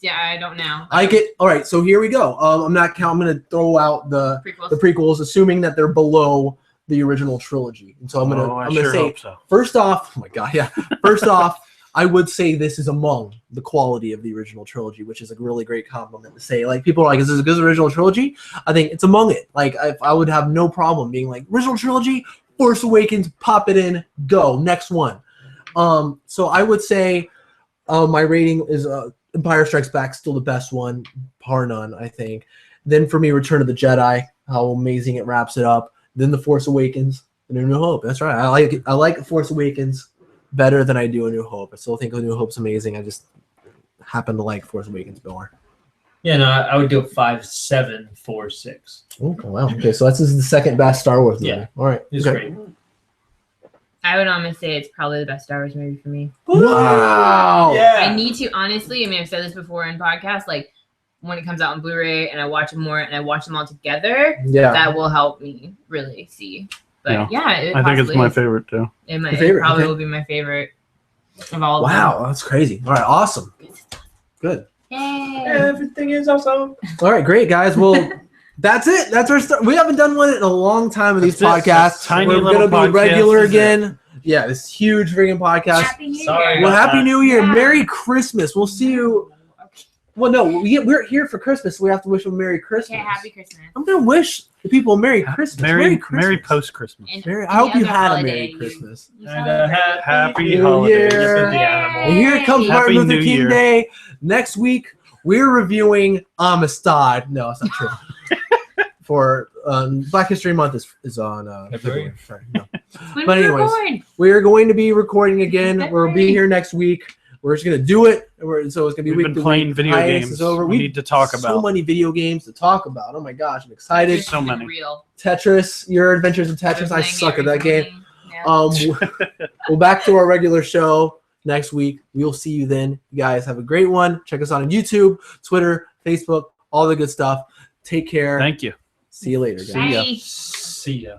I don't know. I get all right. So here we go. I'm not counting. I'm going to throw out the Prequels. prequels, assuming that they're below the original trilogy. And so I'm gonna I I'm gonna sure say hope so. first off, oh my god, yeah. First off, I would say this is among the quality of the original trilogy, which is a really great compliment to say. Like people are like, is this a good original trilogy? I think it's among it. Like I would have no problem being like original trilogy, Force Awakens, pop it in, go next one. So I would say my rating is Empire Strikes Back, still the best one, bar none. I think. Then for me, Return of the Jedi, how amazing it wraps it up. Then The Force Awakens, and A New Hope. That's right. I like The Force Awakens better than I do A New Hope. I still think A New Hope's amazing. I just happen to like Force Awakens more. Yeah, no, I would go 5, 7, 4, 6. Oh, wow. Okay, so this is the second best Star Wars movie. Yeah. All right. It's Okay. great. I would almost say it's probably the best Star Wars movie for me. Wow. Yeah. I need to honestly. I mean, I've said this before in podcasts. Like when it comes out on Blu-ray and I watch them more and I watch them all together, Yeah. that will help me really see. But yeah, it I think it's possibly my is. favorite too. It might. Your favorite, It probably okay. will be my favorite of all of them. Wow, that's crazy. All right, awesome. Good. Yay. Everything is awesome. All right, great guys. Well, that's it. That's our start. We haven't done one in a long time of these That's it. podcasts. Tiny We're little gonna be podcast regular is it. again. Yeah, this huge freaking podcast. Happy New Sorry. Year. Well, about Happy that. New Year. Yeah. Merry Christmas. We'll see you. Well, no, we're here for Christmas. So we have to wish them Merry Christmas. Okay, happy Christmas. I'm gonna wish the people Merry Christmas. Merry Christmas. post Christmas. And Merry, I hope you any had other a Merry holiday Christmas. you And celebrate. Happy New holidays. Year. The animal. And here it comes Happy Martin Luther New King Year. Day. Next week, we're reviewing Amistad. No, it's not true. For Black History Month is on February. Sorry, no. When But we anyways, record. We're going to be recording again. We'll be here next week. We're just gonna do it. So it's gonna be We've week been to playing week. video Hiatus games. is over. We need to talk so about. many video games to talk about. Oh my gosh, I'm excited. This so isn't many. Real. Tetris, your adventures in I've been Tetris. I playing suck at it that game. recently. Yeah. We'll back to our regular show next week. We'll see you then. You guys have a great one. Check us out on YouTube, Twitter, Facebook, all the good stuff. Take care. Thank you. See you later, guys. See ya. Bye. See ya.